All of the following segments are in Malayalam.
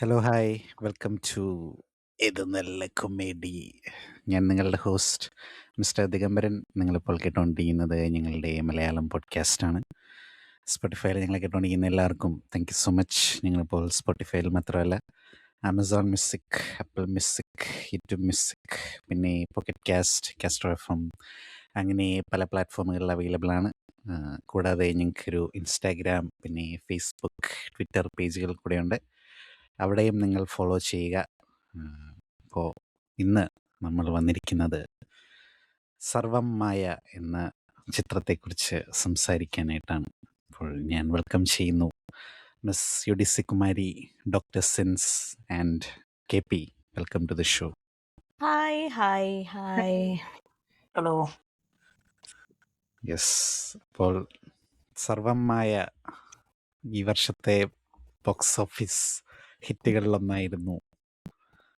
ഹലോ ഹായ് വെൽക്കം ടു ഇത് നല്ല കൊമേഡി. ഞാൻ നിങ്ങളുടെ ഹോസ്റ്റ് മിസ്റ്റർ ദിഗംബരൻ. നിങ്ങളിപ്പോൾ കേട്ടുകൊണ്ടിരിക്കുന്നത് ഞങ്ങളുടെ മലയാളം പോഡ്കാസ്റ്റാണ്. സ്പോട്ടിഫൈയിൽ ഞങ്ങളെ കേട്ടുകൊണ്ടിരിക്കുന്ന എല്ലാവർക്കും താങ്ക് യു സോ മച്ച്. ഞങ്ങളിപ്പോൾ സ്പോട്ടിഫൈയിൽ മാത്രമല്ല Amazon music, apple music, YouTube music, പിന്നെ പോക്കറ്റ് കാസ്റ്റ്, കാസ്റ്റർ FM അങ്ങനെ പല പ്ലാറ്റ്ഫോമുകളിൽ അവൈലബിൾ ആണ്. കൂടാതെ ഞങ്ങൾക്കൊരു ഇൻസ്റ്റാഗ്രാം, പിന്നെ ഫേസ്ബുക്ക്, ട്വിറ്റർ പേജുകൾ കൂടെയുണ്ട്. അവിടെയും നിങ്ങൾ ഫോളോ ചെയ്യുക. അപ്പോൾ ഇന്ന് നമ്മൾ വന്നിരിക്കുന്നത് സർവം മായ എന്ന ചിത്രത്തെക്കുറിച്ച് സംസാരിക്കാനായിട്ടാണ്. അപ്പോൾ ഞാൻ വെൽക്കം ചെയ്യുന്നു മിസ് യുഡിസി കുമാരി, ഡോക്ടർ സിൻസ് and KP. Welcome to the show. Hi hi hi. Hello. Yes, അപ്പോൾ സർവം മായ ഈ വർഷത്തെ ബോക്സ് ഓഫീസ് ഹിറ്റുകളിലൊന്നായിരുന്നു.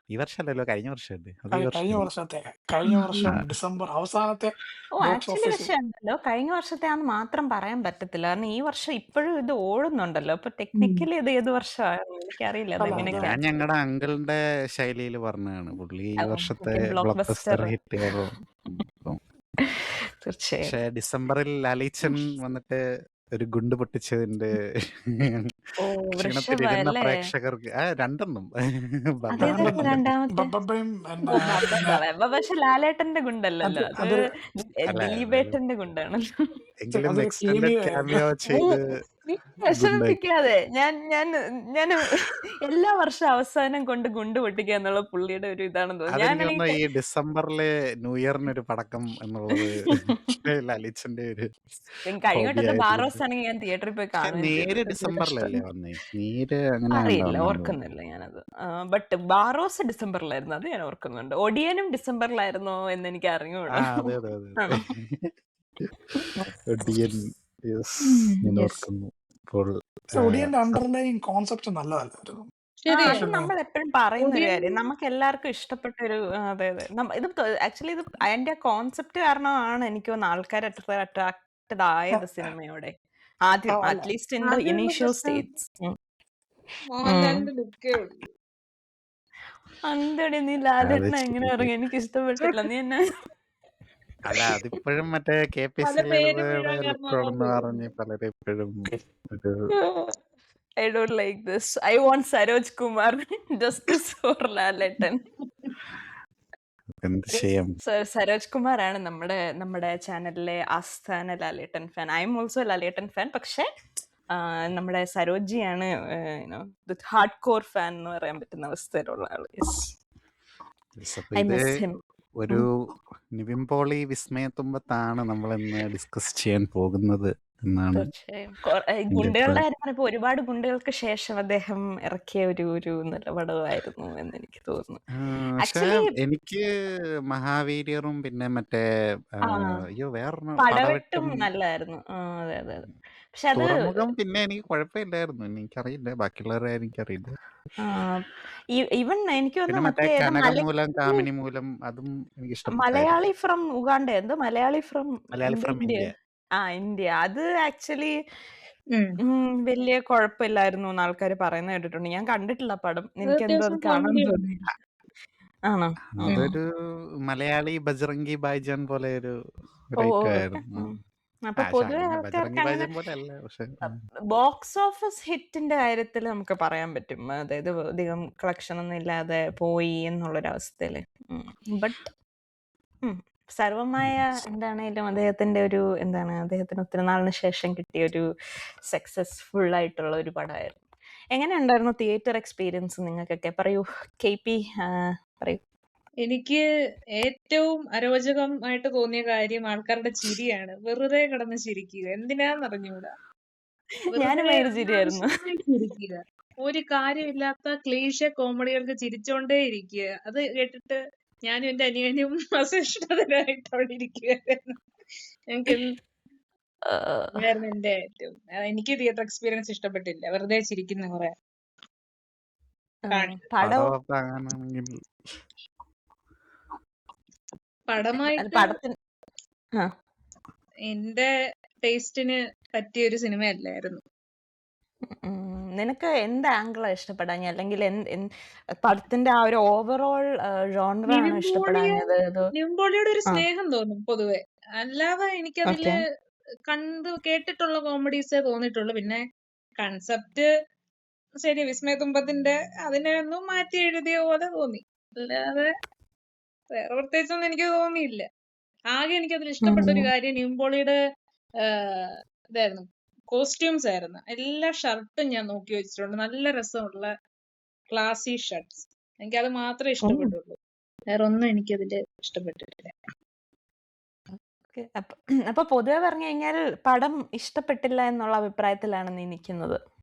ഈ വർഷമല്ലല്ലോ, കഴിഞ്ഞ വർഷമല്ലേ? അത് ഈ കഴിഞ്ഞ വർഷം ഡിസംബർ അവസാനത്തെ ബോക്സ് ആക്ച്വലി ഓഫീസിൽ പക്ഷെ ഉണ്ടല്ലോ, കഴിഞ്ഞ വർഷത്തെ ആണെന്ന് മാത്രം പറയാൻ പറ്റത്തില്ല. കാരണം ഈ വർഷം ഇപ്പോഴും ഇത് ഓടുന്നുണ്ടല്ലോ. അപ്പൊ ടെക്നിക്കലി ഇത് ഏത് വർഷമാണ് എനിക്കറിയില്ല അല്ല, അതെങ്ങനെയൊക്കെ. ഞാൻ ഞങ്ങളുടെ അങ്കിളിന്റെ ശൈലിയിൽ പറഞ്ഞതാണ്. പുള്ളി ഈ വർഷത്തെ ബ്ലോക്ക് ബ്ലോക്ക് ബസ്റ്റർ ബസ്റ്റർ ഹിറ്റുകൾ. തീർച്ചയായും. പക്ഷെ ഡിസംബറിൽ ലാലിച്ചൻ വന്നിട്ട് ഒരു ഗുണ്ട് പൊട്ടിച്ചതിന്റെ ഓ ക്ഷീണത്തിലിരുന്ന വൃഷഭ അല്ലേ? പ്രേക്ഷകർക്ക് രണ്ടെണ്ണം അതേതായിരുന്നു രണ്ടാമത്തെ? ബബ്ബയും ഓ, ബബ്ബ. പക്ഷെ ലാലേട്ടന്റെ ഗുണ്ടല്ലല്ലോ, അത് അല്ല, ദിലീപേട്ടന്റെ ഗുണ്ടാണല്ലോ. എങ്കിലും അതൊരു എക്സ്റ്റൻഡഡ് cameo ക്യാമിയോ ചെയ്ത് നീ വിഷമിപ്പിക്കാതെ. ഞാൻ ഞാൻ ഞാൻ എല്ലാ വർഷം അവസാനം കൊണ്ട് ഗുണ്ട് പൊട്ടിക്കുക എന്നുള്ള പുള്ളിയുടെ ഒരു ഇതാണെന്ന് തോന്നുന്നു. അതെനിക്ക് തോന്നുന്നു ഞാനാണെങ്കിൽ ഈ ഡിസംബറിലെ ന്യൂ ഇയറിനൊരു പടക്കം എന്നുള്ളത് ലാലിച്ചന്റെ ഒരു കഴിഞ്ഞ ഹോബി വട്ടത്തെ ആയതുകൊണ്ട്. ബാറോസ് ആണെങ്കിൽ ഞാൻ തിയേറ്ററിൽ പോയി പക്ഷെ കാണുകയും ചെയ്തു. നേര് ഡിസംബറിലല്ലേ വന്നേ? നേര് അങ്ങനെ അറിയില്ല, ഉണ്ടാവുന്നുണ്ടോ? ഓർക്കുന്നില്ല ഞാനത്. ബട്ട് ബാറോസ് ഡിസംബറിലായിരുന്നു, അത് ഞാൻ ഓർക്കുന്നുണ്ട്. ഒടിയനും ഡിസംബറിലായിരുന്നോ എന്ന് എനിക്ക് അറിഞ്ഞൂടാ. അതെ അതെ അതെ. ആണോ? ഒടിയൻ, yes, ഞാൻ ഓർക്കുന്നു. ഇപ്പോൾ ഒടിയന്റെ അണ്ടർലൈൻ കോൺസെപ്റ്റ് നല്ലതല്ലായിരുന്നു. അത് നമ്മൾ എപ്പോഴും പറയുന്ന ഒരു കാര്യം. നമുക്ക് എല്ലാവർക്കും ഇഷ്ടപ്പെട്ട ഒരു അതെ അതെ. ഇത് ആക്ച്വലി ഇത് അതിന്റെ കോൺസെപ്റ്റ് കാരണമാണ് എനിക്ക് തോന്നുന്നു ആൾക്കാർ അട്രാക്റ്റഡ് ആയത് സിനിമയോടെ. ആദ്യം അല്ല. At least in the initial States. മോഹൻലാലിന്റെ ലുക്കേ ഉള്ളൂ. അന്തടി നീ ലാലേട്ടനെ അത് എങ്ങനെ ശരി. ഇറങ്ങി? എനിക്ക് ഇഷ്ടപ്പെട്ടില്ല. നീ എന്നെ അല്ല, അതിപ്പോഴും മറ്റേ പല പേര് വീഴാൻ ലുക്കോടെന്ന് കാരണം പറഞ്ഞ് പലരും ഇപ്പോഴും ഒരു I don't like this. I want Saroj Kumar justice for ലാലേട്ടൻ. എന്ത് ചെയ്യാം. സരോജ് കുമാർ ആണ് നമ്മുടെ ചാനലിലെ ആസ്ഥാന Lalettan fan. I am also Lalettan fan. പക്ഷെ നമ്മുടെ സരോജിയാണ് ഹാർഡ് കോർ ഫാൻ എന്ന് പറയാൻ പറ്റുന്ന അവസ്ഥയിലുള്ള ആള്. അപ്പൊ ഐ ഇത് മിസ് ഹിം. ഒരു നിവിൻ പോളി വിസ്മയത്തുമ്പത്താണ് നമ്മൾ ഇന്ന് ഡിസ്കസ് ചെയ്യാൻ പോകുന്നത് എന്നാണ് തീർച്ചയായും. ഗുണ്ടകളുടെ കാര്യം പറഞ്ഞപ്പോ ഒരുപാട് ഗുണ്ടകൾക്ക് ശേഷം അദ്ദേഹം ഇറക്കിയ ഒരു നല്ല പടമായിരുന്നു എന്ന് എനിക്ക് തോന്നുന്നു. പക്ഷെ ആക്ച്വലി എനിക്ക് മഹാവീര്യറും പിന്നെ മറ്റേ വേറൊരു പടവെട്ടും നല്ലതായിരുന്നു. അതെ അതെ അതെ. പക്ഷെ അത് തുറമുഖം പിന്നെ എനിക്ക് കുഴപ്പമില്ലായിരുന്നു. എനിക്കറിയില്ല, ബാക്കിയുള്ളവരെ എനിക്കറിയില്ല. ഈവൻ എനിക്ക് പിന്നെ തോന്നുന്നു മറ്റേ മറ്റേ കനകമൂലം, കാമിനി മൂലം, അതും എനിക്ക് ഇഷ്ടപ്പെട്ടായിരുന്നു. മലയാളി ഫ്രം ഉഗാണ്ട, എന്തോ മലയാളി ഫ്രം ഇന്ത്യ. ഇന്ത്യ. അത് ആക്ച്വലി വലിയ കുഴപ്പമില്ലായിരുന്നു എന്ന് ആൾക്കാർ പറയുന്നത് കേട്ടിട്ടുണ്ട്. ഞാൻ കണ്ടിട്ടില്ല പടം. എനിക്കെന്തോ അത് കാണാൻ തോന്നിയില്ല. ആണോ? അതൊരു മലയാളി ബജ്റംഗി ഭായ്ജാൻ പോലെ ഒരു റേറ്റ് ആയിരുന്നു. അപ്പൊ പൊതുവെ ബജ്റംഗി ഭായ്ജാൻ പോലെ അല്ല, പക്ഷെ ബോക്സ് ഓഫീസ് ഹിറ്റിന്റെ കാര്യത്തിൽ നമുക്ക് പറയാൻ പറ്റും. അതായത് അധികം കളക്ഷൻ ഒന്നും ഇല്ലാതെ പോയി എന്നുള്ളൊരവസ്ഥയില്. ബട്ട് സർവമായ എന്താണേലും അദ്ദേഹത്തിന്റെ അദ്ദേഹത്തിന് ഒത്തിരി നാളിന് ശേഷം കിട്ടിയ ഒരു സക്സസ്ഫുൾ ആയിട്ടുള്ള ഒരു പടമായിരുന്നു. എങ്ങനെ ഉണ്ടായിരുന്നു തിയേറ്റർ എക്സ്പീരിയൻസ് നിങ്ങൾക്കൊക്കെ? പറയൂ KP, പറയൂ. എനിക്ക് ഏറ്റവും അരോചകമായിട്ട് തോന്നിയ കാര്യം ആൾക്കാരുടെ ചിരിയാണ്. വെറുതെ കിടന്ന് ചിരിക്കുക. എന്തിനാന്നറിഞ്ഞൂടാ. ഞാനും ഭയങ്കര ചിരിയായിരുന്നു. ചിരിക്കുക. ഒരു കാര്യമില്ലാത്ത ക്ലീശ കോമഡികൾക്ക് ചിരിച്ചോണ്ടേ ഇരിക്കുക. അത് കേട്ടിട്ട് ഞാനും എന്റെ അനിയനും അസഹിഷ്ണുതരായിട്ട് അവിടെ ഇരിക്കുകയായിരുന്നു. ഞങ്ങൾക്ക് എന്റെ ഏറ്റവും എനിക്ക് തിയേറ്റർ എക്സ്പീരിയൻസ് ഇഷ്ടപ്പെട്ടില്ല. വെറുതെ ചിരിക്കുന്ന കുറെ പടമായിട്ട് എന്റെ ടേസ്റ്റിന് പറ്റിയ ഒരു സിനിമയല്ലായിരുന്നു. നിനക്ക് എന്ത് ആംഗിളാ ഇഷ്ടപ്പെടാഞ്ഞ, അല്ലെങ്കിൽ പടത്തിന്റെ ആ ഒരു ഓവറോൾ ജോണർ ആണോ നിവിൻ ഇഷ്ടപ്പെടാഞ്ഞത്? നിവിൻ പോളിയോട് ഒരു ആ സ്നേഹം തോന്നും പൊതുവെ. അല്ലാതെ എനിക്കതില് ഓക്കെ. കേട്ടിട്ടുള്ള കോമഡീസേ തോന്നിയിട്ടുള്ളൂ. പിന്നെ കൺസെപ്റ്റ് ശരി, വിസ്മയതുമ്പത്തിന്റെ അതിനെ ഒന്ന് മാറ്റി എഴുതിയ പോലെ തോന്നി. അല്ലാതെ വേറെ പ്രത്യേകിച്ചൊന്നും എനിക്ക് തോന്നിയില്ല. ആകെ എനിക്കതിൽ ഇഷ്ടപ്പെട്ട ഒരു കാര്യം നിവിൻ പോളിയുടെ ഇതായിരുന്നു, കോസ്റ്റ്യൂംസ് ആയിരുന്നു. എല്ലാ ഷർട്ടും ഞാൻ നോക്കി വെച്ചിട്ടുണ്ട്. നല്ല രസമുള്ള ക്ലാസി ഷർട്ട്സ്. എനിക്കത് മാത്രമേ ഇഷ്ടപ്പെട്ടുള്ളൂ. വേറെ ഒന്നും എനിക്കതില് ഇഷ്ടപ്പെട്ടിട്ടില്ല. അപ്പൊ പൊതുവെ പറഞ്ഞു കഴിഞ്ഞാൽ പടം ഇഷ്ടപ്പെട്ടില്ല എന്നുള്ള അഭിപ്രായത്തിലാണ് നീ നിൽക്കുന്നത്?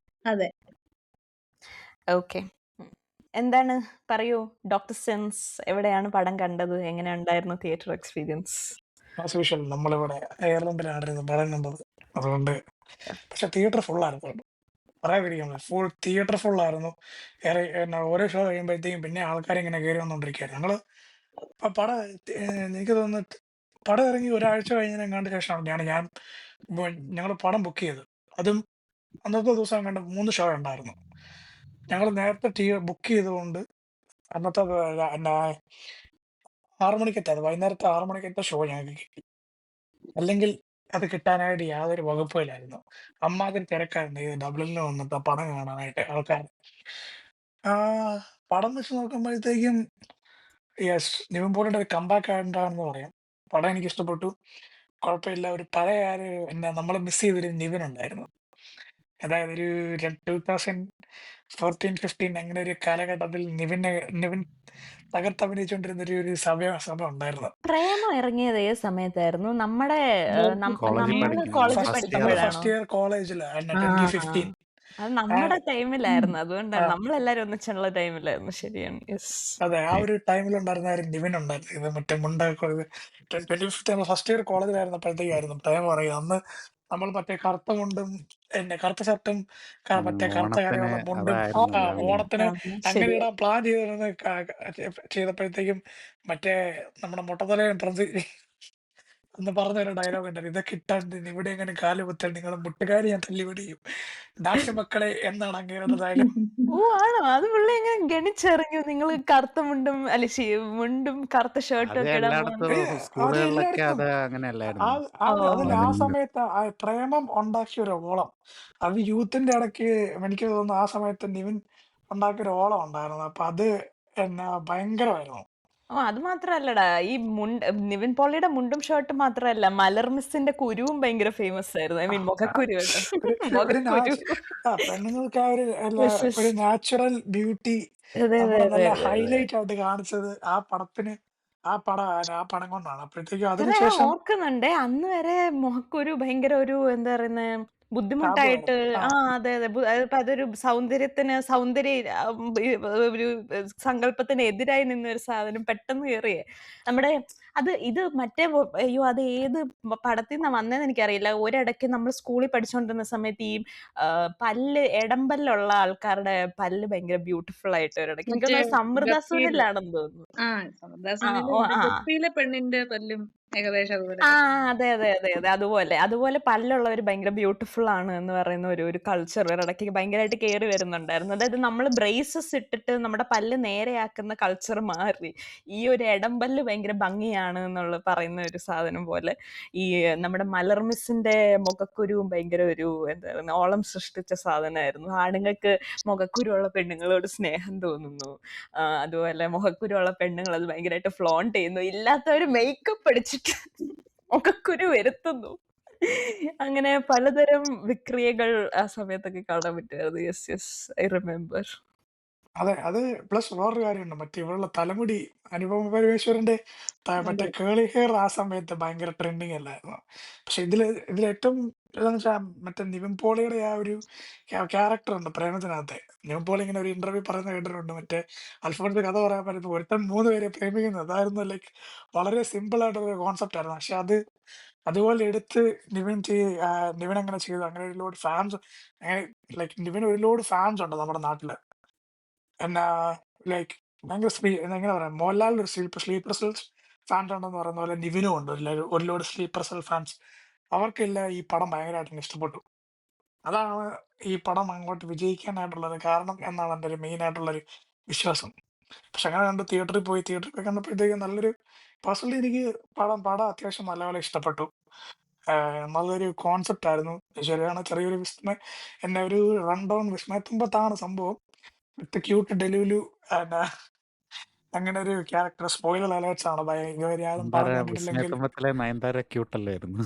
അതെ. ഓക്കെ. എന്താണ്, പറയൂ ഡോക്ടർ സെൻസ്. എവിടെയാണ് പടം കണ്ടത്? എങ്ങനെ ഉണ്ടായിരുന്നു തിയേറ്റർ എക്സ്പീരിയൻസ്? ആസ് യൂഷ്വൽ നമ്മളിവിടെ എയർലൻഡിലായിരുന്നു പടം കണ്ടത്. അതുകൊണ്ട് പക്ഷെ തിയേറ്റർ ഫുള്ളായിരുന്നു. പറയാതിരിക്കാൻ ഫുൾ തിയേറ്റർ ഫുള്ളായിരുന്നു. ഓരോ ഷോ കഴിയുമ്പോഴത്തേക്കും പിന്നെ ആൾക്കാർ ഇങ്ങനെ കയറി വന്നുകൊണ്ടിരിക്കുകയായിരുന്നു. ഞങ്ങള് പടം എനിക്ക് തോന്നുന്നു പടം ഇറങ്ങി ഒരാഴ്ച കഴിഞ്ഞതിനെങ്ങാണ്ട് ശേഷമാണ് ഞങ്ങൾ പടം ബുക്ക് ചെയ്തത്. അതും അന്നത്തെ ദിവസം കണ്ട് 3 ഷോ ഉണ്ടായിരുന്നു. ഞങ്ങൾ നേരത്തെ ബുക്ക് ചെയ്തുകൊണ്ട് അന്നത്തെ 6 മണിക്കത്തെ വൈകുന്നേരത്തെ 6 മണിക്കത്തെ ഷോ ഞങ്ങൾക്ക് കിട്ടി. അല്ലെങ്കിൽ അത് കിട്ടാനായിട്ട് യാതൊരു വകുപ്പില്ലായിരുന്നു. അമ്മാതിരി തിരക്കായിരുന്നു ഈ ഡബ്ലിനിൽ വന്നിട്ട് ആ പടം കാണാനായിട്ട് ആൾക്കാർ. പടം വെച്ച് നോക്കുമ്പോഴത്തേക്കും യെസ്, നിവിൻ പോളിയുടെ ഒരു കംബാക്ക് ആയിട്ടാണെന്ന് പറയാം. പടം എനിക്ക് ഇഷ്ടപ്പെട്ടു. കുഴപ്പമില്ല. ഒരു പഴയ നമ്മൾ മിസ് ചെയ്തൊരു നിവിൻ ഉണ്ടായിരുന്നു. അതായത് ഒരു 2014, 15 അങ്ങനെ ഒരു കാലഘട്ടത്തിൽ നിവിൻ തകർത്തഭിനയിച്ചുകൊണ്ടിരുന്ന ഒരു സമയം ഉണ്ടായിരുന്നു. പ്രേമം ഇറങ്ങിയത് ഏത് സമയത്തായിരുന്നു? നമ്മുടെ കോളേജിൽ നമ്മള് പഠിക്കുമ്പോൾ കോളേജിൽ നമ്മള് പഠിക്കുമ്പോഴാണോ? ഫസ്റ്റ് ഇയർ കോളേജിൽ ആ 2015. അത് നമ്മുടെ ആ, ടൈമിലായിരുന്നു. ആ, അതുകൊണ്ടാണ് നമ്മളെല്ലാരും ഒന്നിച്ചുള്ള ടൈമിലായിരുന്നു. ശരിയാണ്. യെസ്. അതെ, ആ ഒരു ടൈമിലുണ്ടായിരുന്ന ഒരു നിവിൻ ഉണ്ടായിരുന്നു. ഇത് മറ്റേ മുണ്ടൊക്കെ 2015 ഫസ്റ്റ് ഇയർ കോളേജിലായിരുന്നപ്പോഴത്തേക്കായിരുന്നു പ്രേമം പറയുക. അന്ന് നമ്മൾ മറ്റേ കറുത്ത മുണ്ടും കറുത്ത ഷർട്ടും മറ്റേ കറുത്ത ഓണത്തിന് കരയുള്ള മുണ്ടും അതായിരുന്നല്ലോ അല്ലേ? ഓണത്തിന് അങ്ങനെ ശരിയാ. ഇടാൻ പ്ലാൻ ചെയ്തപ്പോഴത്തേക്കും മറ്റേ നമ്മുടെ മുട്ടത്തലയൻ എന്ന് പറഞ്ഞൊരു ഡയലോഗ് ഉണ്ടായിരുന്നു. ഇതൊക്കെ ഇട്ടാണ്ട് ഇവിടെ എങ്ങനെ കാല് കുത്താൻ നിങ്ങളെ മുട്ടുകാരി ഞാൻ തല്ലിവിടിയും നാട്ടുമക്കളെ എന്നാണ് അങ്ങേരുടെ ഡയലോഗ്. ഓ ആണോ? അത് പുള്ളി എങ്ങനെ ഗണിച്ചറിഞ്ഞു നിങ്ങൾ കറുത്ത മുണ്ടും അല്ല മുണ്ടും കറുത്ത ഷർട്ടും അത് ഒക്കെ ഇടാൻ എല്ലായിടത്തും പോകുന്നത്? അത് സ്കൂളുകളിലൊക്കെ എല്ലായിടത്തും അത് അങ്ങനെയല്ലായിരുന്നു. അതിൽ ആ നിവിൻ സമയത്ത് ആ പ്രേമം ഉണ്ടാക്കിയ ഒരു ഓളം, അത് യൂത്തിന്റെ ഇടയ്ക്ക് എനിക്ക് തോന്നുന്നു ആ സമയത്ത് നിവിൻ ഉണ്ടാക്കിയ ഒരു ഓളം ഉണ്ടായിരുന്നു. അപ്പൊ അത് എന്നാ ഭയങ്കരമായിരുന്നു. ഓ അത് മാത്രല്ലടാ, ഈ നിവിൻ പോളിയുടെ മുണ്ടും ഷർട്ടും മാത്രല്ല, മലർ മിസ്സിന്റെ കുരുവും ഭയങ്കര ഫേമസ് ആയിരുന്നു. ഐ ആ, മീൻ ആ, മുഖക്കുരു കേട്ടോ. ഒരു മുഖക്കുരു. പെണ്ണുങ്ങൾക്ക് ആ Yes, yes. ഒരു നാച്ചുറൽ ബ്യൂട്ടി അതെ അതെ നമ്മൾ അതെ നല്ല അതെ അതെ. ഹൈലൈറ്റ് ആയിട്ട് കാണിച്ചത് ആ പടം കൊണ്ടാണ്. അപ്പോഴത്തേക്കും കാരണം ഞാൻ അതിനുശേഷം ഓർക്കുന്നുണ്ട് അന്ന് വരെ മുഖക്കൊരു ഭയങ്കര ഒരു എന്താ പറയുന്നെ ബുദ്ധിമുട്ടായിട്ട്. ടാബു ആ അതെ അതെ. അതിപ്പോ അതൊരു സൗന്ദര്യ ഒരു സങ്കല്പത്തിന് എതിരായി നിന്ന ഒരു സാധനം പെട്ടെന്ന് കേറിയേ നമ്മുടെ ഇത് മറ്റേ അയ്യോ അത് ഏത് പടത്തിൽ നിന്നാ വന്നതെന്ന് എനിക്കറിയില്ല. ഒരിടയ്ക്ക് നമ്മൾ സ്കൂളിൽ പഠിച്ചുകൊണ്ടിരുന്ന സമയത്ത് ഈ എടമ്പലുള്ള ആൾക്കാരുടെ പല്ല് ഭയങ്കര ബ്യൂട്ടിഫുൾ ആയിട്ട് ഒരിടയ്ക്ക് എനിക്ക് മറ്റേ തോന്നുന്നത് സമൃദ്ധ ഗപ്പിയില് സുനിലാണെന്ന് തോന്നുന്നു. ആ സമദാസനില് ഓ മറ്റേ ആ ഗപ്പിയിലെ പെണ്ണിന്റെ പല്ലും ഏകദേശം അതുപോലെ ആ തന്നെ. അതെ അതെ അതെ അതെ. അതുപോലെ പല്ലുള്ളവർ ഭയങ്കര ബ്യൂട്ടിഫുൾ ആണ് എന്ന് പറയുന്ന ഒരു കൾച്ചർ ഒരിടയ്ക്ക് ഭയങ്കരമായിട്ട് കയറി വരുന്നുണ്ടായിരുന്നു. അതായത് നമ്മൾ ബ്രേസസ് ഇട്ടിട്ട് നമ്മുടെ പല്ല് നേരെയാക്കുന്ന കൾച്ചർ മാറി ഈ ഒരു എടമ്പല്ല് ഭയങ്കര ഭംഗിയാണ് എന്നുള്ള പറയുന്ന ഒരു സാധനം പോലെ ഈ നമ്മുടെ മലർമിസിന്റെ മുഖക്കുരുവും ഭയങ്കര ഒരു എന്താ പറയുക ഓളം സൃഷ്ടിച്ച സാധനമായിരുന്നു. ആണുങ്ങൾക്ക് മുഖക്കുരുവുള്ള പെണ്ണുങ്ങളോട് സ്നേഹം തോന്നുന്നു. അതുപോലെ മുഖക്കുരുവുള്ള പെണ്ണുങ്ങൾ അത് ഭയങ്കരമായിട്ട് ഫ്ലോണ്ട് ചെയ്യുന്നു. ഇല്ലാത്തവര് മേക്കപ്പ് അടിച്ചിട്ട് മുഖക്കുരു വരുത്തുന്നു. അങ്ങനെ പലതരം വിക്രിയകൾ ആ സമയത്തൊക്കെ കാണാൻ പറ്റുമായിരുന്നു. Yes yes, I remember. അതെ, അത് പ്ലസ് വേറൊരു കാര്യമുണ്ട്. മറ്റേ ഇവളുടെ തലമുടി അനുപമ പരമേശ്വരന്റെ മറ്റേ അതെ. കേളി ഹെയർ ആ സമയത്ത് ഭയങ്കര ട്രെൻഡിങ് അല്ലായിരുന്നു. പക്ഷെ ഇതിലേറ്റവും ഇതെന്ന് വെച്ചാൽ മറ്റേ നിവിൻ പോളിയുടെ ആ ഒരു ക്യാരക്ടർ ഉണ്ട് പ്രേമത്തിനകത്തെ. നിവിൻ പോളി ഇങ്ങനെ ഒരു ഇന്റർവ്യൂ പറയുന്ന കേട്ടിട്ടുണ്ട്. മറ്റേ അൽഫോൺസ് കഥ പറയാൻ പറ്റുന്നത് ഒരുത്തൻ 3 പേരെ പ്രേമിക്കുന്നത്. അതായിരുന്നു ലൈക്ക് വളരെ സിമ്പിൾ ആയിട്ടുള്ള കോൺസെപ്റ്റ് ആയിരുന്നു. പക്ഷെ അതുപോലെ എടുത്ത് നിവിൻ അങ്ങനെ ചെയ്തു. അങ്ങനെ ഒരുപാട് ഫാൻസ്, അങ്ങനെ ലൈക്ക് നിവിന് ഒരുപാട് ഫാൻസ് ഉണ്ട് നമ്മുടെ നാട്ടില്. എന്നാ ലൈക്ക് ഭയങ്കര എങ്ങനെ പറയാം, മോഹൻലാലിന്റെ ഒരു സ്ലീപ്പർ സെൽസ് ഫാൻസ് ഉണ്ടെന്ന് പറയുന്ന പോലെ നിവിനും ഉണ്ട് ഒരു ലോഡ് സ്ലീപ്പർ സെൽ ഫാൻസ്. അവർക്കെല്ലാം ഈ പടം ഭയങ്കരമായിട്ട് ഇഷ്ടപ്പെട്ടു. അതാണ് ഈ പടം അങ്ങോട്ട് വിജയിക്കാനായിട്ടുള്ളത് കാരണം എന്നാണ് എൻ്റെ ഒരു മെയിൻ ആയിട്ടുള്ളൊരു വിശ്വാസം. പക്ഷെ അങ്ങനെ കണ്ട് തിയേറ്ററിൽ പോയി കണ്ടപ്പോഴത്തേക്കും നല്ലൊരു പേഴ്സണലി എനിക്ക് പടം അത്യാവശ്യം നല്ലപോലെ ഇഷ്ടപ്പെട്ടു. നല്ലൊരു കോൺസെപ്റ്റ് ആയിരുന്നു. ശരിയാണ്, ചെറിയൊരു എന്നെ ഒരു റൺ ഡൗൺ വിസ്മയത്തുമ്പത്താണ് സംഭവം. വിത്ത് ക്യൂട്ട് ഡെലുലു ആൻഡ് അങ്ങനെ ഒരു ക്യാരക്ടർ. സ്പോയിലർ അലേർട്സ് ആണ് ഇതുവരെ ആരും നയൻതാര പറഞ്ഞു കേട്ടിട്ടില്ലെങ്കിൽ. വിസ്മയത്തുമ്പത്തിലെ നയൻതാര ക്യൂട്ടല്ലായിരുന്നു.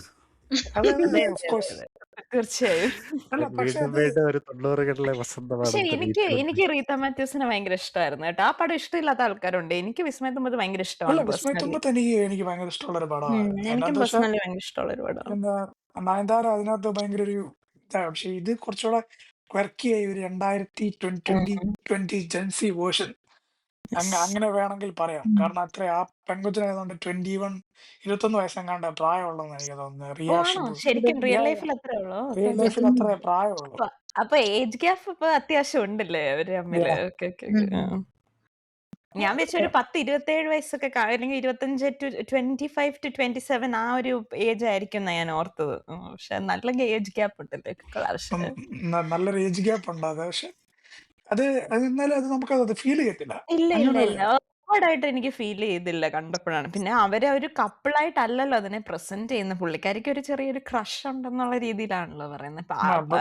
അതെ അതെ അതെ അതെ, അതെ ഓഫ് അതെ കോഴ്സ്. അതെ തീർച്ചയായും. അല്ല പക്ഷെ വീണ്ടും അത് വീണ്ടും ഒരു 90കളിലെ പക്ഷെ വസന്തമാണെന്ന് എനിക്ക് തെളിയിച്ചുകൊണ്ട്. എനിക്ക് റീത്ത മാത്യൂസിനെ ഭയങ്കര ഇഷ്ടമായിരുന്നു കേട്ടോ. ആ പടം ഇഷ്ടമില്ലാത്ത ആൾക്കാരുണ്ട്. എനിക്ക് വിസ്മയത്തുമ്പത് ഭയങ്കര അല്ല, ഇഷ്ടമാണ് പേഴ്സണലി. വിസ്മയത്തുമ്പത്ത് എനിക്ക് ഭയങ്കര ഇഷ്ടമുള്ള ഒരു പടമാണ്. എനിക്കും എന്നാന്ന് വെച്ചാൽ പേഴ്സണലി ഭയങ്കര ഇഷ്ടമുള്ള ഒരു പടമാണ്. എന്താ നയൻതാര അതിനകത്ത് ഭയങ്കര ഒരു ഇതാണ്. പക്ഷെ ഇത് കുറച്ചുകൂടെ ക്വർക്കിയായി ഒരു 2020 ജെൻസി വേർഷൻ അങ്ങനെ വേണമെങ്കിൽ പറയാം. കാരണം അത്ര ആ പെൺകൊച്ചിനായതുകൊണ്ട് 21 വയസ്സെങ്ങാണ്ട് പ്രായമുള്ളതെന്ന് എനിക്ക് തോന്നുന്നത്. ഓ റിയാഷ് ആണോ? ശരിക്കും റിയൽ റിയൽ ലൈഫിൽ അത്രേ ഉള്ളോ? Okay okay. ലൈഫിൽ അത്ര പ്രായമുള്ളൂ. അപ്പൊ ഏജ് ഗ്യാപ്പ് ഇപ്പൊ അത്യാവശ്യം ഉണ്ടല്ലേ അവര് തമ്മില്? Yeah. Okay okay okay. ഞാൻ വെച്ച ഒരു 10-27 വയസ്സൊക്കെ അല്ലെങ്കിൽ 25-27 ആ ഒരു ഏജ് ആയിരിക്കും എന്നാ ഞാൻ ഓർത്തത്. പക്ഷെ നല്ല ഏജ് ഗ്യാപ്പ് ഉണ്ടല്ലേ? ഇപ്പം നല്ലൊരു ഏജ് ഗ്യാപ്പ് ഉണ്ട്. അത് പക്ഷെ അത് എന്നാലും അത് നമുക്കത് ഫീൽ ചെയ്യത്തില്ല. ഇല്ല ഇല്ല അങ്ങനെ ഇല്ല. ഓഡായിട്ട് എനിക്ക് ഫീൽ ചെയ്തില്ല കണ്ടപ്പോഴാണ്. പിന്നെ അവരെ ഒരു കപ്പിളായിട്ടല്ലല്ലോ അതിനെ പ്രസന്റ് ചെയ്യുന്നത്. പുള്ളിക്കാരിക്ക് ഒരു ചെറിയൊരു ക്രഷ് ഉണ്ടെന്നുള്ള രീതിയിലാണല്ലോ പറയുന്നത്.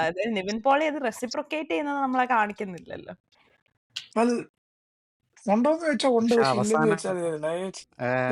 അത് നിവിൻ പോളി അത് റെസിപ്രൊക്കേറ്റ് ചെയ്യുന്നത് നമ്മളെ കാണിക്കുന്നില്ലല്ലോ. ഉണ്ടോന്ന് ചോദിച്ചാൽ ഉണ്ട്, പക്ഷെ പക്ഷെ ഇല്ലെന്ന് അവസാനം ചോദിച്ചാൽ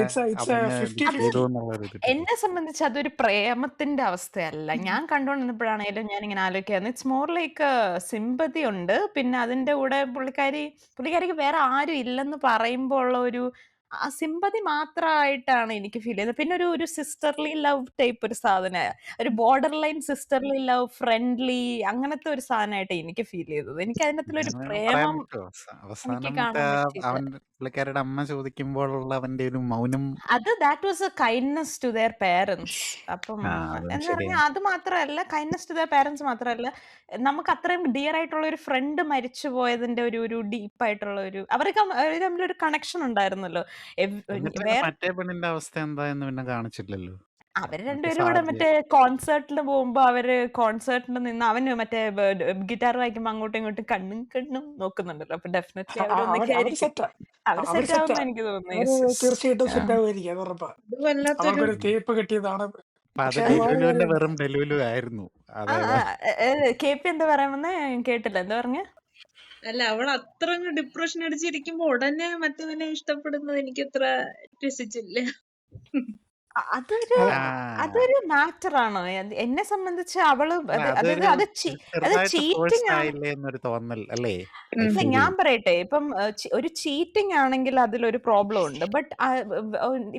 ഇറ്റ്സ് അവന് 50-50. ചെയ്തു എന്നുള്ളൊരു ഇത്. എന്നെ സംബന്ധിച്ച് അതൊരു പ്രേമത്തിന്റെ അവസ്ഥയല്ല. ഞാൻ കണ്ടുകൊണ്ടിരുന്നപ്പോഴാണേലും ഞാനിങ്ങനെ ആലോചിക്കായിരുന്നു. ഇറ്റ്സ് മോർ ലൈക്ക് സിമ്പതി ഉണ്ട്. പിന്നെ അതിന്റെ കൂടെ പുള്ളിക്കാരിക്ക് വേറെ ആരും ഇല്ലെന്ന് പറയുമ്പോ ഉള്ള ഒരു ആ സിമ്പതി മാത്രമായിട്ടാണ് എനിക്ക് ഫീൽ ചെയ്തത്. പിന്നെ ഒരു സിസ്റ്റർലി ലവ് ടൈപ്പ് ഒരു സാധനം, ഒരു border line sisterly love, friendly അങ്ങനത്തെ ഒരു സാധനമായിട്ട് എനിക്ക് ഫീൽ ചെയ്തത്. എനിക്ക് അതിനകത്തുള്ളൊരു അങ്ങനെ പറയാൻ പ്രേമം പറ്റുമോ? എനിക്ക് അവസാനം കാണാൻ പറ്റിയില്ല. അവൻ പുള്ളിക്കാരുടെ അമ്മ ചോദിക്കുമ്പോഴുള്ള അവന്റെ ഒരു മൗനം. That was a kindness to their parents. അപ്പം അതും എന്ന് പറഞ്ഞാൽ ശരിയാണ്. അത് മാത്രമല്ല, കൈൻഡ്നെസ് ടു ദെയർ പേരൻസ് മാത്രമല്ല, നമുക്ക് അത്രയും ഡിയർ ആയിട്ടുള്ള ഒരു ഫ്രണ്ട് മരിച്ചു പോയതിന്റെ ഒരു ഡീപ്പ് ആയിട്ടുള്ള ഒരു അവർ തമ്മിലൊരു കണക്ഷൻ ഉണ്ടായിരുന്നല്ലോ. എന്നിട്ട് പിന്നെ വേറെ മറ്റേ പെണ്ണിന്റെ അവസ്ഥ എന്താ എന്ന് പിന്നെ കാണിച്ചില്ലല്ലോ. അവര് മറ്റേ രണ്ടുപേരും കൂടെ സാജ് മറ്റേ കോൺസേർട്ടിന് പോകുമ്പോ അവര് കോൺസേർട്ടിന് നിന്ന് അവന് മറ്റേ ഗിറ്റാർ വായിക്കുമ്പോ അങ്ങോട്ടും ഇങ്ങോട്ടും കണ്ണും കണ്ണും നോക്കുന്നുണ്ടല്ലോ. അപ്പൊ ഡെഫിനറ്റ്ലി അവർ അവര് ഒന്നിക്കായിരിക്കും. സെറ്റാ അവര് അവര് സെറ്റ് സെറ്റാ ആവുന്ന എനിക്ക് തോന്നുന്നു. അവര് Yes, yes. തീർച്ചയായിട്ടും Yeah. സെറ്റ് ആവുമായിരിക്കും, അത് ഉറപ്പാ. ഇത് വല്ലാത്തൊരു അവർക്കൊരു തേപ്പ് കിട്ടിയതാണ്. അപ്പൊ അത് പക്ഷെ വേറെ ഡെലുലുവിന്റെ കാര്യമുണ്ട്. വെറും ഡെലുലു ആയിരുന്നു. ആ അതായത് KP എന്താ പറയാമെന്ന് കേട്ടില്ല. എന്താ പറഞ്ഞ? അല്ല, അവൾ അത്രങ്ങ് ഡിപ്രഷൻ അടിച്ചിരിക്കുമ്പോ ഉടനെ മറ്റവനെ ഇഷ്ടപ്പെടുന്നത് എനിക്ക് അത്ര രസിച്ചില്ല. അതൊരു അതെ. അതൊരു മാറ്റർ ആണ്. എന്നെ സംബന്ധിച്ച് അവള് അല്ല, അതായത് അതൊരു അത് ചെറുതായിട്ട് ഫോഴ്സ് ചീറ്റിംഗ് ആണ്. ആയില്ലേ എന്നൊരു തോന്നൽ അല്ലേ? ഇല്ല, ഫീൽ ഞാൻ ചെയ്തു. പറയട്ടെ, ഇപ്പം ഒരു ചീറ്റിംഗ് ആണെങ്കിൽ അതിലൊരു പ്രോബ്ലം ഉണ്ട്. ബട്ട്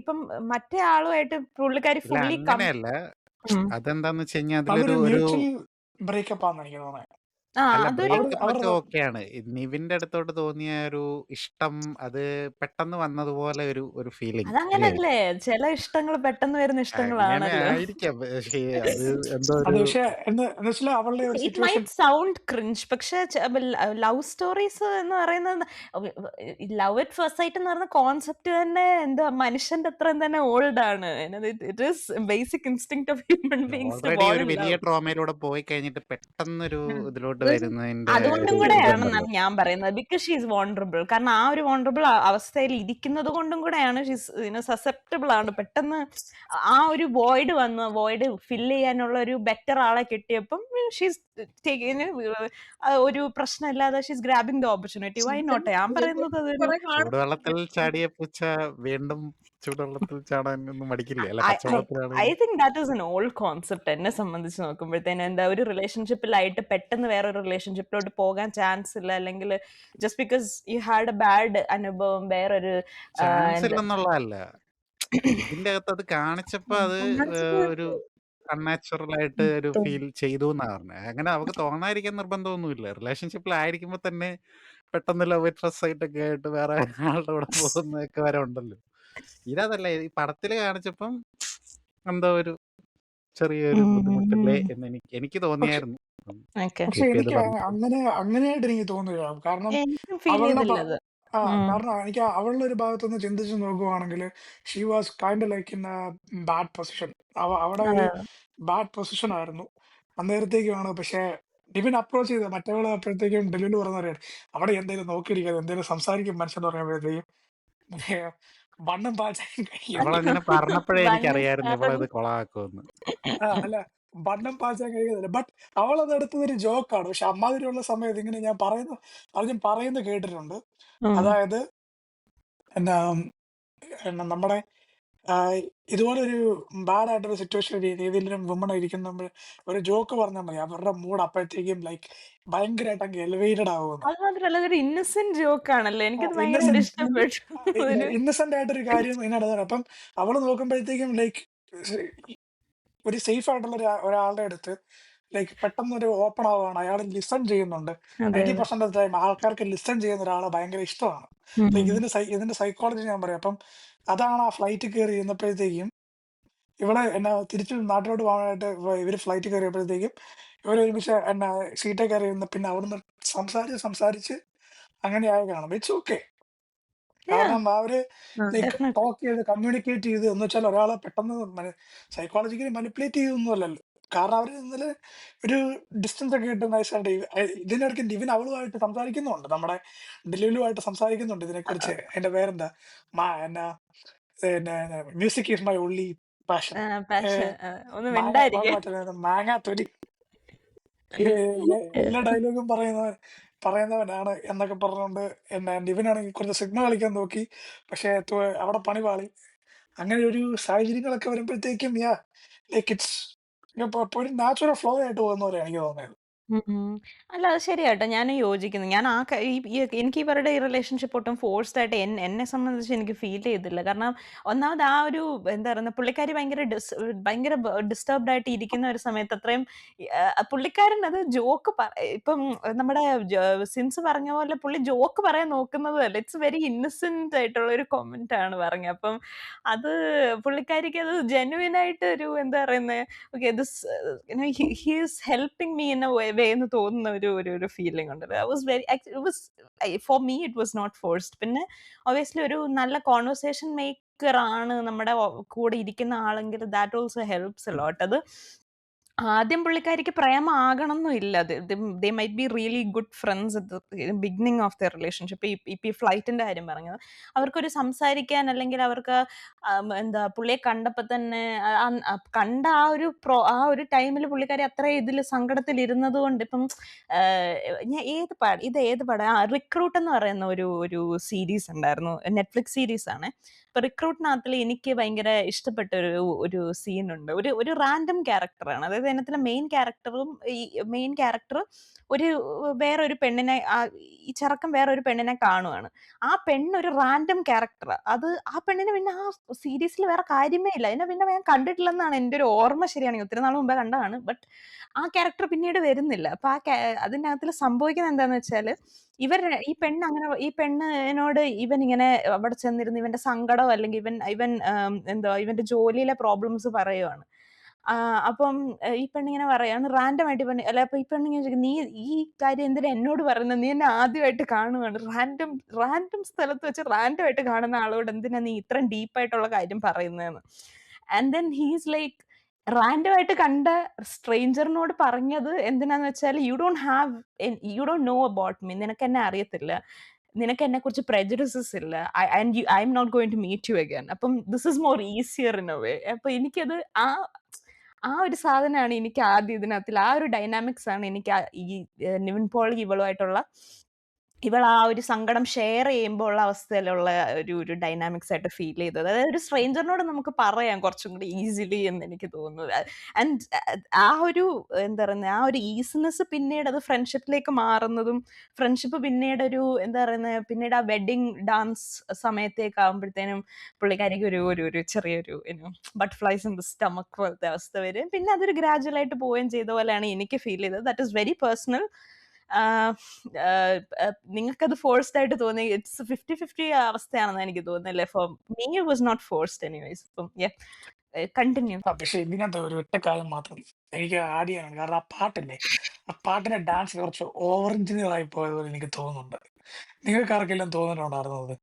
ഇപ്പം മറ്റേ ആളുമായിട്ട് പുള്ളിക്കാരി ഇല്ല, ഫുള്ളി അങ്ങനെയല്ല. അതെന്താന്ന് വെച്ച് കഴിഞ്ഞാൽ അതൊരു അതിലൊരു ഒരു മ്യൂച്വൽ ബ്രേക്കപ്പ് ആണെന്ന് എനിക്ക് തോന്നുന്നത്. അല്ല, അതൊരു ബ്രേക്കപ്പ് ഒക്കെ അവരുടെ ഓക്കെയാണ്. നിവിന്റെ അടുത്തോട്ട് തോന്നിയ ഒരു ഇഷ്ടം അത് പെട്ടെന്ന് വന്നതുപോലെ ഒരു ഒരു ഫീലിംഗ് അല്ലേ? അതങ്ങനല്ലേ, ചില ഇഷ്ടങ്ങൾ പെട്ടെന്ന് വരുന്ന അങ്ങനെ ഇഷ്ടങ്ങളാണല്ലോ. ആയിരിക്കാം. പക്ഷേ അത് എന്തോ അത് ഒരു പക്ഷെ എന്ന് വെച്ചാൽ അവളുടെ ഒരു it situation might sound cringe, പക്ഷെ ലവ് സ്റ്റോറീസ് എന്ന് പറയുന്നത്, ലവ് അറ്റ് ഫസ്റ്റ് സൈറ്റ് എന്ന് പറയുന്ന കോൺസെപ്റ്റ് തന്നെ എന്താ മനുഷ്യന്റെ അത്രയും തന്നെ ഓൾഡ് ആണ്. It is basic instinct of human beings to already fall ഒരു in വലിയ love. ട്രോമയിലൂടെ പോയി കഴിഞ്ഞിട്ട് പെട്ടെന്നൊരു ഇതിലോട്ട് വരുന്നതിന്റെ അതുകൊണ്ടും ഒരു കൂടെയാണ് ഇതുണ്ടല്ലോ. ഞാൻ പറയുന്നത്, ബിക്കോസ് ഷീ ഈസ് വോൾണറബിൾ. കാരണം ആ ഒരു വോൾണറബിൾ അവസ്ഥയിൽ ഇരിക്കുന്നത് കൊണ്ടും കൂടെയാണ് ഷീസ് സസെപ്റ്റബിൾ ആണ്. പെട്ടെന്ന് ആ ഒരു വോയിഡ് ഫില്ല് ചെയ്യാനുള്ള ഒരു ബെറ്റർ ആളെ കിട്ടിയപ്പം ഷീസ് ഒരു പ്രശ്നമില്ലാതെ she's grabbing the opportunity. Why not? ഞാൻ പറയുന്നത് അതൊരു കുറെ ചൂടുവെള്ളത്തിൽ ചാടിയ പൂച്ച വീണ്ടും ചൂടുവെള്ളത്തിൽ ചാടാൻ ഒന്നും മടിക്കില്ലേ? അല്ല, ഐ പച്ചവെള്ളത്തിലാണെങ്കിലും. Think that is an old concept. എന്നെ സംബന്ധിച്ച് നോക്കുമ്പോഴത്തേനും എന്താ, ഒരു റിലേഷൻഷിപ്പിലായിട്ട് പെട്ടെന്ന് വേറൊരു റിലേഷൻഷിപ്പിലോട്ട് പോകാൻ ചാൻസ് ഇല്ല, അല്ലെങ്കിൽ just because you had A bad അനുഭവം വേറൊരു ചാൻസ് എന്താ ഇല്ലെന്നുള്ളതല്ല. ഇതിന്റെ അകത്ത് അത് കാണിച്ചപ്പോ അത് ഒരു അൺനാച്ചുറൽ ആയിട്ട് ഒരു ഫീൽ ചെയ്തു എന്നാ പറഞ്ഞത്. അങ്ങനെ അവർക്ക് തോന്നാതിരിക്കാൻ നിർബന്ധമൊന്നുമില്ല. റിലേഷൻഷിപ്പിലായിരിക്കുമ്പോ തന്നെ പെട്ടെന്ന് ലവ് അറ്റ് ഫസ്റ്റ് സൈറ്റ് ഒക്കെ ആയിട്ട് വേറെ ആളുടെ കൂടെ പോകുന്നതൊക്കെ വരെ ഉണ്ടല്ലോ. ഇതല്ല, ഈ പടത്തില് കാണിച്ചപ്പം എന്തോ ഒരു ചെറിയൊരു ബുദ്ധിമുട്ടില്ലേ എന്ന് എനിക്ക് പക്ഷെ തോന്നിയായിരുന്നു. ഓക്കെ. പക്ഷെ KP അത് എനിക്ക് പറഞ്ഞു. അങ്ങനെയായിട്ട് എനിക്ക് തോന്നുന്നില്ല. കാരണം എനിക്കും ഫീൽ അവളുടെ ചെയ്തില്ല അത്. കാരണം എനിക്ക് അവളുടെ ഒരു ഭാഗത്തുനിന്ന് ചിന്തിച്ച് നോക്കുവാണെങ്കിൽ she was kind like in bad position. അവിടെ ഒരു അതെ. ബാഡ് പൊസിഷൻ ആയിരുന്നു അന്നേരത്തേക്കുമാണ്. പക്ഷെ നിവിൻ അപ്രോച്ച് ചെയ്ത മറ്റവള് അപ്പോഴത്തേക്കും ഡെലിവറി പറഞ്ഞ പറയാണ് അവിടെ എന്തെങ്കിലും നോക്കിയിരിക്കാതെ എന്തെങ്കിലും സംസാരിക്കും മനുഷ്യൻ പറയുമ്പോഴത്തേക്കും വണ്ണം പാചകം കഴിയും. ഇവളങ്ങനെ പറഞ്ഞപ്പോഴേ വണ്ണം എനിക്കറിയായിരുന്നു പാകം ഇവളത് കൊളാക്കുമെന്ന്. അല്ല വണ്ണം പാചകം കഴിക്കുന്നില്ല. ബട്ട് അവളത് എടുത്തതൊരു ജോക്കാണ്. പക്ഷെ അമ്മാതിരിയുള്ള സമയത്ത് ഇങ്ങനെ ഞാൻ പറയുന്നത് കേട്ടിട്ടുണ്ട്. ഉം. അതായത് എന്നാ എന്നാ നമ്മുടെ ഇതുപോലെ ഒരു ബാഡ് ആയിട്ടൊരു സിറ്റുവേഷൻ ഏതെങ്കിലും വുമൺ ഇരിക്കുന്ന ഒരു ജോക്ക് പറഞ്ഞാൽ മതി അവരുടെ മൂഡ് അപ്പോഴത്തേക്കും ലൈക്ക് ഭയങ്കരമായിട്ട് അങ്ങ് എലിവേറ്റഡ് ആവുമെന്ന്. അത് മാത്രല്ല അതൊരു ഇന്നസെന്റ് ജോക്ക് ആണല്ലോ. എനിക്കത് ഭയങ്കരമായിട്ട് ഇന്നസെന്റ് ഇഷ്ടപ്പെട്ടു. ഒരു ഇന്നസെന്റ് ആയിട്ടൊരു കാര്യം ഇതിനകത്ത് അപ്പം അവള് നോക്കുമ്പോഴത്തേക്കും ലൈക്ക് ഒരു സേഫ് ആയിട്ടുള്ള ഒരാളുടെ അടുത്ത് ലൈക്ക് പെട്ടെന്ന് ഒരു ഓപ്പൺ ആവുകയാണ്. അയാൾ ലിസൺ ചെയ്യുന്നുണ്ട്. അതെ 90% ഓഫ് ടൈം ആൾക്കാർക്ക് ലിസൺ ചെയ്യുന്ന ഒരാളെ ഭയങ്കര ഇഷ്ടമാണ്. ലൈക്ക് ഇതിന്റെ സൈക്കോളജി ഞാൻ പറയാം. അപ്പം അതാണ് ആ ഫ്ലൈറ്റ് കയറി ഇരുന്നപ്പോഴത്തേക്കും ഇവിടെ എന്നാ തിരിച്ച് നാട്ടിലോട്ട് പോകാനായിട്ട് ഇവര് ഫ്ലൈറ്റ് കയറിയപ്പോഴത്തേക്കും ഇവർ ഒരുമിച്ച് എന്നാ സീറ്റേ കയറി ഇരുന്ന് പിന്നെ അവിടുന്ന് സംസാരിച്ച് അങ്ങനെ ആയി കാണും. It's okay. കാരണം അവര് ലൈക്ക് ഡെഫിനറ്റ്ലി. ടോക്ക് ചെയ്ത് കമ്മ്യൂണിക്കേറ്റ് ചെയ്ത് എന്ന് വെച്ചാൽ ഒരാളെ പെട്ടെന്ന് സൈക്കോളജിക്കലി മാനിപ്പുലേറ്റ് ചെയ്യുന്നല്ലോ. കാരണം അവര് ഇന്നലെ ഒരു ഡിസ്റ്റൻസ് ഒക്കെ ഇട്ട് നൈസായിട്ട് ഇതിനിടയ്ക്ക് നിവിൻ അവളുമായിട്ട് സംസാരിക്കുന്നുണ്ട്. നമ്മുടെ ഡെലിവലുമായിട്ട് സംസാരിക്കുന്നുണ്ട് ഇതിനെക്കുറിച്ച്. അതിന്റെ പേരെന്താ എന്നാ music is my only passion. Passion ഒന്ന് മാങ്ങ മിണ്ടായിരിക്കേ. മറ്റേ മാങ്ങാ തൊലി എല്ലാ ഡയലോഗും പറയുന്നവനാണ് എന്നൊക്കെ പറഞ്ഞുകൊണ്ട് നിവിനാണെങ്കിൽ കുറച്ച് സിഗ്നൽ കളിക്കാൻ നോക്കി. പക്ഷെ അവിടെ പണി പാളി. അങ്ങനെ ഒരു സാഹചര്യങ്ങളൊക്കെ വരുമ്പോഴത്തേക്കും ലൈക്ക് ഇറ്റ്സ് ഒരു നാച്ചുറൽ ഫ്ലോ ആയിട്ട് പോകുന്ന പോലെയാണ് എനിക്ക് തോന്നിയത്. അല്ല അത് ശരിയാട്ടോ. ഞാനും യോജിക്കുന്നു. ഞാൻ ആ ക ഈ എനിക്ക് ഇവരുടെ ഈ റിലേഷൻഷിപ്പ് ഒട്ടും ഫോഴ്സ്ഡ് ആയിട്ട് എന്നെ സംബന്ധിച്ച് എനിക്ക് ഫീൽ ചെയ്തില്ല. കാരണം ഒന്നാമത് ആ ഒരു എന്താ പറയുന്നെ പുള്ളിക്കാരി ഭയങ്കര ഡിസ്റ്റർബ്ഡ് ആയിട്ട് ഇരിക്കുന്ന ഒരു സമയത്ത് അത്രയും പുള്ളിക്കാരൻ അത് ജോക്ക് ഇപ്പം നമ്മുടെ സിൻസ് പറഞ്ഞ പോലെ പുള്ളി ജോക്ക് പറയാൻ നോക്കുന്നതുമല്ല. ഇറ്റ്സ് വെരി ഇന്നസെന്റ് ആയിട്ടുള്ള ഒരു കമന്റ് ആണ് പറഞ്ഞത്. അപ്പം അത് പുള്ളിക്കാരിക്ക് അത് ജെന്യുയിൻ ആയിട്ട് ഒരു എന്താ പറയുന്നെ okay this he is helping me in a way എന്ന് തോന്നുന്ന ഒരു ഫീലിംഗ് ഉണ്ട്. I was very it was for me it was not forced. പിന്നെ ഒബ്വിയസ്ലി ഒരു നല്ല കോൺവെർസേഷൻ മേക്കർ ആണ് നമ്മുടെ കൂടെ ഇരിക്കുന്ന ആളെങ്കിൽ that also helps a lot. അത് ആദ്യം പുള്ളിക്കാരിക്ക് പ്രേമം ഇല്ല. They might be really good friends at the beginning of the relationship. ഇപ്പൊ ഈ ഫ്ലൈറ്റിന്റെ കാര്യം പറഞ്ഞത് അവർക്കൊരു സംസാരിക്കാൻ അല്ലെങ്കിൽ അവർക്ക് എന്താ പുള്ളിയെ കണ്ടപ്പോ തന്നെ കണ്ട ആ ഒരു ടൈമിൽ പുള്ളിക്കാരി അത്ര ഇതിൽ സങ്കടത്തിൽ ഇരുന്നത് കൊണ്ട് ഇപ്പം ഞാൻ ഏത് പടം റിക്രൂട്ട് എന്ന് പറയുന്ന ഒരു സീരീസ് ഉണ്ടായിരുന്നു. നെറ്റ്ഫ്ലിക്സ് സീരീസ് ആണ്. ഇപ്പൊ റിക്രൂട്ടിനകത്തിൽ എനിക്ക് ഭയങ്കര ഇഷ്ടപ്പെട്ട ഒരു സീനുണ്ട്. ഒരു റാൻഡം ക്യാരക്ടറാണ്. അതായത് അതിനകത്തിലെ മെയിൻ ക്യാരക്ടർ വേറൊരു പെണ്ണിനെ ഈ ചെറുക്കൻ വേറൊരു പെണ്ണിനെ കാണുവാണ്. ആ പെണ്ണ് ഒരു റാൻഡം ക്യാരക്ടറാ. ആ പെണ്ണിന് പിന്നെ ആ സീരീസിൽ വേറെ കാര്യമേ ഇല്ല. അതിനെ പിന്നെ ഞാൻ കണ്ടിട്ടില്ലെന്നാണ് എൻ്റെ ഒരു ഓർമ്മ ശരിയാണെങ്കിൽ. ഒത്തിരി നാൾ മുമ്പേ കണ്ടതാണ്. ബട്ട് ആ ക്യാരക്ടർ പിന്നീട് വരുന്നില്ല. അപ്പൊ അതിനകത്തിൽ സംഭവിക്കുന്നത് എന്താന്ന് വെച്ചാല് ഈ പെണ്ണിനോട് ഇവൻ ഇങ്ങനെ അവിടെ ചെന്നിരുന്ന് ഇവന്റെ സങ്കടം അല്ലെങ്കിൽ ഇവൻ ഇവന്റെ ജോലിയിലെ പ്രോബ്ലംസ് പറയുവാണ്. അപ്പം ഈ പെണ്ണിങ്ങനെ പറയാണ് റാൻഡം ആയിട്ട് അപ്പൊ ഈ പെണ്ണിങ്ങനെ ചോദിക്കും, നീ ഈ കാര്യം എന്തിനാ എന്നോട് പറയുന്നത്? നീ എന്നെ ആദ്യമായിട്ട് കാണുവാണ്. റാൻഡം സ്ഥലത്ത് വെച്ച് റാൻഡം ആയിട്ട് കാണുന്ന ആളോട് എന്തിനാ നീ ഇത്രയും ഡീപ്പായിട്ടുള്ള കാര്യം പറയുന്നതെന്ന്. And then he's like random ആയിട്ട് കണ്ട സ്ട്രേഞ്ചറിനോട് പറഞ്ഞത് എന്തിനാന്ന് വെച്ചാൽ you don't know about me. നിനക്ക് എന്നെ അറിയത്തില്ല. നിനക്ക് എന്നെ കുറിച്ച് പ്രെജുഡിസസ് ഇല്ല. I am not going to meet you again. അപ്പം this is more easier in a way. അപ്പൊ എനിക്കത് ആ ഒരു സാധനമാണ് എനിക്ക് ആദ്യം ഇതിനകത്തിൽ ആ ഒരു ഡൈനാമിക്സ് ആണ് എനിക്ക് ഈ നിവിൻ പോളി ഇവൾ ആ ഒരു സങ്കടം ഷെയർ ചെയ്യുമ്പോൾ ഉള്ള അവസ്ഥയിലുള്ള ഒരു ഡൈനാമിക്സ് ആയിട്ട് ഫീൽ ചെയ്തത്. അതായത് ഒരു സ്ട്രേഞ്ചറിനോട് നമുക്ക് പറയാം കുറച്ചും കൂടി ഈസിലി എന്ന് എനിക്ക് തോന്നുന്നു. ആൻഡ് ആ ഒരു എന്താ പറയുന്നത് ആ ഒരു ഈസിനെസ് പിന്നീട് അത് ഫ്രണ്ട്ഷിപ്പിലേക്ക് മാറുന്നതും ഫ്രണ്ട്ഷിപ്പ് പിന്നീട് എന്താ പറയുന്നത് പിന്നീട് ആ വെഡിങ് ഡാൻസ് സമയത്തേക്ക് ആകുമ്പോഴത്തേനും പുള്ളിക്കാരിക്ക് ഒരു ചെറിയൊരു ബട്ടർഫ്ലൈസ് ഇൻ ദ സ്റ്റമക്ക് പോലത്തെ അവസ്ഥ വരും. പിന്നെ അതൊരു ഗ്രാജുവൽ ആയിട്ട് പോവുകയും ചെയ്ത പോലെയാണ് എനിക്ക് ഫീൽ ചെയ്തത്. That is very personal. നിങ്ങൾക്കത് ഫോഴ്സ്ഡ് ആയിട്ട് തോന്നി ഇറ്റ്സ് 50-50 അവസ്ഥയാണെന്ന് എനിക്ക് തോന്നുന്നില്ലേ. For me it was not forced anyways. Continue. പക്ഷെ ഇതിനകത്ത് ഒരു ഒറ്റ കാര്യം മാത്രം എനിക്ക് ആഡ് ചെയ്യണം. കാരണം ആ പാട്ടിന്റെ ഡാൻസ് കുറച്ച് ഓവർ എഞ്ചിനീയർ ആയി പോയതുപോലെ എനിക്ക് തോന്നുന്നുണ്ട്. നിങ്ങൾക്ക് ആർക്കെല്ലാം തോന്നുന്നുണ്ടായിരുന്നത്?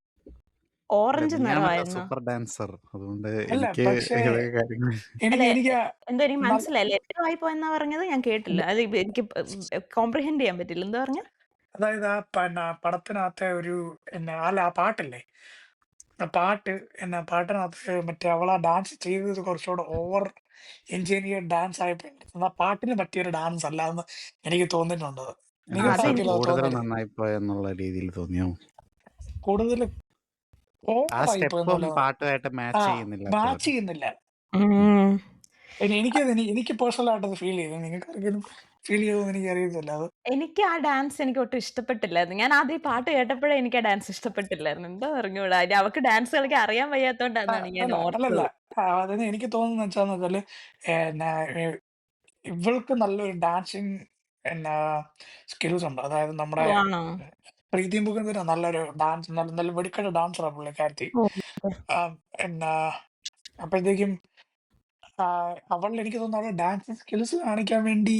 അല്ല ഓറഞ്ച് നീയാണല്ലോ നിറമായിരുന്നോ? Super dancer. അതുകൊണ്ട് അല്ല എനിക്ക് പക്ഷേ ഇതൊക്കെ കാര്യങ്ങൾ അല്ല, എനിക്ക് എനിക്ക് എന്തോ എനിക്ക് നൽ- മനസ്സിലായില്ല. എത്ര ആയി പോയെന്നാ പറഞ്ഞത്? ഞാൻ കേട്ടില്ല. അത് എനിക്ക് കോംപ്രിഹെൻഡ് ചെയ്യാൻ പറ്റില്ല. എന്താ പറഞ്ഞ? അതായത് ആ പടത്തിനകത്തെ ഒരു അല്ല ആ പാട്ടില്ലേ, ആ പാട്ട് പാട്ടിനകത്ത് മറ്റേ അവൾ ആ ഡാൻസ് ചെയ്തത് കുറച്ചുകൂടെ ഓവർ എഞ്ചിനീയർ ഡാൻസ് ആയപ്പോൾ ആ പാട്ടിന് പറ്റിയൊരു ഡാൻസ് അല്ല എന്ന് എനിക്ക് തോന്നിയിട്ടുണ്ട്. നിങ്ങൾക്ക് അത് ആർക്കെങ്കിലും അത് കൂടുതൽ തോന്നിയില്ലേ? നന്നായി പോയെന്നുള്ള രീതിയിൽ തോന്നിയോ? കൂടുതൽ ആ ഓവറായി സ്റ്റെപ്പും പോയെന്നല്ല, പാട്ടുമായിട്ട് ആ മാച്ച് ചെയ്യുന്നില്ല മാച്ച് പോലെ. ചെയ്യുന്നില്ല. ഉം. എനിക്ക് പേഴ്സണൽ അത് ഫീൽ ചെയ്തു. നിങ്ങൾക്ക് ആർക്കെങ്കിലും ഫീൽ ചെയ്തതെന്ന് എനിക്ക് അറിയത്തില്ല. അത് എനിക്ക് ആ ഡാൻസ് എനിക്ക് ഒട്ടും ഇഷ്ടപ്പെട്ടില്ലായിരുന്നു. ഞാൻ ആദ്യം ഈ പാട്ട് കേട്ടപ്പോഴേ എനിക്ക് ആ ഡാൻസ് ഇഷ്ടപ്പെട്ടില്ലായിരുന്നു. എന്താ പറഞ്ഞൂടാ. ഇനി അവക്ക് ഡാൻസ് കളിക്കാൻ അറിയാൻ വയ്യാത്തോണ്ടാന്നാണ് ഞാൻ അല്ലല്ല, ഓർത്തത്. അതായത് എനിക്ക് തോന്നുന്നത് വെച്ചാന്ന് വെച്ചാല് എന്നാ, ഇവൾക്ക് നല്ലൊരു ഡാൻസിങ് എന്നാ സ്കിൽസ് ഉണ്ട്. അതായത് നമ്മുടെ ഓ, ആണോ? പ്രീതി മുഖന്തിന് നല്ലൊരു ഡാൻസ്, നല്ല നല്ല വെടിക്കെട്ട ഡാൻസറാണ് പുള്ളിക്കാരത്തി. ഓ, ആ, എന്നാ അപ്പോഴത്തേക്കും അവളിൽ എനിക്ക് തോന്നുന്നു അവളുടെ ഡാൻസ് സ്കിൽസ് കാണിക്കാൻ വേണ്ടി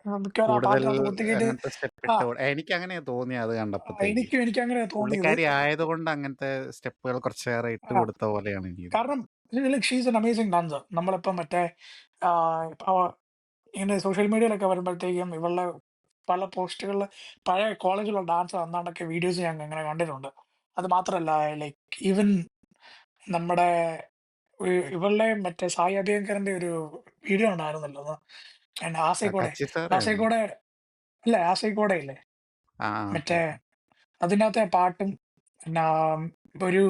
മിക്കവാറും ആ കൂടുതൽ പാട്ടിനകത്ത് കുത്തിക്കേറ്റ് അങ്ങനത്തെ സ്റ്റെപ്പ് ആ എനിക്ക് അങ്ങനെ തോന്നി അത് കണ്ടപ്പോഴത്തേക്ക്. എനിക്ക് അങ്ങനെ തോന്നിയത്. പുള്ളിക്കാരി ആയതുകൊണ്ട് അങ്ങനത്തെ സ്റ്റെപ്പുകൾ കുറച്ചേറെ ഇട്ട് ആ, കൊടുത്ത പോലെയാണ് എനിക്ക് കാരണം ഷീസ് എൻ അമേസിംഗ് ഡാൻസർ. നമ്മളിപ്പം മറ്റേ ആ, ഇപ്പൊ ഇങ്ങനെ സോഷ്യൽ മീഡിയയിലൊക്കെ വരുമ്പോഴത്തേക്കും ഇവളുടെ പല പോസ്റ്റുകളിൽ പഴയ കോളേജിലുള്ള ഡാൻസ് അന്നാണ്ടൊക്കെ വീഡിയോസ് ഞാൻ അങ്ങനെ കണ്ടിട്ടുണ്ട്. അത് മാത്രമല്ല, ലൈക്ക് ഈവൻ നമ്മുടെ ഇവളുടെ മറ്റേ സായി അഭ്യങ്കറിന്റെ ഒരു വീഡിയോ ഉണ്ടായിരുന്നല്ലോ, ആസൈക്കോടെ കച്ചി സാറായിരുന്നു. ആസൈക്കോടെ അല്ല ആസൈക്കോടെ ഇല്ലേ, ആ ഓക്കെ. മറ്റേ അതിനകത്തെ പാട്ടും പിന്നെ ഒരു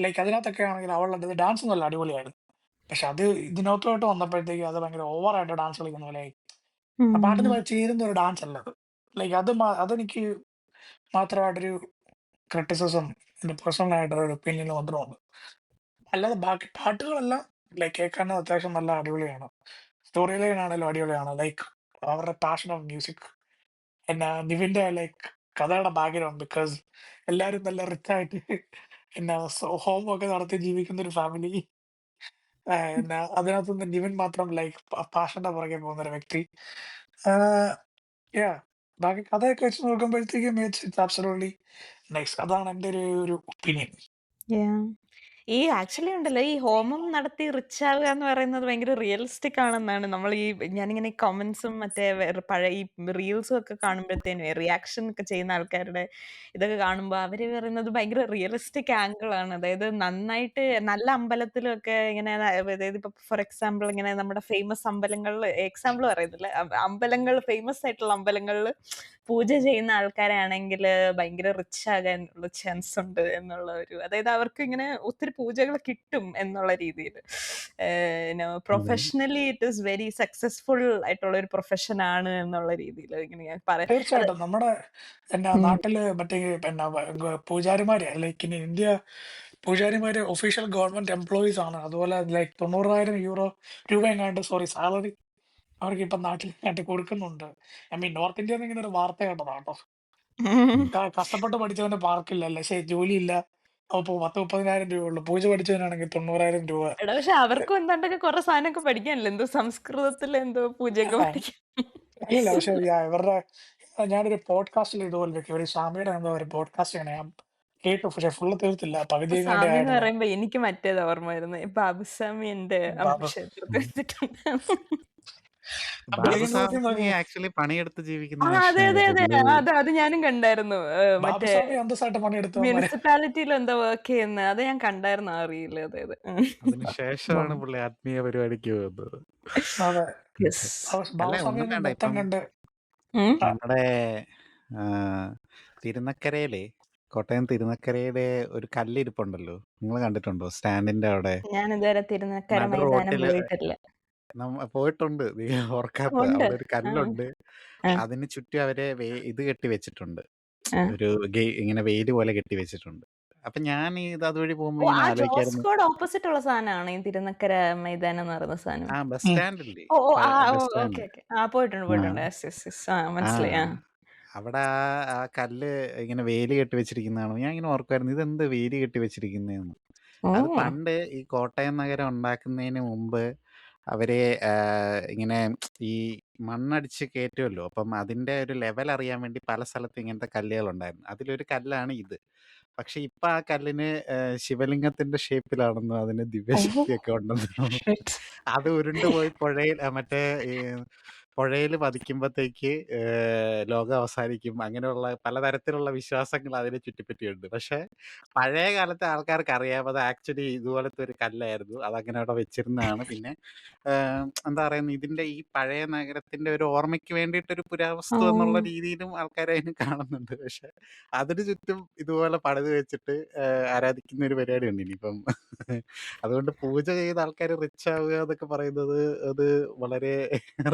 ലൈക്ക് അതിനകത്തൊക്കെ ആണെങ്കിൽ അവളുടെ ഡാൻസ് നല്ല അടിപൊളിയായിരുന്നു. പക്ഷെ അത് ഇതിനകത്തോട്ട് വന്നപ്പോഴത്തേക്ക് അത് ഭയങ്കര ഓവറായിട്ട് ഡാൻസ് കളിക്കുന്ന പോലെ ആ പാട്ടിന് ഉം. ചേരുന്ന ഒരു ഡാൻസ് അല്ല അത്. ലൈക്ക് അതെനിക്ക് മാത്രമായിട്ടൊരു ക്രിറ്റിസിസം എന്റെ പേഴ്സണൽ ആയിട്ടുള്ള ഒരു ഒപ്പീനിയൻ മാത്രമാണ്. അല്ലാതെ ബാക്കി പാട്ടുകളെല്ലാം ലൈക്ക് കേൾക്കാനും അത്യാവശ്യം നല്ല അടിപൊളിയാണ്. സ്റ്റോറി ലൈൻ ആണെങ്കിലും അടിപൊളിയാണ്. ലൈക്ക് അവരുടെ പാഷൻ ഓഫ് മ്യൂസിക് നിവിന്റെ ലൈക്ക് കഥയുടെ ബാക്ക്ഗ്രൗണ്ട്, ബിക്കോസ് എല്ലാവരും നല്ല റിച്ച് ആയിട്ട് ഹോം ഒക്കെ നടത്തി ജീവിക്കുന്ന ഒരു ഫാമിലി, അതിനകത്തുനിന്ന് നിവിൻ മാത്രം ലൈക്ക് പാഷന്റെ പുറകെ പോകുന്ന ഒരു വ്യക്തി. യാ ബാക്കി കഥയൊക്കെ വെച്ച് നോക്കുമ്പോഴത്തേക്കും ഇറ്റ്സ് ആബ്സല്യൂട്ട്ലി നൈസ്. അതാണ് എൻ്റെ ഒരു ഒപ്പീനിയൻ. Yeah. ഈ ആക്ച്വലി ഉണ്ടല്ലോ, ഈ ഹോമം നടത്തി റിച്ച് ആവുക എന്ന് പറയുന്നത് ഭയങ്കര റിയലിസ്റ്റിക് ആണെന്നാണ് നമ്മൾ ഞാനിങ്ങനെ കമന്റ്സും മറ്റേ പഴയ ഈ റീൽസും ഒക്കെ കാണുമ്പോഴത്തേനും റിയാക്ഷൻ ഒക്കെ ചെയ്യുന്ന ആൾക്കാരുടെ ഇതൊക്കെ കാണുമ്പോൾ അവര് പറയുന്നത് ഭയങ്കര റിയലിസ്റ്റിക് ആംഗിൾ ആണ്. അതായത് നന്നായിട്ട് നല്ല അമ്പലത്തിലൊക്കെ ഇങ്ങനെ അതായത് ഇപ്പൊ ഫോർ എക്സാമ്പിൾ ഇങ്ങനെ നമ്മുടെ ഫേമസ് അമ്പലങ്ങളിൽ എക്സാമ്പിൾ പറയുന്നില്ല, അമ്പലങ്ങൾ ഫേമസ് ആയിട്ടുള്ള അമ്പലങ്ങളിൽ പൂജ ചെയ്യുന്ന ആൾക്കാരാണെങ്കിൽ ഭയങ്കര റിച്ച് ആകാനുള്ള ചാൻസ് ഉണ്ട് എന്നുള്ള ഒരു, അതായത് അവർക്ക് ഇങ്ങനെ ഒത്തിരി പൂജകൾ കിട്ടും എന്നുള്ള രീതിയിൽ. അതെ. Professionally it is very successful ആയിട്ടുള്ള ഒരു പ്രൊഫഷൻ ആണ് എന്നുള്ള രീതിയിൽ ഇങ്ങനെ ഞാൻ പറയാം. തീർച്ചയായിട്ടും നമ്മുടെ നാട്ടില് മറ്റേ പൂജാരിമാര് ലൈക്ക് ഇൻ ഇന്ത്യ പൂജാരിമാര് ഒഫീഷ്യൽ ഗവൺമെന്റ് എംപ്ലോയീസ് ആണ്. അതുപോലെ ലൈക്ക് 90,000 രൂപ എങ്ങാണ്ട് സാലറി അവർക്ക് ഇപ്പം നാട്ടിൽ കൊടുക്കുന്നുണ്ട്. ഐ മീൻ നോർത്ത് ഇന്ത്യയിൽ ഇങ്ങനെ ഒരു വാർത്ത കേട്ടതാണ് കേട്ടോ. കഷ്ടപ്പെട്ട് പഠിച്ചവന് പാർക്കില്ല, ജോലിയില്ല, അപ്പൊ 10-30,000 ഉള്ളു. പൂജ പഠിച്ചവനാണെങ്കിൽ 90,000 രൂപ. എടാ, പക്ഷെ അവർക്കും എന്താണ്ടൊക്കെ കുറെ സാധനമൊക്കെ പഠിക്കാനല്ലോ, എന്തോ സംസ്കൃതത്തിൽ എന്തോ പൂജയൊക്കെ ആ, പഠിക്കാൻ. അല്ലല്ല, പക്ഷെ ഇവരുടെ ഞാനൊരു പോഡ്കാസ്റ്റിൽ ഇതുപോലെ ഒരു സ്വാമിയുടെ എന്തോ ഒരു പോഡ്കാസ്റ്റ് ആണ് ഞാൻ കേട്ടു. പക്ഷെ ഫുള്ള് തീർത്തില്ല, പകുതി എങ്ങാണ്ടേ സ്വാമി എന്ന് ആയിട്ടുള്ളൂ. പറയുമ്പോ എനിക്ക് മറ്റേത് ഓർമ്മ വരുന്നത്, ബാബുസ്വാമി എന്റെ ബാബു ക്ഷേത്രത്തിൽ വെച്ചിട്ടുണ്ട്. ബാബുസ്വാമി ആക്ച്വലി പണിയെടുത്ത് ജീവിക്കുന്ന അതെ അതെ മനുഷ്യനാണ്. അതെ, പുള്ളി അത് ഞാനും കണ്ടായിരുന്നു. മറ്റേ ബാബുസ്വാമി അന്തസ്സായിട്ട് പണിയെടുത്തവന്മാര്. മുനിസിപ്പാലിറ്റിയിൽ എന്തോ വർക്ക് ചെയ്യുന്ന അത് ഞാൻ കണ്ടായിരുന്നു ആ റീല്. അതെ അതെ. അതിനുശേഷമാണ് പുള്ളി ആത്മീയ പരിപാടിക്ക് പോകുന്നത്. അതെ, Yes. അല്ല ബാബുസ്വാമി ഒന്നും ഒന്ന് വേണ്ട. മൊത്തം ഇപ്പം കണ്ട് ഉം. ആ, നമ്മുടെ തിരുനക്കരയിലെ കോട്ടയം തിരുനക്കരയുടെ ഒരു കല്ലിരിപ്പുണ്ടല്ലോ, നിങ്ങൾ കണ്ടിട്ടുണ്ടോ? സ്റ്റാൻഡിന്റെ അവിടെ ഞാൻ ഇതുവരെ തിരുനക്കര നട മൈതാനം റോട്ടില് പോയിട്ടില്ല. പോയിട്ടുണ്ട്. നീ ഓർക്കാത്ത, ഉണ്ട്. അവിടെ ഒരു കല്ലുണ്ട്. ആ, അതിന് ചുറ്റും അവരെ ഇത് കെട്ടി വെച്ചിട്ടുണ്ട്. ആ. ഒരു ഇങ്ങനെ വെയില് പോലെ കെട്ടി വെച്ചിട്ടുണ്ട്. അപ്പൊ ഞാൻ ഇത് അതുവഴി പോകുമ്പോ ഓ, ഇങ്ങനെ ആ ആലോചിക്കായിരുന്നു. ജോസ്കോഡ് ഓപ്പോസിറ്റ് ഉള്ള സാധനമാണ് ഈ തിരുനക്കര മൈതാനം എന്ന് പറയുന്ന സാധനം. ആ ബസ് ഉം. സ്റ്റാൻഡില്ലേ, ഓ ഓ, ബസ് ഓക്കെ സ്റ്റാൻഡ്. ഓക്കെ. പോയിട്ടുണ്ട് ആ പോയിട്ടുണ്ട്. യെസ് യെസ് യെസ്, ആ മനസ്സിലായി. അവിടെ ആ കല്ല് ഇങ്ങനെ വേലി കെട്ടി വെച്ചിരിക്കുന്നതാണ്. ഞാൻ ഇങ്ങനെ ഓർക്കുമായിരുന്നു, ഇതെന്ത് വേലി കെട്ടി വെച്ചിരിക്കുന്നതെന്ന്. ഓ. അത് പണ്ട് ഈ കോട്ടയം നഗരം ഉണ്ടാക്കുന്നതിന് മുമ്പ് അവര് ഇങ്ങനെ ഈ മണ്ണടിച്ച് കയറ്റുമല്ലോ. അപ്പം അതിന്റെ ഒരു ലെവൽ അറിയാൻ വേണ്ടി പല സ്ഥലത്തും ഇങ്ങനത്തെ കല്ലുകൾ ഉണ്ടായിരുന്നു. അതിലൊരു കല്ലാണ് ഇത്. പക്ഷെ ഇപ്പൊ ആ കല്ലിന് ശിവലിംഗത്തിന്റെ ഷേപ്പിലാണെന്നും അതിന് ദിവ്യശക്തിയൊക്കെ ഉണ്ടെന്നും ഷിറ്റ്. അത് ഉരുണ്ടുപോയി പുഴയിൽ മറ്റേ ഈ പുഴയിൽ പതിക്കുമ്പോഴത്തേക്ക് ലോകം അവസാനിക്കും. അങ്ങനെയുള്ള പലതരത്തിലുള്ള വിശ്വാസങ്ങൾ അതിനെ ചുറ്റിപ്പറ്റിയുണ്ട്. പക്ഷെ പഴയ കാലത്തെ ആൾക്കാർക്ക് അറിയാം അത് ആക്ച്വലി ഇതുപോലത്തെ ഒരു കല്ലായിരുന്നു. അതങ്ങനെ അവിടെ വെച്ചിരുന്നതാണ്. പിന്നെ എന്താ പറയുന്നത്, ഇതിന്റെ ഈ പഴയ നഗരത്തിന്റെ ഒരു ഓർമ്മയ്ക്ക് വേണ്ടിയിട്ടൊരു ഓ. പുരാവസ്തു എന്നുള്ള രീതിയിലും ആൾക്കാർ അതിന് കാണുന്നുണ്ട്. പക്ഷെ അതിന് ചുറ്റും ഇതുപോലെ പണിത് വെച്ചിട്ട് ആരാധിക്കുന്ന ഒരു പരിപാടിയുണ്ട് ഇനിയിപ്പം. അതുകൊണ്ട് പൂജ ചെയ്ത ആൾക്കാർ റിച്ച് ആവുക എന്നൊക്കെ പറയുന്നത് അത് വളരെ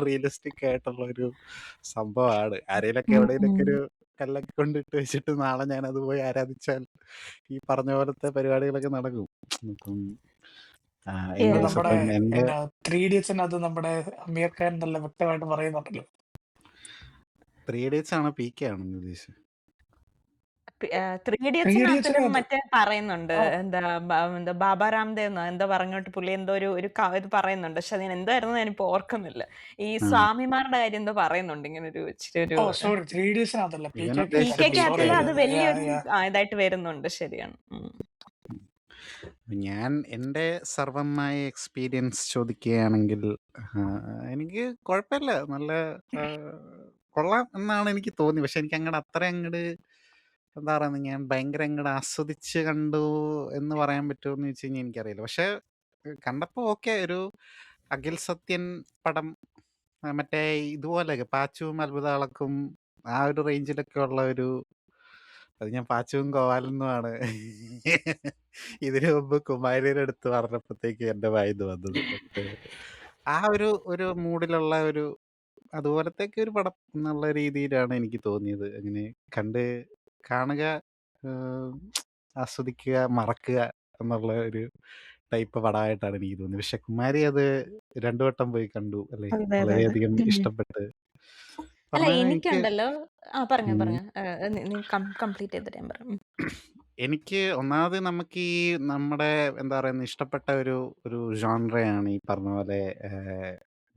റിയലിസ്റ്റിക് ആയിട്ടുള്ള ഒരു സംഭവമാണ്. ആരെയിലൊക്കെ ഉം, എവിടെയെങ്കിലൊക്കെ ഉം. ഒരു കല്ലൊക്കെ കൊണ്ടിട്ട് വെച്ചിട്ട് നാളെ ഞാൻ അത് പോയി ആരാധിച്ചാൽ ഈ പറഞ്ഞ പോലത്തെ പരിപാടികളൊക്കെ നടക്കും. അപ്പം അത് Yeah. എനിവേസ് നമ്മുടെ അപ്പം എൻ്റെ എന്നാ 3 ഇഡിയറ്റ്സിനകത്ത് നമ്മുടെ അമീർ ഖാൻ നല്ല വ്യക്തമായിട്ട് പറയുന്നുണ്ടല്ലോ. 3 Idiots ആണോ PK ആണോ എന്ന് ഉദ്ദേശിച്ചത്? 3 3 ഇഡിയറ്റ്സിനകത്തിലും ഇഡിയറ്റ്സിനകത്ത് മറ്റേ പറയുന്നുണ്ട് ആ എന്താ ബാബ രാംദേവ് എന്തോ പറഞ്ഞോട്ട് പുള്ളി എന്തോ ഇത് പറയുന്നുണ്ട്. പക്ഷെ അതിന് എന്തായിരുന്നു ഞാനിപ്പോ ഓർക്കുന്നില്ല. ഈ ആ സ്വാമിമാരുടെ കാര്യം എന്തോ പറയുന്നുണ്ട്. ഇങ്ങനെ ഒരു ഇച്ചിരി ഒരു സോറി 3 ഇഡിയറ്റ്സിനകത്തല്ല ഇവൻ PK പി ഉദ്ദേശിച്ച കകത്തായിരുന്നു. PK സോറി കെക്കകത്തില് അത് ആയിരുന്നു. വലിയൊരു ഇതായിട്ട് വരുന്നുണ്ട്. ശരിയാണ്. ഞാൻ എൻ്റെ സർവമായ എക്സ്പീരിയൻസ് ചോദിക്കുകയാണെങ്കിൽ എനിക്ക് കുഴപ്പമില്ല, നല്ല ആ, കൊള്ളാം എന്നാണ് എനിക്ക് തോന്നി. പക്ഷെ എനിക്ക് അങ്ങോട്ട് അത്ര അങ്ങോട്ട് എന്താ പറയുന്നത്, ഞാൻ ഭയങ്കര അങ്ങോട്ട് ആസ്വദിച്ച് കണ്ടു എന്ന് പറയാൻ പറ്റുമോ എന്ന് വെച്ച് കഴിഞ്ഞാൽ എനിക്കറിയില്ല. പക്ഷെ കണ്ടപ്പോൾ ഓക്കെ, ഒരു അഖിൽ സത്യൻ പടം, മറ്റേ ഇതുപോലെ പാച്ചുവും അത്ഭുതവിളക്കും ആ ഒരു റേഞ്ചിലൊക്കെ ഉള്ള ഒരു, അത് ഞാൻ പാച്ചുവും ഗോപാലനുമാണ് ഇതിനു മുമ്പ് കുമാരിയുടെ അടുത്ത് പറഞ്ഞപ്പോഴത്തേക്ക് എൻ്റെ വായിന്ന് വന്നത്. ബട്ട് ആ ഒരു മൂഡിലുള്ള ഒരു അതുപോലത്തേക്ക് ഒരു പടം എന്നുള്ള രീതിയിലാണ് എനിക്ക് തോന്നിയത്. അങ്ങനെ കണ്ട് കാണുക, ഏഹ്, ആസ്വദിക്കുക, മറക്കുക എന്നുള്ള ഒരു ടൈപ്പ് പടമായിട്ടാണ് എനിക്ക് തോന്നിയത്. പക്ഷെ കുമാരി അത് 2 വട്ടം പോയി കണ്ടു അല്ലേ, അതെ, അതെ, അതെ. വളരെയധികം ഇഷ്ടപ്പെട്ട്. അല്ല, പറഞ്ഞാൽ എനിക്ക് എനിക്കുണ്ടല്ലോ. പറഞ്ഞോ ഉം, പറഞ്ഞോ. നീ കംപ്ലീറ്റ് ചെയ്തിട്ട് ഞാൻ പറയാം. എനിക്ക് ഒന്നാമത് നമുക്ക് ഈ നമ്മുടെ എന്താ പറയുന്നത് ഇഷ്ടപ്പെട്ട ഒരു ഒരു ജോൺറയാണ് ഈ പറഞ്ഞ പോലെ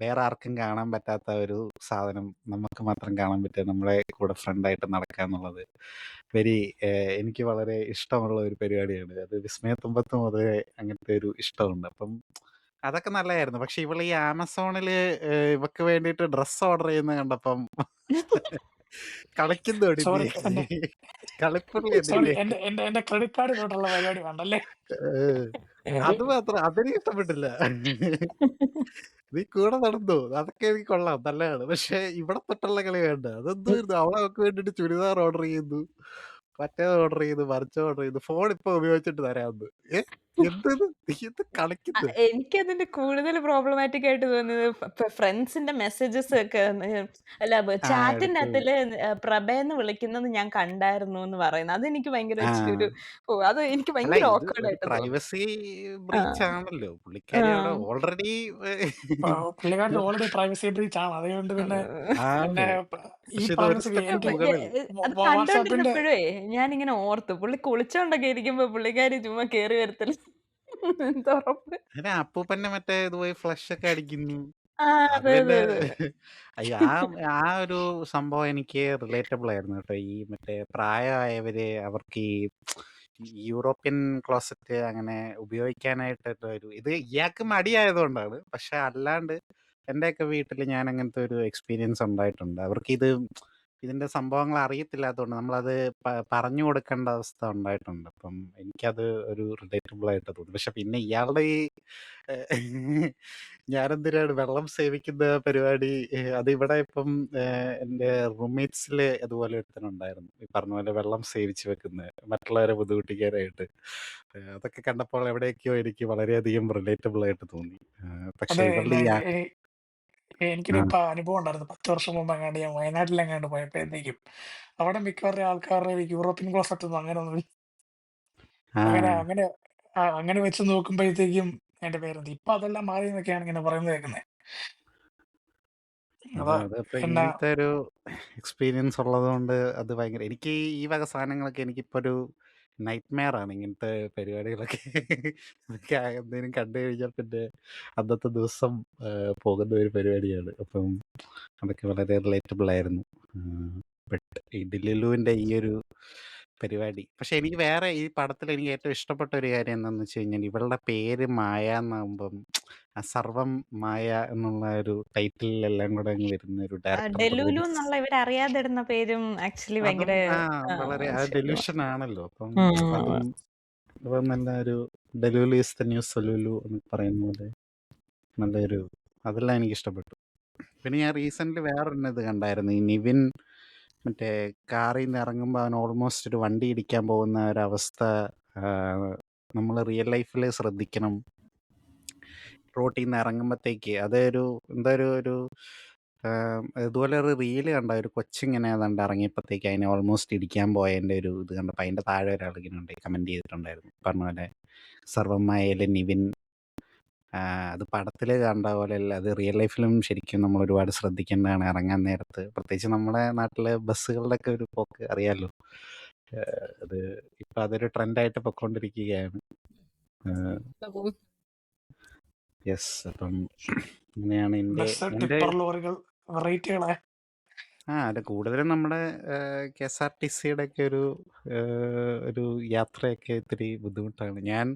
വേറെ ആർക്കും കാണാൻ പറ്റാത്ത ഒരു സാധനം നമുക്ക് മാത്രം കാണാൻ പറ്റുക, നമ്മളെ കൂടെ ഫ്രണ്ടായിട്ട് നടക്കുക എന്നുള്ളത് വെരി എനിക്ക് വളരെ ഇഷ്ടമുള്ള ഒരു പരിപാടിയാണ്. അത് വിസ്മയത്തുമ്പത്ത് മുതലേ അങ്ങനത്തെ ഒരു ഇഷ്ടമുണ്ട്. അപ്പം അതൊക്കെ നല്ലതായിരുന്നു. പക്ഷെ ഇവള് ഈ ആമസോണിൽ ഇവക്ക് വേണ്ടിയിട്ട് ഡ്രസ്സ് ഓർഡർ ചെയ്യുന്നത് കണ്ടപ്പം കളിക്കുന്നോടി നീ, സോറി എന്റെ കളിപ്പുള്ളി സോറി നിന്റെ. എന്റെ എന്റെ എന്റെ ക്രെഡിറ്റ് കാർഡിലോട്ടുള്ള പരിപാടി വേണ്ടല്ലേ. അത് മാത്രം അതെനിക്ക് ഇഷ്ടപ്പെട്ടില്ല. നീ കൂടെ നടന്നു, അതൊക്കെ എനിക്ക് കൊള്ളാം, നല്ലതാണ്. പക്ഷെ ഇവിടെ തൊട്ടുള്ള കളി വേണ്ട. അതെന്തായിരുന്നു, അവളെ അവൾക്ക് വേണ്ടിട്ട് ചുരിദാർ ഓർഡർ ചെയ്യുന്നു, മറ്റേത് ഓർഡർ ചെയ്തു, മറിച്ച ഓർഡർ ചെയ്തു, ഫോൺ ഇപ്പൊ ഉപയോഗിച്ചിട്ട് തരാമെന്ന്. എന്തത്, നീ എന്ത് കളിക്കുന്നത്? എനിക്കതിന്റെ കൂടുതൽ പ്രോബ്ലമാറ്റിക് ആയിട്ട് തോന്നിയത് ഫ്രണ്ട്സിന്റെ മെസ്സേജസ് ഒക്കെ അല്ല, ചാറ്റിന്റെ എടുത്ത് അകത്തില് പ്രഭയെന്ന് വിളിക്കുന്നത് ഞാൻ കണ്ടായിരുന്നു എന്ന് പറയുന്നത്. അതെനിക്ക് ഭയങ്കര ആ ഇച്ചിരി ഒരു അത് എനിക്ക് അല്ല, ഭയങ്കര ഇത് ഓക്കേർഡ് ഒരു ആയിട്ട് തോന്നി. പ്രൈവസി ആ ബ്രീച്ച് ആണല്ലോ. ആ പുള്ളിക്കാരി അവിടെ ഓൾറെഡി പുള്ളിക്കാരൻ്റെ ഓൾറെഡി പ്രൈവസി ബ്രീച്ച് ആണ്. അതുകൊണ്ട് പിന്നെ ആണ്. എന്നെ ഈ പക്ഷെ ഇത് പറഞ്ഞ ഒരു സ്ഥിതി സ്റ്റെപ്പ് എനിക്ക് മുകളിൽ. അത് വാട്സാപ്പിന്റെ കണ്ടോണ്ടിരുന്നപ്പോഴേ ഞാനിങ്ങനെ ഓർത്തു, പുള്ളി കുളിച്ചോണ്ടൊക്കെ ഇരിക്കുമ്പോ പുള്ളിക്കാരി ചുമ്മാ കേറി വരത്തില്ല. എന്താ ഉറപ്പ്? അതിന് അപ്പൂപ്പന്റെ മറ്റേ ഇത് പോയി ഫ്ലഷ് ഒക്കെ അടിക്കുന്നു. ആ, അത് അതെ പിന്നെ അതെ അതെ. അയ്യോ, ആ ഒരു സംഭവം എനിക്ക് റിലേറ്റബിൾ ആയിരുന്നു കേട്ടോ. ഈ മറ്റേ പ്രായമായവര് അവർക്ക് ഈ യൂറോപ്യൻ ക്ലോസറ്റ് അങ്ങനെ ഉപയോഗിക്കാനായിട്ട് ഒരു ഇത് ഇയാൾക്ക് മടിയായതുകൊണ്ടാണ്. പക്ഷെ അല്ലാണ്ട് എൻ്റെയൊക്കെ വീട്ടിൽ ഞാൻ അങ്ങനത്തെ ഒരു എക്സ്പീരിയൻസ് ഉണ്ടായിട്ടുണ്ട്. അവർക്ക് ഇതിന്റെ സംഭവങ്ങൾ അറിയത്തില്ലാത്തതുകൊണ്ട് നമ്മളത് പറഞ്ഞു കൊടുക്കേണ്ട അവസ്ഥ ഉണ്ടായിട്ടുണ്ട്. അപ്പം എനിക്കത് ഒരു റിലേറ്റബിൾ ആയിട്ട് തോന്നി. പക്ഷെ പിന്നെ ഇയാളുടെ ഈ ഞാനെന്തിനാണ് വെള്ളം സേവിക്കുന്ന പരിപാടി, അത് ഇവിടെ ഇപ്പം എൻ്റെ റൂംമേറ്റ്സിൽ അതുപോലെ ഒരുത്തനുണ്ടായിരുന്നു, ഈ പറഞ്ഞ പോലെ വെള്ളം സേവിച്ച് വെക്കുന്നത് മറ്റുള്ളവരെ ബുദ്ധിമുട്ടിക്കാനായിട്ട്. അതൊക്കെ കണ്ടപ്പോൾ എവിടെയൊക്കെയോ എനിക്ക് വളരെയധികം റിലേറ്റബിൾ ആയിട്ട് തോന്നി. പക്ഷെ അതെ ഇവളുടെ ഈ എനിക്കൊരു ആ അനുഭവം ഉണ്ടായിരുന്നു. 10 വർഷം മുമ്പ് എങ്ങാണ്ട് ഞാൻ വയനാട്ടിലെങ്ങാണ്ട് പോയപ്പോഴത്തേക്കും അവിടെ മിക്കവാറും ആൾക്കാരുടെ യൂറോപ്യൻ ക്ലോസറ്റ് ഒന്നും അങ്ങനെ ഒന്നും ആ അങ്ങനെ അങ്ങനെ അങ്ങനെ വെച്ച് നോക്കുമ്പോഴത്തേക്കും എന്റെ പേരെന്ത് ഇപ്പൊ അതെല്ലാം മാറി എന്നൊക്കെയാണ് ഇങ്ങനെ പറയുന്നത് കേൾക്കുന്നത്. അതാ അതപ്പോൾ എന്നാ ഇങ്ങനത്തെ ഒരു എക്സ്പീരിയൻസ് ഉള്ളതുകൊണ്ട് അത് ഭയങ്കര എനിക്ക് ഈ വക സാധനങ്ങളൊക്കെ എനിക്കിപ്പോൾ ഒരു നൈറ്റ് മെയർ ആണ്, ഇങ്ങനത്തെ പരിപാടികളൊക്കെ. അതൊക്കെ എന്തെങ്കിലും കണ്ടു കഴിഞ്ഞാൽ പിന്നെ അന്നത്തെ ദിവസം പോകുന്ന ഒരു പരിപാടിയാണ്. അപ്പം അതൊക്കെ വളരെ റിലേറ്റബിൾ ആയിരുന്നു. ബട്ട് ഈ ഡില്ലുവിൻ്റെ ഈ ഒരു പരിപാടി. പക്ഷെ എനിക്ക് വേറെ ഈ പടത്തിൽ എനിക്ക് ഏറ്റവും ഇഷ്ടപ്പെട്ട ഒരു കാര്യം എന്താന്ന് വെച്ച് കഴിഞ്ഞാൽ ഇവളുടെ പേര് മായ എന്നാകുമ്പം ആ സർവം മായ എന്നുള്ള ഒരു ടൈറ്റിലെല്ലാം കൂടെ അങ്ങ് വരുന്ന ഒരു ഡയറക്ടർ ഡെലുലു എന്നുള്ള ഇവരറിയാതെ ഇടുന്ന പേരും ആക്ച്വലി അതും ഭയങ്കര വളരെ ആ ശരിയാ. ഡെലൂഷൻ ആണല്ലോ. അപ്പം ഉം. അതും നല്ല ഒരു ഡെലുലു ഈസ് ദ ന്യൂ സൊലുലു എന്ന് പറയുന്ന പോലെ നല്ലൊരു അതെല്ലാം എനിക്ക് ഇഷ്ടപ്പെട്ടു. പിന്നെ ഞാൻ റീസെൻ്റ്ലി വേറൊരെണ്ണം ഇത് കണ്ടായിരുന്നു. ഈ നിവിൻ മറ്റേ കാറിൽ നിന്ന് ഇറങ്ങുമ്പോൾ അവൻ ഓൾമോസ്റ്റ് ഒരു വണ്ടി ഇടിക്കാൻ പോകുന്ന ഒരവസ്ഥ നമ്മൾ റിയൽ ലൈഫിൽ ശ്രദ്ധിക്കണം. റോട്ടിൽ നിന്ന് ഇറങ്ങുമ്പോഴത്തേക്ക് അതൊരു എന്താ ഒരു ഇതുപോലെ ഒരു റീല് കണ്ട ഒരു കൊച്ചിങ്ങനെ ഏതാണ്ട് ഇറങ്ങിയപ്പോഴത്തേക്ക് അതിനെ ഓൾമോസ്റ്റ് ഇടിക്കാൻ പോയതിൻ്റെ ഒരു ഇത് കണ്ടപ്പോൾ അതിൻ്റെ താഴെ ഒരാൾ ഇങ്ങനെ കമൻറ്റ് ചെയ്തിട്ടുണ്ടായിരുന്നു. പറഞ്ഞ പോലെ സർവമായയിലെ നിവിൻ അത് പടത്തിൽ കണ്ട പോലെ അല്ല, അത് റിയൽ ലൈഫിലും ശരിക്കും നമ്മൾ ഒരുപാട് ശ്രദ്ധിക്കേണ്ടതാണ് ഇറങ്ങാൻ നേരത്ത്. പ്രത്യേകിച്ച് നമ്മുടെ നാട്ടിലെ ബസ്സുകളുടെയൊക്കെ ഒരു പോക്ക് അറിയാമല്ലോ. അത് ഇപ്പം അതൊരു ട്രെൻഡായിട്ട് പൊയ്ക്കൊണ്ടിരിക്കുകയാണ്. യെസ്. അപ്പം അങ്ങനെയാണ് എൻ്റെ ബസ്, ടിപ്പർ ലോറികൾ, വെറൈറ്റികളെ. അത് കൂടുതലും നമ്മുടെ കെ എസ് ആർ ടി സിയുടെ ഒക്കെ ഒരു യാത്രയൊക്കെ ഇത്തിരി ബുദ്ധിമുട്ടാണ്. ഞാൻ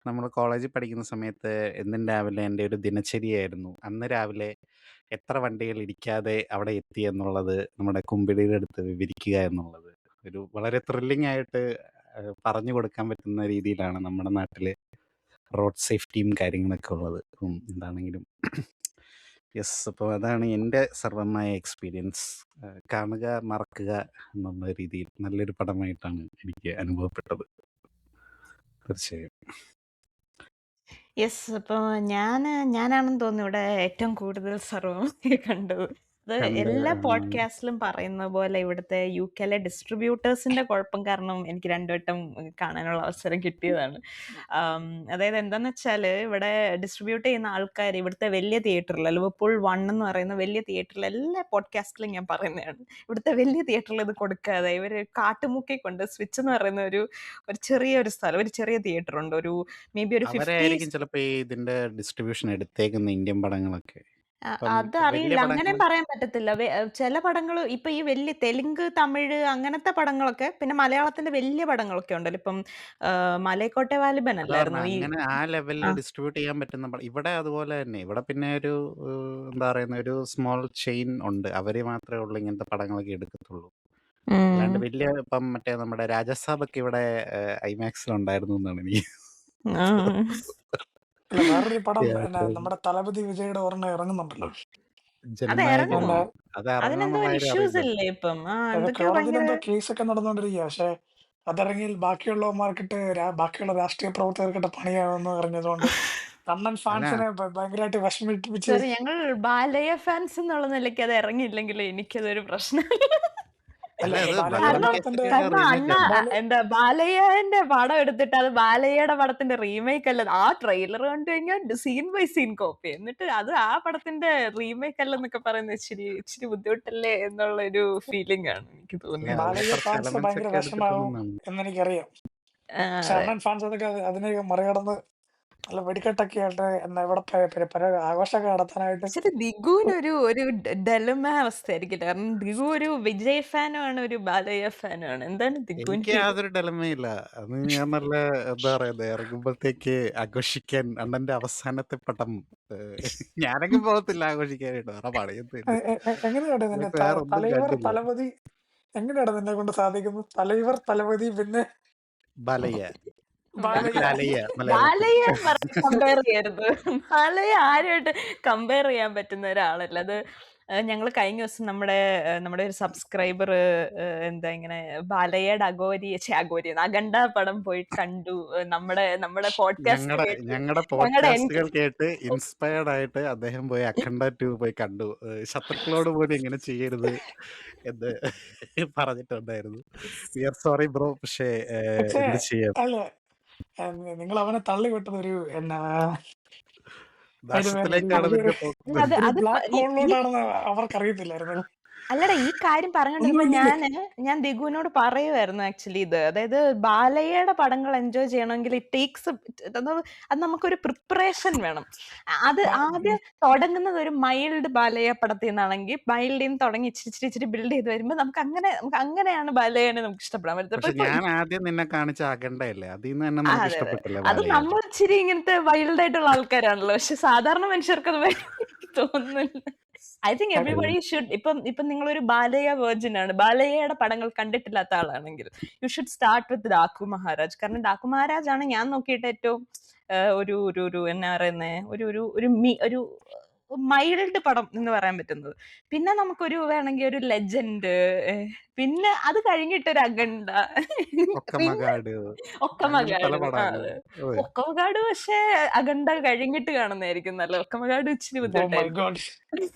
നമ്മൾ കോളേജിൽ പഠിക്കുന്ന സമയത്ത് എന്നും രാവിലെ എൻ്റെ ഒരു ദിനചര്യയായിരുന്നു അന്ന് രാവിലെ എത്ര വണ്ടികൾ ഇടിക്കാതെ അവിടെ എത്തി എന്നുള്ളത് നമ്മുടെ കുമ്പിടിയുടെ അടുത്ത് വിവരിക്കുക എന്നുള്ളത്. ഒരു വളരെ ത്രില്ലിംഗ് ആയിട്ട് പറഞ്ഞു കൊടുക്കാൻ പറ്റുന്ന രീതിയിലാണ് നമ്മുടെ നാട്ടിൽ റോഡ് സേഫ്റ്റിയും കാര്യങ്ങളൊക്കെ ഉള്ളത്. എന്താണെങ്കിലും യെസ്. അപ്പോൾ അതാണ് എൻ്റെ സർവമായ എക്സ്പീരിയൻസ്. കാണുക, മറക്കുക എന്നുള്ള രീതിയിൽ നല്ലൊരു പടമായിട്ടാണ് എനിക്ക് അനുഭവപ്പെട്ടത്. തീർച്ചയായും. യെസ്. അപ്പോൾ ഞാനാണെന്ന് തോന്നുന്നു ഇവിടെ ഏറ്റവും കൂടുതൽ സർവം കണ്ടത്. അത് എല്ലാ പോഡ്കാസ്റ്റിലും പറയുന്ന പോലെ ഇവിടുത്തെ യുകെയിലെ ഡിസ്ട്രിബ്യൂട്ടേഴ്സിന്റെ കുഴപ്പം കാരണം എനിക്ക് 2 വട്ടം കാണാനുള്ള അവസരം കിട്ടിയതാണ്. അതായത് എന്താന്ന് വെച്ചാൽ ഇവിടെ ഡിസ്ട്രിബ്യൂട്ട് ചെയ്യുന്ന ആൾക്കാർ ഇവിടുത്തെ വലിയ തിയേറ്ററിൽ ലിവർപൂൾ 1 എന്ന് പറയുന്ന വലിയ തിയേറ്ററിൽ എല്ലാ പോഡ്കാസ്റ്റിലും ഞാൻ പറയുന്നതാണ്. ഇവിടുത്തെ വലിയ തിയേറ്ററിൽ ഇത് കൊടുക്കാതെ ഇവർ കാട്ടുമുക്കി കൊണ്ട് സ്വിച്ച് എന്ന് പറയുന്ന ഒരു ചെറിയൊരു സ്ഥലം, ഒരു ചെറിയ തിയേറ്റർ ഉണ്ട്. ഒരു മേ ബി ഒരു 50 അവരായിരിക്കും ചിലപ്പോൾ ഇതിന്റെ ഡിസ്ട്രിബ്യൂഷൻ എടുത്തേക്കുന്ന ഇന്ത്യൻ പടങ്ങളൊക്കെ. അത് അറിയില്ല, അങ്ങനെയും പറയാൻ പറ്റത്തില്ല. ചില പടങ്ങൾ ഇപ്പൊ ഈ വലിയ തെലുങ്ക്, തമിഴ് അങ്ങനത്തെ പടങ്ങളൊക്കെ, പിന്നെ മലയാളത്തിന്റെ വലിയ പടങ്ങളൊക്കെ ഉണ്ടല്ലോ. ഇപ്പം മലൈക്കോട്ടെ വാലിബൻ അല്ലായിരുന്നു ഈ അങ്ങനെ ആ ലെവലിൽ ഡിസ്ട്രിബ്യൂട്ട് ചെയ്യാൻ പറ്റുന്ന ഇവിടെ അതുപോലെ തന്നെ. ഇവിടെ പിന്നെ ഒരു എന്താ പറയുന്ന ഒരു സ്മോൾ ചെയിൻ ഉണ്ട്. അവര് മാത്രമേ ഉള്ളൂ ഇങ്ങനത്തെ പടങ്ങളൊക്കെ എടുക്കത്തുള്ളൂ. അല്ലാണ്ട് വലിയ ഇപ്പം മറ്റേ നമ്മുടെ രാജസാബൊക്കെ ഇവിടെ ഐമാക്സിലുണ്ടായിരുന്നു എന്നാണ് എനിക്ക് അല്ല, വേറൊരു പടം നമ്മുടെ തലപതി വിജയുടെ ഒരെണ്ണം ഇറങ്ങുന്നുണ്ടല്ലോ. അത് ഇറങ്ങുമോ? അത് അതിനെന്തോ ഇഷ്യൂസ് ഇല്ലേ ഇപ്പം? എന്തൊക്കെയോ ഭയങ്കര കോടതിയിലെന്തോ കേസൊക്കെ നടന്നുകൊണ്ടിരിക്കുക. പക്ഷെ അതിറങ്ങിയിൽ ബാക്കിയുള്ളവന്മാർക്കിട്ട് ബാക്കിയുള്ള രാഷ്ട്രീയ പ്രവർത്തകർക്കിട്ട് പണിയാവുമെന്ന് പറഞ്ഞതുകൊണ്ട് കണ്ണൻ ഫാൻസിനെ ഭയങ്കരമായിട്ട് വിഷമിപ്പിച്ച്. സോറി, ഞങ്ങൾ ബാലയ്യ ഫാൻസ് എന്നുള്ള നിലയ്ക്ക് അത് ഇറങ്ങിയില്ലെങ്കിൽ എനിക്കതൊരു പ്രശ്നമില്ല. എന്താ ബാലയ്യന്റെ പടം എടുത്തിട്ട് അത് ബാലയ്യയുടെ പടത്തിന്റെ റീമേക്ക് അല്ല. ആ ട്രെയിലർ കണ്ടു കഴിഞ്ഞാൽ സീൻ ബൈ സീൻ കോപ്പി, എന്നിട്ട് അത് ആ പടത്തിന്റെ റീമേക്ക് അല്ലെന്നൊക്കെ പറയുന്നത് ഇച്ചിരി ബുദ്ധിമുട്ടല്ലേ എന്നുള്ള ഒരു ഫീലിംഗ് ആണ് എനിക്ക് തോന്നിയത്. ബാലയ്യ ഫാൻസ് ഭയങ്കര വിഷമാവും എന്നെനിക്കറിയാം. കണ്ണൻ ഫാൻസ് അതൊക്കെ അതിനെ മറികടന്ന് നല്ല വെടിക്കെട്ടൊക്കെ ആയിട്ട് എന്നാ ഇവിടെ പല ആഘോഷമൊക്കെ നടത്താനായിട്ട്. ദിഗുവിനൊരു ഡെലമ അവസ്ഥയായിരിക്കില്ല. കാരണം ദിഗു ഒരു വിജയ് ഫാനും ആണ്, ഒരു ബാലയ്യ ഫാനും ആണ്. എന്താണ് എനിക്ക് ദിഗുവിന്റെ യാതൊരു ഡെലമയില്ല. അത് ഞാൻ നല്ല എന്താ പറയുന്നത് ഇറങ്ങുമ്പോഴത്തേക്ക് ആഘോഷിക്കാൻ അണ്ണന്റെ അവസാനത്തെ പടം ഞാനൊക്കെ പോകത്തില്ല ആഘോഷിക്കാനായിട്ട്. വേറെ പടയത്തില്ല. എങ്ങനെയാണ് നിന്നെ തലൈവർ തലപതി എങ്ങനെയാണ് നിന്നെ കൊണ്ട് സാധിക്കുന്നത്? തലൈവർ തലപതി പിന്നെ ബാലയ്യ ബാലയ്യ കമ്പയർ ചെയ്യരുത്. ബാലയ്യ ആരുമായിട്ട് കമ്പയർ ചെയ്യാൻ പറ്റുന്ന ഒരാളല്ല. അത് ഞങ്ങൾ കഴിഞ്ഞ ദിവസം നമ്മുടെ ഒരു സബ്സ്ക്രൈബർ എന്താ ഇങ്ങനെ ബാലയ്യയുടെ അഗോരി അഖണ്ഡ പടം പോയി കണ്ടു. നമ്മുടെ പോഡ്കാസ്റ്റുകൾ കേട്ട് ഇൻസ്പയർഡ് ആയിട്ട് അദ്ദേഹം പോയി അഖണ്ഡ 2 പോയി കണ്ടു. ശത്രുക്കളോട് പോലും എങ്ങനെ ചെയ്യരുത് എന്ന് പറഞ്ഞിട്ടുണ്ടായിരുന്നു. We are sorry bro. പക്ഷേ എന്ത് ചെയ്യാം, അല്ല, നിങ്ങൾ അവനെ തള്ളിവിട്ടത് ഒരു ദാക്ഷത്തിലേക്കാണ് ബ്ലാക്ക് ഹോളിലോട്ടാണെന്ന് അവർക്കറിയത്തില്ലായിരുന്നു. അല്ലടാ ഈ കാര്യം പറഞ്ഞോണ്ടിരുന്നപ്പോ ഒന്നുമില്ലേ ഞാൻ ദിഗുവിനോട് പറയുമായിരുന്നു ആക്ച്വലി ഇത്. അതായത് ബാലയുടെ പടങ്ങൾ എൻജോയ് ചെയ്യണമെങ്കിൽ ഇറ്റ് ടേക്സ് അത് നമുക്കൊരു പ്രിപ്പറേഷൻ വേണം. അത് ആദ്യം തുടങ്ങുന്നത് ഒരു മൈൽഡ് ബാലയ പടത്തിൽ നിന്നാണെങ്കിൽ മൈൽഡിൽ നിന്ന് തുടങ്ങി ഇച്ചിരി ബിൽഡ് ചെയ്ത് വരുമ്പോൾ നമുക്ക് അങ്ങനെയാണ് ബാലയനെ നമുക്ക് ഇഷ്ടപ്പെടാൻ പറ്റുന്നത്. പക്ഷെ അപ്പൊ ഇപ്പൊ ഞാൻ ആദ്യം നിന്നെ കാണിച്ച അകണ്ടയല്ലേ, അതിൽ നിന്ന് തന്നെ ആ, നമുക്ക് അതെ അതെ ഇഷ്ടപ്പെട്ടില്ല അത് ബാലയെ. നമ്മൾ ഇച്ചിരി ഇങ്ങനത്തെ വൈൽഡ് ആയിട്ടുള്ള ആൾക്കാരാണല്ലോ. പക്ഷെ സാധാരണ മനുഷ്യർക്ക് അത് എനിക്ക് തോന്നുന്നില്ല. I think everybody should. ഇപ്പം നിങ്ങളൊരു ബാലയ വെർജിൻ ആണ്, ബാലയയുടെ പടങ്ങൾ കണ്ടിട്ടില്ലാത്ത ആളാണെങ്കിൽ you should start with Daaku Maharaj. കാരണം ഡാക്കു മഹാരാജ് ആണ് ഞാൻ നോക്കിയിട്ട് ഏറ്റവും ഒരു ഒരു ഒരു എന്നാ പറയുന്നേ ഒരു ഒരു ഒരു ഒരു മൈൽഡ് പടം എന്ന് പറയാൻ പറ്റുന്നത്. പിന്നെ നമുക്കൊരു വേണമെങ്കിൽ ഒരു ലെജൻഡ്, പിന്നെ അത് കഴിഞ്ഞിട്ട് ഒരു അഖണ്ഡ, പിന്നെ ഒക്കമകാട് അങ്ങനെ പല ഒക്കമകാട്. പടങ്ങൾ. അതെ അതെ. ഒക്കമകാട്. പക്ഷെ അഖണ്ഡ കഴിഞ്ഞിട്ട് കാണുന്നതായിരിക്കും നല്ല. ഒക്കമകാട് ഇച്ചിരി ഓ മൈ ബുദ്ധിമുട്ടായിരിക്കും. ഗോഡ്,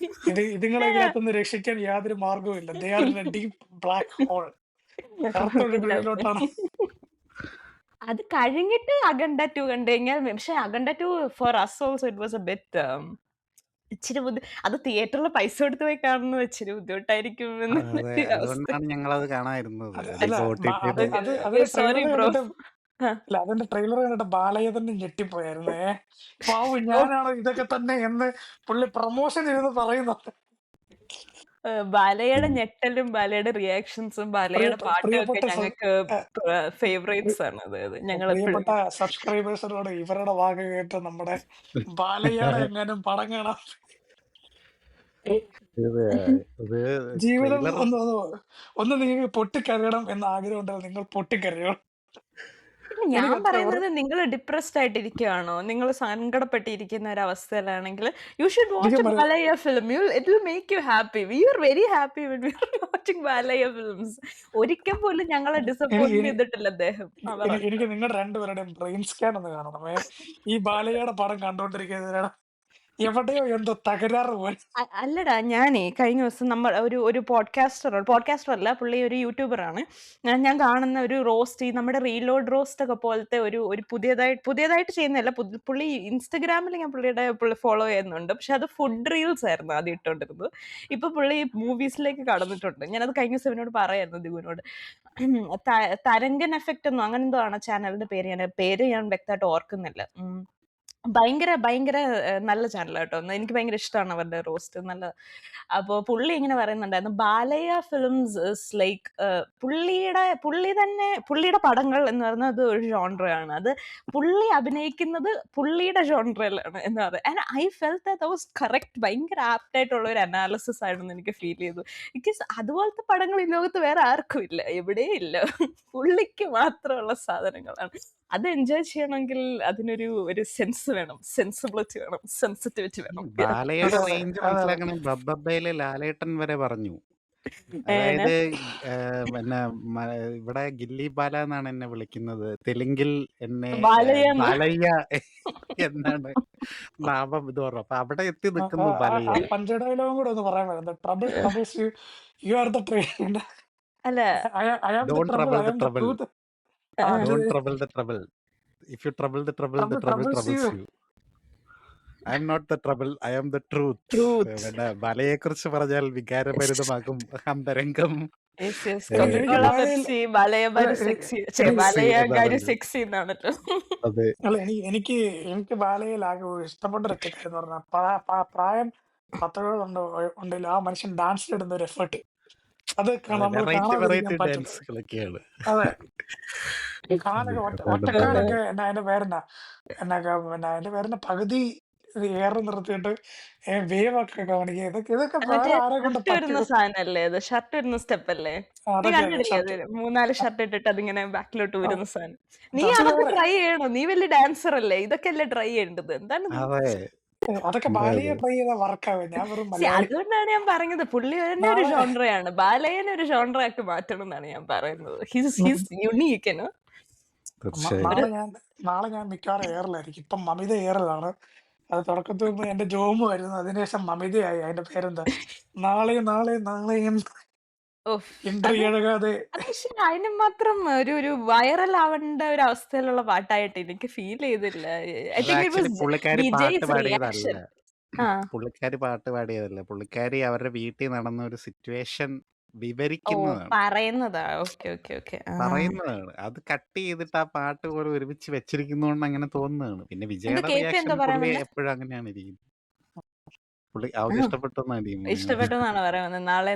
ഇതുങ്ങളെ ഇതിനകത്തുനിന്ന് രക്ഷിക്കാൻ യാതൊരു മാർഗവുമില്ല. They are in a deep black hole, കറുത്തൊരു ഇല്ല. കുഴിയിലോട്ടാണ്. അത് കഴിഞ്ഞിട്ട് അഖണ്ഡ 2 കണ്ടു കഴിഞ്ഞാൽ, പക്ഷെ Akhanda 2 for us also it was a bit ഇച്ചിരി അത് തിയേറ്ററിൽ പൈസ കൊടുത്ത് പോയി കാണുന്നത് ഇച്ചിരി ബുദ്ധിമുട്ടായിരിക്കും അതെ, എന്നുള്ളൊരു അവസ്ഥ. അതുകൊണ്ടാണ് ഞങ്ങളത് കാണാതിരുന്നത്. അല്ല അതിപ്പോ OTT അതിന്റെ സോറി ട്രെയിലർ ബ്രോ. കണ്ടിട്ട് അതിന്റെ ട്രെയിലർ കണ്ടിട്ട് ബാലയെ തന്നെ ഞെട്ടിപ്പോയായിരുന്നു. പാവു ഞാനാണോ ഇതൊക്കെ തന്നെ എന്ന് പുള്ളി പ്രൊമോഷൻ ഇരുന്ന് പറയുന്നുണ്ട്. ബാലയുടെ ഞെട്ടലും ബാലയുടെ റിയാക്ഷൻസും ബാലയുടെ പാട്ടും ഒക്കെ പ്രിയപ്പെട്ട ഞങ്ങൾക്ക് ഫേവറേറ്റ്സ് ആണ്. അതായത് ഞങ്ങൾ പ്രിയപ്പെട്ട സബ്സ്ക്രൈബേഴ്സിനോട് ഇവരുടെ വാക കേട്ട് നമ്മുടെ ബാലയുടെ എങ്ങാനും പടം കാണാം. ജീവിതം ട്രെയിലർ ഒന്ന് നിങ്ങൾക്ക് പൊട്ടിക്കരയണം എന്ന ആഗ്രഹം ഉണ്ടെങ്കിൽ നിങ്ങൾ പൊട്ടിക്കരയണം. ഞാൻ എനിക്ക് പറയുന്നത്, നിങ്ങൾ ഡിപ്രസ്ഡ് ആയിട്ടിരിക്കുകയാണോ, നിങ്ങൾ സങ്കടപ്പെട്ടിരിക്കുന്ന ഒരു അവസ്ഥയിലാണെങ്കിൽ യു ഷുഡ് വാച്ച് എനിക്ക് Balayya film. It will make you happy. We are very happy when we are watching Balayya films. ഒരിക്കൽ പോലും ഞങ്ങളെ ഡിസപ്പോയിന്റ് ചെയ്തിട്ടില്ല അദ്ദേഹം. എനിക്ക് നിങ്ങളുടെ രണ്ടുപേരുടെയും ബ്രെയിൻ സ്കാൻ ഒന്ന് കാണണമേ. ഈ ബാലയുടെ പടം കണ്ടോണ്ടിരിക്കുന്നതിനാണ് എവിടെയോ എന്തോ തകരാറ് പോലെ. അല്ലടാ, ഞാനേ കഴിഞ്ഞ ദിവസം നമ്മൾ ഒരു പോഡ്കാസ്റ്റർ അല്ല, പുള്ളി ഒരു യൂട്യൂബറാണ്. ഞാൻ കാണുന്ന ഒരു റോസ്റ്റ്, നമ്മുടെ റീലോഡ് റോസ്റ്റ് ഒക്കെ പോലത്തെ ഒരു പുതിയതായിട്ട് ചെയ്യുന്നതല്ല. പുള്ളി ഇൻസ്റ്റഗ്രാമിൽ ഞാൻ പുള്ളി ഫോളോ ചെയ്യുന്നുണ്ട്. പക്ഷെ അത് ഫുഡ് റീൽസ് ആയിരുന്നു ആദ്യം ഇട്ടോണ്ടിരുന്നത്. ഇപ്പൊ പുള്ളി മൂവീസിലേക്ക് കടന്നിട്ടുണ്ട്. ഞാനത് കഴിഞ്ഞ ദിവസം ഇവനോട് പറയായിരുന്നു, ദിഗുവിനോട്. തരംഗൻ എഫക്റ്റ് എന്നോ അങ്ങനെ എന്തോ ആണ് ചാനലിന്റെ പേര് ഞാൻ വ്യക്തമായിട്ട് ഓർക്കുന്നില്ല. ഭയങ്കര നല്ല ചാനൽ കേട്ടോ. എനിക്ക് ഭയങ്കര ഇഷ്ടമാണ് അവരുടെ റോസ്റ്റ്, നല്ല. അപ്പോൾ പുള്ളി ഇങ്ങനെ പറയുന്നുണ്ടായിരുന്നു, ബാലയ്യ ഫിലിംസ് ഇസ് ലൈക്ക് പുള്ളിയുടെ പടങ്ങൾ എന്ന് പറയുന്നത് ഒരു ജോൺറയാണ്. അത് പുള്ളി അഭിനയിക്കുന്നത് പുള്ളിയുടെ ജോൺറയിലാണ് എന്ന് പറയുന്നത്. And I felt that was correct. ഭയങ്കര ആപ്റ്റ് ആയിട്ടുള്ള ഒരു അനാലിസിസ് ആയിരുന്നു എനിക്ക് ഫീൽ ചെയ്തു. ബിക്കോസ് അതുപോലത്തെ പടങ്ങൾ ഈ ലോകത്ത് വേറെ ആർക്കും ഇല്ല, എവിടെയും ഇല്ല. പുള്ളിക്ക് മാത്രമുള്ള സാധനങ്ങളാണ്. അത് എൻജോയ് ചെയ്യണമെങ്കിൽ അതിനൊരു സെൻസ് വേണം, സെൻസിബിലിറ്റി വേണം, സെൻസിറ്റിവിറ്റി വേണം. ബാലയുടെ റേഞ്ച് മനസ്സിലാക്കണം. ബബ്ബയിലെ ലാലേട്ടൻ വരെ പറഞ്ഞു. അതായത് പിന്നെ ഇവിടെ ഗില്ലി ബാല എന്നാണ് എന്നെ വിളിക്കുന്നത്, തെലുങ്കിൽ എന്നെ ബാലയ്യ എന്നാണ് നാമം ഇത് പറഞ്ഞു. അപ്പൊ അവിടെ എത്തി നിൽക്കുന്നു ബാലയ്യ. പഞ്ച ഡയലോഗും കൂടെ ഒന്ന് പറയാൻ വരുന്നത്, trouble troubles you, you are the train, അല്ല, I am the Don't trouble, trouble I the am the trouble. Truth. Don't trouble the trouble. If you trouble the trouble, the trouble troubles troubles you. you. I am not the trouble, I am the truth. Truth. ബാലയെ കുറിച്ച് പറഞ്ഞാൽ വികാരഭരിതമാകും അന്തരംഗം. സെക്സി എന്നാണല്ലോ. അതെ, അല്ല എനിക്ക് ബാലയിലാകെ ഇഷ്ടപ്പെട്ട ഒരു ഒറ്റ എന്ന് പറഞ്ഞാൽ പ്രായം 10 ഉണ്ടെങ്കിലും ആ മനുഷ്യൻ ഡാൻസിൽ ഇടുന്ന ഒരു എഫേർട്ട്, അത് നമ്മൾ കാണാതിരിക്കാൻ വെറൈറ്റി പറ്റും. ഡാൻസുകളൊക്കെയാണ്. അതെ, കാണാനൊക്കെ ഒറ്റക്കാലൊക്കെ അതിന്റെ അതിന്റെ പേരെന്ന പകുതി ഏറെ നിർത്തിയിട്ട് വേവ് ഒക്കെ കാണിക്കുക. ഇതൊക്കെ വേറെ ആരെ കൊണ്ട് ഷർട്ട് വരുന്ന പറ്റും? സാധനല്ലേ അത്? ഷർട്ട് വരുന്ന സ്റ്റെപ്പ് അല്ലേ? നീ അതൊക്കെ കണ്ടിട്ടില്ലേ അത്? 4 ഷർട്ട് ഇട്ടിട്ട് അതിങ്ങനെ ബാക്കിലോട്ട് വരുന്ന സാധനം. നീ അതൊക്കെ ട്രൈ ചെയ്യണോ? നീ വലിയ ഡാൻസർ അല്ലേ? ഇതൊക്കെ അല്ലേ ട്രൈ ചെയ്യേണ്ടത്? എന്താണ് ഇത്? അതെ, അതൊക്കെ ബാലയെ ട്രൈ ചെയ്താൽ വർക്കാവും. ഞാൻ വെറും See, മലയാളി. അതുകൊണ്ടാണ് ഞാൻ പറഞ്ഞത് പുള്ളി തന്നെ ഒരു ജോൺറയാണ്. ബാലയനെ ഒരു ജോൺറയാക്കി മാറ്റണം എന്നാണ് ഞാൻ പറയുന്നത്. His unique. നാളെ ഞാൻ മിക്കവാറും എയറിലായിരിക്കും. ഇപ്പം മമിത എയറിലാണ്. അത് തുടക്കത്തിൽ മുമ്പ് എന്റെ ജോമു ആയിരുന്നു, അതിനുശേഷം മമിതയായി. അതിന്റെ പേരെന്താ, നാളെയും എൻട്രി എഴുകാതെ. പക്ഷെ അതിന് മാത്രം ഒരു വൈറൽ ആവേണ്ട ഒരു അവസ്ഥയിലുള്ള പാട്ടായിട്ട് എനിക്ക് ഫീൽ ചെയ്തില്ല. ഐ തിങ്ക് ഇറ്റ് വാസ് പുള്ളിക്കാരി വിജയ്സ് പാട്ട് റിയാക്ഷൻ. പാടിയതല്ല. ആ പുള്ളിക്കാരി പാട്ട് പാടിയതല്ല. പുള്ളിക്കാരി അവരുടെ വീട്ടിൽ നടന്ന ഒരു സിറ്റുവേഷൻ ഓ വിവരിക്കുന്നതാണ്. പറയുന്നതാ. Okay okay okay. ആ പറയുന്നതാണ്. അത് കട്ട് ചെയ്തിട്ട് ആ പാട്ട് പോലെ ഒരുമിച്ച് വെച്ചിരിക്കുന്നതുകൊണ്ട് അങ്ങനെ തോന്നുന്നതാണ്. പിന്നെ എന്താ വിജയുടെ KP റിയാക്ഷൻ എന്താ പറയാൻ പുള്ളി വന്നെ? എപ്പോഴും അങ്ങനെയാണ് ഇരിക്കുന്നത്. പുള്ളി ആ അവൾക്ക് ഇഷ്ടപ്പെട്ടെന്നായിരിക്കും അങ്ങനെ. ഇഷ്ടപ്പെട്ടു എന്നാണ് പറയാൻ വന്നത്. നാളെ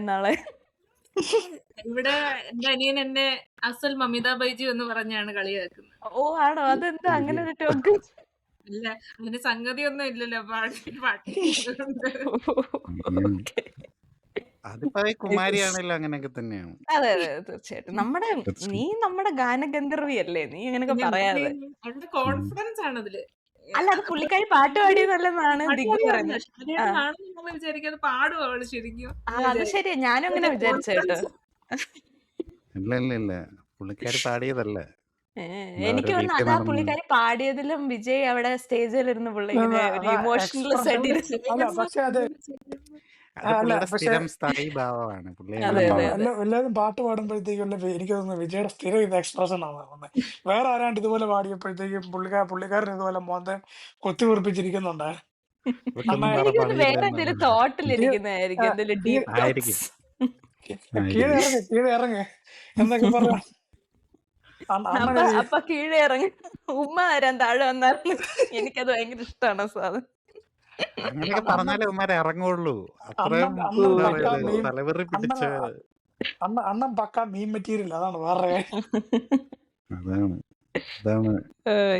ഇവിടെ എന്റെ അനിയൻ എന്നെ അസൽ മമിത ബൈജു എന്ന് പറഞ്ഞാണ് കളിയാക്കുന്നത്. ഓ ആണോ? അതെന്താ അങ്ങനെ ഒരു ടോക്ക്? അല്ല, അതിന് സംഗതിയൊന്നും ഇല്ലല്ലോ പാട്ട് അതുകൊണ്ട്. ഉം. ഓക്കെ. അതിപ്പോ ഈ കുമാരിയാണേലും അങ്ങനെയൊക്കെ തന്നെയാണ്. അതെ അതെ തീർച്ചയായിട്ടും. നീ നമ്മുടെ ഗാനഗന്ധർവിയല്ലേ, നീ അങ്ങനെയൊക്കെ പിന്നെ എന്തൊക്കെ പറയാതെ. അവരുടെ കോൺഫിഡൻസ് ആണ് അതില്. അല്ല അത് പുള്ളിക്കാരി പാട്ട് പാടിയതല്ലെന്നാണ് ദിഗു പാട്ടുപാടിയതല്ല, പറയുന്നത്. ആ ശരിയായിട്ട് കാണുമ്പോൾ നമ്മൾ വിചാരിക്കുന്നത് പാടും അവള് ശരിക്കും ആ, എന്ന് അത് വിചാരിക്കും. ശരിയാ, ഞാനും അങ്ങനെ അതിന്റെ വിചാരിച്ചു കേട്ടോ. കോൺഫിഡൻസ് ഇല്ല പുള്ളിക്കാരി പാടിയതല്ല. എനിക്ക് അവരുടെ തോന്നുന്നു വീട്ടിൽ അതാ നടന്ന പുള്ളിക്കാരി പാടിയതിലും വിജയ് അവിടെ സ്റ്റേജിൽ ഇരുന്ന് പുള്ളി ഇങ്ങനെ ഒരു ഇമോഷണലെസ് ആയിട്ട് അല്ല പക്ഷെ അത് അത് അല്ല പുള്ളിയുടെ പക്ഷെ സ്ഥിരം സ്ഥായി ഭാവമാണ്. പുള്ളി അതെ അങ്ങനെ അതെ അല്ല അതെ. എല്ലാവരും പാട്ട് പാടുമ്പോഴത്തേക്കും എനിക്ക് തോന്നുന്നു വിജയുടെ സ്ഥിരം ഇത് എക്സ്പ്രഷൻ ആണ് തോന്നുന്നത്. വേറെ ആരാണ്ട് ഇതുപോലെ പാടിയപ്പോഴത്തേക്കും പുള്ളിക്കാരൻ ഇതുപോലെ മോന്തം കൊത്തി വീർപ്പിച്ചിരിക്കുന്നുണ്ട്. അതൊക്കെ അണ്ണ ഒന്നും വേറെ എനിക്ക് തോന്നുന്നു വേറെ പണിയില്ലെന്നാണ്. എന്തെങ്കിലും തോട്ടിലിരിക്കുന്നതായിരിക്കും, എന്തെങ്കിലും ഡീപ് ആയിരിക്കും തോട്ട്സ്. കീഴെ ഇറങ്ങ് എന്നൊക്കെ പറയാം. അണ്ണനൊരു അപ്പൊ കീഴെ ഇറങ്ങി ഉമ്മ തരാൻ താഴെ വന്നായിരുന്നു. എനിക്കത് ഭയങ്കര ഇഷ്ടമാണ് സാധനം. അങ്ങനെയൊക്കെ അണ്ണൻ പറഞ്ഞാലേ ഉമ്മാരെ ഇറങ്ങുള്ളൂ. അത്രയും അണ്ണൻ എന്താ പക്കാ പറയുക, മീൻ തലവെറി പിടിച്ച. അണ്ണൻ പക്കാ മീൻ മെറ്റീരിയൽ, അതാണ് വേറെ കാര്യം. അതാണ്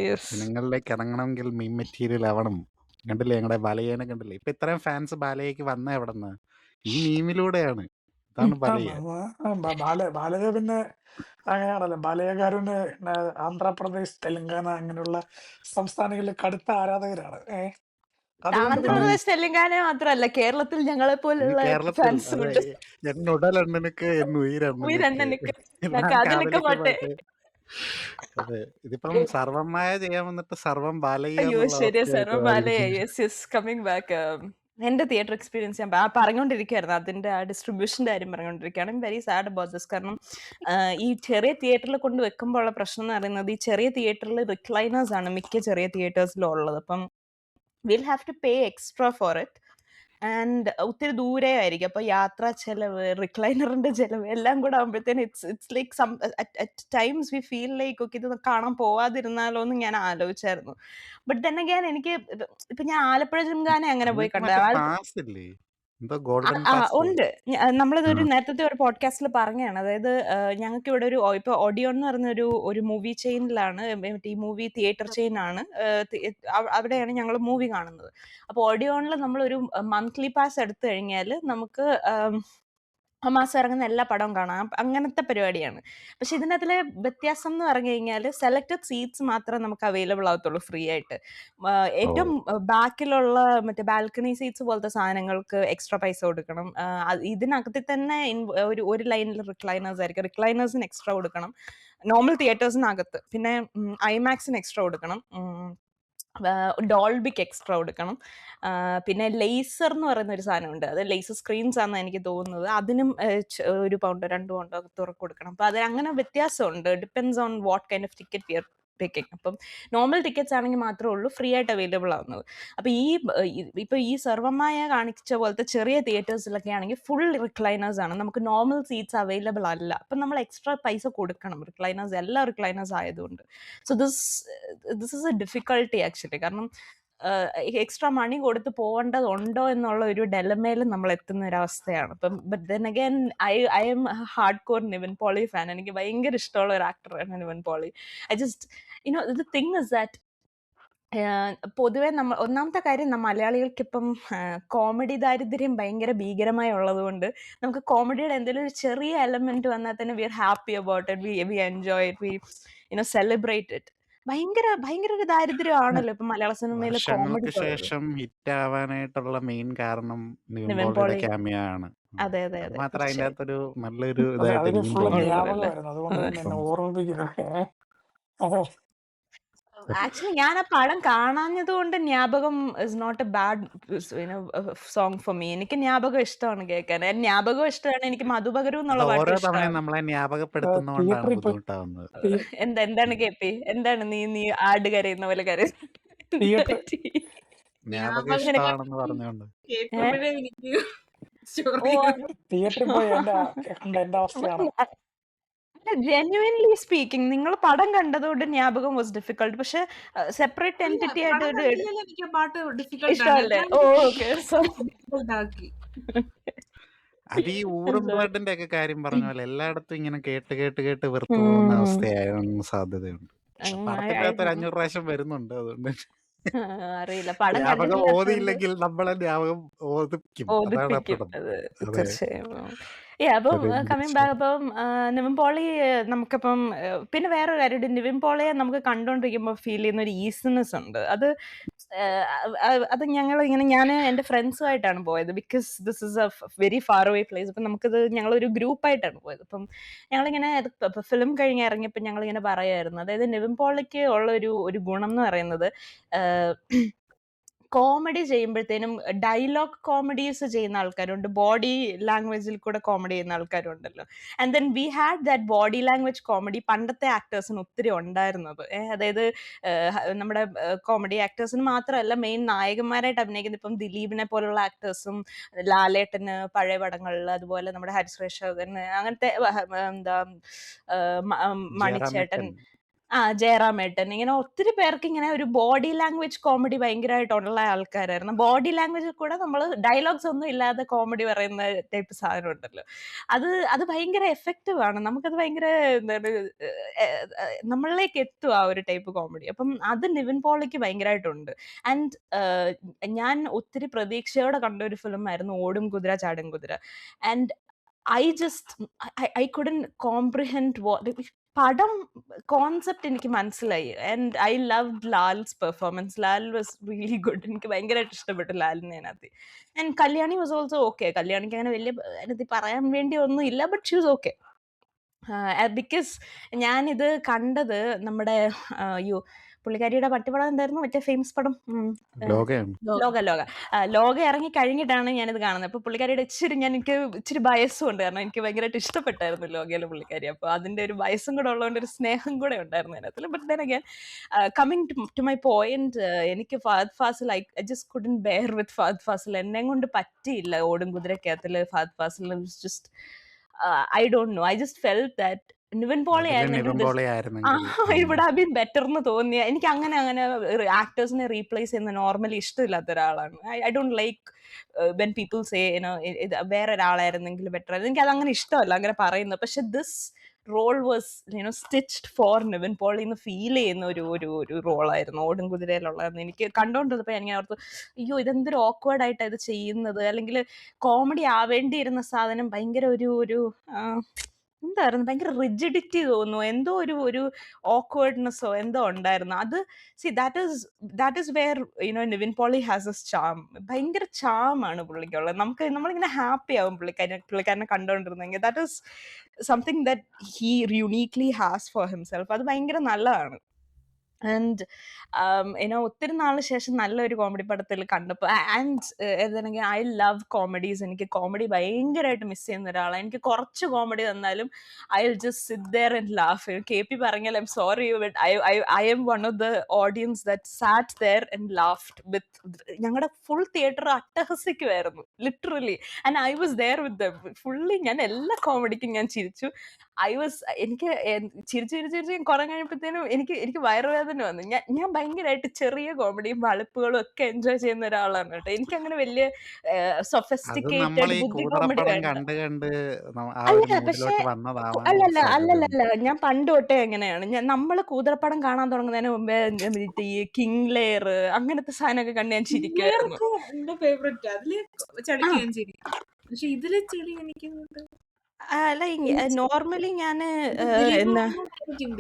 യെസ്. ജനങ്ങളിലേക്ക് ഇറങ്ങണമെങ്കിൽ മീൻ മെറ്റീരിയൽ ആവണം. കണ്ടില്ലേ ഞങ്ങളുടെ ബാലയേനെ കണ്ടില്ലേ? ഇപ്പൊ ഇത്രയും ഫാൻസ് ബാലയ്ക്ക് വന്ന എവിടെന്ന്? ഈ മീമിലൂടെയാണ്. ഇതാണ് ബാലയ്യ. ബാലയ പിന്നെ അങ്ങനെയാണല്ലോ. ബാലയക്കാരന് ആന്ധ്രാപ്രദേശ്, തെലങ്കാന അങ്ങനെയുള്ള സംസ്ഥാനങ്ങളിലെ കടുത്ത ആരാധകരാണ്. അതുകൊണ്ട് പിന്നെ ആന്ധ്രാപ്രദേശ് തെലങ്കാന മാത്രമല്ല, കേരളത്തിൽ ഞങ്ങളെ ഈ പോലുള്ള കേരളത്തിൽ ഫാൻസും അതെ, ഉണ്ട്. എന്നുടലെണ്ണനുക്ക് എന്നുയിരെണ്ണനുക്ക് ഉയരണ്ണനുക്ക് എല്ലാം കാതലിക്ക കാതലിക്ക് മാട്ടെ. പാട്ട്. അതെ, ഇതിപ്പം സർവമായ ചെയ്യാൻ വന്നിട്ട് സർവം ബാലയ്യ അയ്യോ എന്നുള്ള ശരിയാ, അവസ്ഥയായിട്ട് സർവമാലയ. മാറിയിരിക്കുന്നു. Yes coming back. എന്റെ തിയേറ്റർ എക്സ്പീരിയൻസ് ഞാൻ പറഞ്ഞുകൊണ്ടിരിക്കുകയായിരുന്നു, അതിന്റെ ആ ഡിസ്ട്രിബ്യൂഷന്റെ കാര്യം പറഞ്ഞുകൊണ്ടിരിക്കുകയാണ്. I am very sad about this. കാരണം ഈ ചെറിയ തിയേറ്ററിൽ കൊണ്ട് വെക്കുമ്പോൾ ഉള്ള പ്രശ്നം എന്ന് പറയുന്നത്, ഈ ചെറിയ തിയേറ്ററിൽ റിക്ലൈനേഴ്സ് ആണ് മിക്ക ചെറിയ തിയേറ്റേഴ്സിലും ഉള്ളത്. അപ്പം will have to pay extra for it. And ഒത്തിരി ദൂരെ ആയിരിക്കും. അപ്പൊ യാത്രാ ചെലവ്, റിക്ലൈനറിന്റെ ചെലവ് എല്ലാം കൂടെ ആകുമ്പോഴത്തേന് it's like at times we feel like okay ഇത് കാണാൻ പോവാതിരുന്നാലോ എന്ന് ഞാൻ ആലോചിച്ചായിരുന്നു. ബട്ട് ദെൻ അഗൈൻ എനിക്ക് ഇപ്പൊ ഞാൻ ആലപ്പുഴ ജിംഖാന അങ്ങനെ പോയി നിങ്ങൾക്ക് കണ്ടത്. മറ്റേ പാസ് ഇല്ലേ, എന്തോ ഗോൾഡൻ പാസ്? ഉണ്ട്. നമ്മളിതൊരു നേരത്തെ ഒരു പോഡ്കാസ്റ്റിൽ പറഞ്ഞാണ്. അതായത് ഞങ്ങൾക്ക് ഇവിടെ ഇപ്പൊ ഓഡിയോൺ എന്ന് പറഞ്ഞ ഒരു മൂവി ചെയിനിലാണ്, ഈ മൂവി തിയേറ്റർ ചെയിൻ ആണ്. അവിടെയാണ് ഞങ്ങൾ മൂവി കാണുന്നത്. അപ്പൊ ഓഡിയോണിൽ നമ്മളൊരു മന്ത്ലി പാസ് എടുത്തു കഴിഞ്ഞാൽ നമുക്ക് ആ മാസം ഇറങ്ങുന്ന എല്ലാ പടവും കാണാം. അങ്ങനത്തെ പരിപാടിയാണ്. പക്ഷെ ഇതിനകത്തിലെ വ്യത്യാസം എന്ന് പറഞ്ഞു കഴിഞ്ഞാൽ സെലക്ടഡ് സീറ്റ്സ് മാത്രമേ നമുക്ക് അവൈലബിൾ ആവത്തുള്ളൂ ഫ്രീ ആയിട്ട്. ഏറ്റവും ബാക്കിലുള്ള മറ്റേ ബാൽക്കണി സീറ്റ്സ് പോലത്തെ സാധനങ്ങൾക്ക് എക്സ്ട്രാ പൈസ കൊടുക്കണം. ഇതിനകത്തിൽ തന്നെ ഒരു ലൈനിൽ റിക്ലൈനേഴ്സ് ആയിരിക്കും. റിക്ലൈനേഴ്സിന് എക്സ്ട്രാ കൊടുക്കണം, നോർമൽ തിയേറ്റേഴ്സിനകത്ത്. പിന്നെ ഐമാക്സിന് എക്സ്ട്രാ കൊടുക്കണം, ഡോൾബിക്ക് എക്സ്ട്രാ കൊടുക്കണം. പിന്നെ ലേസർ എന്ന് പറയുന്ന ഒരു സാധനമുണ്ട്, അത് ലേസർ സ്ക്രീൻസ് ആണെന്ന് എനിക്ക് തോന്നുന്നത്. അതിനും £1 £2 കൊടുക്കണം. അപ്പൊ അത് അങ്ങനെ വ്യത്യാസമുണ്ട്. Depends on what kind of ticket we are picking. അപ്പം നോർമൽ ടിക്കറ്റ്സ് ആണെങ്കിൽ മാത്രമേ ഉള്ളൂ ഫ്രീ ആയിട്ട് അവൈലബിൾ ആവുന്നത്. അപ്പൊ ഇപ്പൊ ഈ സർവമായ കാണിച്ച പോലത്തെ ചെറിയ തിയേറ്റേഴ്സിലൊക്കെ ആണെങ്കിൽ ഫുൾ റിക്ലൈനേഴ്സ് ആണ്, നമുക്ക് നോർമൽ സീറ്റ്സ് അവൈലബിൾ അല്ല. അപ്പൊ നമ്മൾ എക്സ്ട്രാ പൈസ കൊടുക്കണം, റിക്ലൈനേഴ്സ് എല്ലാ റിക്ലൈനേഴ്സ് ആയതുകൊണ്ട്. So this is A difficulty actually. കാരണം എക്സ്ട്രാ മണി കൊടുത്ത് പോകേണ്ടതുണ്ടോ എന്നുള്ള ഒരു ഡെലമയിൽ നമ്മൾ എത്തുന്ന ഒരു അവസ്ഥയാണ്. അപ്പം but then again I am hardcore Nivin Pauly fan. എനിക്ക് ഭയങ്കര ഇഷ്ടമുള്ള ഒരു ആക്ടറാണ് Nivin Pauly. I just the thing is that പൊതുവെ ഒന്നാമത്തെ കാര്യം മലയാളികൾക്ക് ഇപ്പം കോമഡി ദാരിദ്ര്യം ഭയങ്കര ഭീകരമായി ഉള്ളത് കൊണ്ട് നമുക്ക് കോമഡിയുടെ എന്തെങ്കിലും ഒരു ചെറിയ എലമെന്റ് വന്നാൽ തന്നെ we are happy about it, we enjoy it, we celebrate it. ഭയങ്കര ഒരു ദാരിദ്ര്യമാണല്ലോ ഇപ്പൊ മലയാള സിനിമയിൽ കോമഡി. വർഷങ്ങൾക്ക് ശേഷം ഹിറ്റ് ആവാനായിട്ടുള്ള മെയിൻ കാരണം നിവിൻ നിവിൻ പോളിയുടെ പോളി. ക്യാമിയോ ആണ്. അതെ അത് മാത്രം അതിൻ്റെ അകത്തൊരു നല്ലൊരു ഇതായിട്ട് അതിന് എനിക്കും ഫുള്ള് തോന്നുന്നു. ജ്ഞാപകമായിരുന്നു. അതുകൊണ്ട് തന്നെ എന്നെ ഓർമ്മിപ്പിക്കുന്നത്. ആക്ച്വലി ഞാൻ ആ പടം കാണാഞ്ഞത് കൊണ്ട് Njapakam is not a bad song for me. എനിക്ക് ജ്ഞാപകം ഇഷ്ടമാണ് കേൾക്കാൻ. ജ്ഞാപകം ഇഷ്ടമാണ്. എനിക്ക് മധുപകരും അത് എന്നുള്ള ഓരോ പാട്ട് തവണയും ഇഷ്ടമാണ്. നമ്മളെ ജ്ഞാപകപ്പെടുത്തുന്നോണ്ടാണ് തിയേറ്ററിൽ ബുദ്ധിമുട്ടാവുന്നത്. എന്താണ് കേപ്പി, എന്താണ് നീ ആട് കരയുന്ന പോലെ കരയുന്നത്? തിയേറ്റർ ജ്ഞാപകം ജ്ഞാപകം ഇഷ്ടമാണെന്ന് പറഞ്ഞുകൊണ്ട്. കേൾക്കുമ്പോഴേ എനിക്ക് ഓ സ്റ്റോറി തിയേറ്ററിൽ പോയി കണ്ട എന്റെ അവസ്ഥയാണ്. ജെന്യുവൻലി സ്പീക്കിംഗ് നിങ്ങൾ പടം കണ്ടതുകൊണ്ട് ജ്ഞാപകം വാസ് ഡിഫിക്കൾട്ട്, പക്ഷെ സെപ്പറേറ്റ് അല്ല എൻറ്റിറ്റി ആയിട്ട് പടം ഒരു കണ്ടില്ലല്ലോ എനിക്ക് ആ പാട്ട് ഡിഫിക്കൽട്ട് ആണ്. ഇഷ്ടമല്ലേ? എന്നാലും ഓ എനിക്ക് ഓക്കെ, സോറി. ഡിഫിക്കൽട്ട് ആക്കി. അത് ഈ ഊറും സോറി. ബ്ലഡിന്റെ ഒക്കെ കാര്യം പറഞ്ഞ പോലെ എല്ലായിടത്തും ഇങ്ങനെ കേട്ട് കേട്ട് കേട്ട് വെറുത്തു പോകുന്ന അവസ്ഥയാകാൻ സാധ്യതയുണ്ട്. പടത്തിന്റെ അകത്ത് ഒരു 500 പ്രാവശ്യം വരുന്നുണ്ട്, അതുകൊണ്ട് അറിയില്ല, പടം ജ്ഞാപകം കണ്ടിട്ടില്ലാത്തതുകൊണ്ട് ഓതിയില്ലെങ്കിൽ നമ്മളെ ജ്ഞാപകം ഓതിപ്പിക്കും. അതാണ് ആ ഓദിപ്പിക്കും പടം. അത് അതെ, തീർച്ചയായും. അപ്പം അതെന്ത് കമ്മിങ് ശരി. ബാക്ക്, അപ്പം നിവിൻ പോളി നമുക്കിപ്പം പിന്നെ വേറൊരു കാര്യമുണ്ട്, നിവിൻ പോളിയെ നമുക്ക് കണ്ടുകൊണ്ടിരിക്കുമ്പോൾ ഫീൽ ചെയ്യുന്ന ഒരു ഈസിനെസ് ഉണ്ട്. അത് അത് ഞങ്ങൾ ഇങ്ങനെ ഞാൻ എൻ്റെ ഫ്രണ്ട്സുമായിട്ടാണ് പോയത്, because this is a very far away place. അപ്പം നമുക്കിത് ഞങ്ങളൊരു ഗ്രൂപ്പായിട്ടാണ് പോയത്. അപ്പം ഞങ്ങളിങ്ങനെ ഫിലിം കഴിഞ്ഞ് ഇറങ്ങിയപ്പോൾ ഞങ്ങളിങ്ങനെ പറയുമായിരുന്നു, അതായത് നിവിൻ പോളിക്ക് ഉള്ള ഒരു ഗുണം എന്ന് പറയുന്നത് കോമഡി ചെയ്യുമ്പോഴത്തേനും ഡയലോഗ് കോമഡീസ് ചെയ്യുന്ന ആൾക്കാരുണ്ട്, ബോഡി ലാംഗ്വേജിൽ കൂടെ കോമഡി ചെയ്യുന്ന ആൾക്കാരുണ്ടല്ലോ. And then we had that body language comedy പണ്ടത്തെ ആക്ടേഴ്സിന് ഒത്തിരി ഉണ്ടായിരുന്നത്. അതായത് നമ്മുടെ കോമഡി ആക്ടേഴ്സിന് മാത്രമല്ല, മെയിൻ നായകന്മാരായിട്ട് അഭിനയിക്കുന്ന ഇപ്പം ദിലീപിനെ പോലുള്ള ആക്ടേഴ്സും, ലാലേട്ടന് പഴയ പടങ്ങളിൽ, അതുപോലെ നമ്മുടെ ഹരിശ്രേഷകൻ, അങ്ങനത്തെ എന്താ മണിച്ചേട്ടൻ, ജയറാമേട്ടൻ. ജയറാമേട്ടൻ, ഇങ്ങനെ ഒത്തിരി പേർക്ക് ഇങ്ങനെ ഒരു ബോഡി ലാംഗ്വേജ് കോമഡി ഭയങ്കരമായിട്ടുള്ള ആൾക്കാരായിരുന്നു. ബോഡി ലാംഗ്വേജിൽ കൂടെ നമ്മൾ ഡയലോഗ്സ് ഒന്നും ഇല്ലാതെ കോമഡി പറയുന്ന ടൈപ്പ് സാധനം ഉണ്ടല്ലോ, അത് ഭയങ്കര എഫക്റ്റീവ് ആണ്. നമുക്കത് ഭയങ്കര എന്താണ് നമ്മളിലേക്ക് എത്തും ആ ഒരു ടൈപ്പ് കോമഡി. അപ്പം അത് നിവിൻ പോളിക്ക് ഭയങ്കരമായിട്ടുണ്ട്. ആൻഡ് ഞാൻ ഒത്തിരി പ്രതീക്ഷയോടെ കണ്ട ഒരു ഫിലിം ആയിരുന്നു ഓടും Kuthira Chaadum Kuthira. And I couldn't comprehend പടം കോൺസെപ്റ്റ് എനിക്ക് മനസ്സിലായി. And I love Lal's performance. Lal was really good. എനിക്ക് ഭയങ്കരമായിട്ട് ഇഷ്ടപ്പെട്ടു ലാലിനെ അതിനകത്ത്. And Kalyani was also okay. കല്യാണിക്ക് അങ്ങനെ വലിയ അതിനകത്ത് പറയാൻ വേണ്ടി ഒന്നും ഇല്ല, but she was okay. Because ഞാനിത് കണ്ടത് നമ്മുടെ പുള്ളിക്കാരിയുടെ പട്ടിപ്പടം എന്തായിരുന്നു, മറ്റേ ഫേമസ് പടം, ലോകയാണ്. ലോക ഇറങ്ങി കഴിഞ്ഞിട്ടാണ് ഞാനിത് കാണുന്നത്. അപ്പോൾ പുള്ളിക്കാരിയുടെ എനിക്ക് ഇച്ചിരി ബയസും ഉണ്ട്, കാരണം എനിക്ക് ഭയങ്കരമായിട്ട് ഇഷ്ടപ്പെട്ടായിരുന്നു ലോകയിലെ പുള്ളിക്കാരി. അപ്പോൾ അതിൻ്റെ ഒരു ബയസും കൂടെ ഉള്ളതുകൊണ്ട് ഒരു സ്നേഹം കൂടെ ഉണ്ടായിരുന്നു അതിനകത്ത്. But then again coming to my point, എനിക്ക് Fahadh Faasil I just couldn't bear with Fahadh Faasil. എന്നെ കൊണ്ട് പറ്റിയില്ല ഓടും കുതിരക്കകത്തിൽ Fahadh Faasil. Just I don't know. I just felt that Nivin Pauly ആയിരുന്നെങ്കിൽ ഇവിടെ ഹാവ് ബീൻ ബെറ്റർ എന്ന് തോന്നിയ. എനിക്ക് അങ്ങനെ ആക്ടേഴ്സിനെ റീപ്ലേസ് ചെയ്യുന്ന നോർമലി ഇഷ്ടമില്ലാത്ത ഒരാളാണ്. I don't like when people say വേറെ ഒരാളായിരുന്നെങ്കിൽ ബെറ്റർ ആയിരുന്നു. എനിക്ക് അതങ്ങനെ ഇഷ്ടമല്ല അങ്ങനെ പറയുന്നത്. പക്ഷെ this role was stitched for Nivin Pauly എന്ന് ഫീൽ ചെയ്യുന്ന ഒരു റോളായിരുന്നു ഓടും കുതിരയിലുള്ളതെന്ന് എനിക്ക് കണ്ടോണ്ടിരുന്നപ്പോൾ ഞാൻ ഓർത്തു, അയ്യോ ഇതെന്തൊരു ഓക്വേർഡ് ആയിട്ടാണ് ഇത് ചെയ്യുന്നത്, അല്ലെങ്കിൽ കോമഡി ആവേണ്ടിയിരുന്ന സാധനം ഭയങ്കര ഒരു എന്തായിരുന്നു, ഭയങ്കര റിജിഡിറ്റി തോന്നുന്നു, എന്തോ ഒരു ഓക്വേർഡ്നെസ്സോ എന്തോ ഉണ്ടായിരുന്നു. അത് that is where Nivin Pauly has his charm. ഭയങ്കര ചാമാണ് പുള്ളിക്കുള്ളത്. നമ്മളിങ്ങനെ ഹാപ്പി ആവും പുള്ളിക്കാരനെ കണ്ടുകൊണ്ടിരുന്നെങ്കിൽ. That is something that he uniquely has for himself. അത് ഭയങ്കര നല്ലതാണ്. ആൻഡ് ഒത്തിരി നാളിന് ശേഷം നല്ലൊരു കോമഡി പടത്തിൽ കണ്ടപ്പോൾ, ആൻഡ് എന്താണെങ്കിൽ ഐ ലവ് കോമഡീസ്. എനിക്ക് കോമഡി ഭയങ്കരമായിട്ട് മിസ് ചെയ്യുന്ന ഒരാളാണ്. എനിക്ക് കുറച്ച് കോമഡി തന്നാലും I will just sit there and laugh. KP പറഞ്ഞാൽ I'm sorry, but I am one of the audience that sat there and laughed with. ഞങ്ങളുടെ ഫുൾ തിയേറ്റർ അട്ടഹസിക്കുമായിരുന്നു literally. And I was there with them fully. ഞാൻ എല്ലാ കോമഡിക്കും ഞാൻ ചിരിച്ചു. എനിക്ക് ചിരിച്ച് കുറെ കഴിഞ്ഞപ്പോഴത്തേനും എനിക്ക് വയറുവേദന വന്നു. ഞാൻ ഭയങ്കരമായിട്ട് ചെറിയ കോമഡിയും വളുപ്പുകളും ഒക്കെ എൻജോയ് ചെയ്യുന്ന ഒരാളാണ് കേട്ടോ. എനിക്ക് അങ്ങനെ വലിയ സൊഫിസ്റ്റിക്കേറ്റഡ് ബുദ്ധി കോമഡി വേണ്ട. അല്ല പക്ഷെ അല്ലല്ല, ഞാൻ പണ്ട് തൊട്ടേ എങ്ങനെയാണ്, നമ്മൾ കൂതറപ്പടം കാണാൻ തുടങ്ങുന്നതിന് മുമ്പേ ഈ കിങ് ലെയർ അങ്ങനത്തെ സാധനമൊക്കെ കണ്ട് ഞാൻ ചിരിക്കുമായിരുന്നു. എന്റെ ഫേവറേറ്റ്. അതില് ചടിക്ക് ഞാൻ ചിരി, പക്ഷെ ഇതില് ചിരി എനിക്ക് അല്ല നോർമലി ഞാന്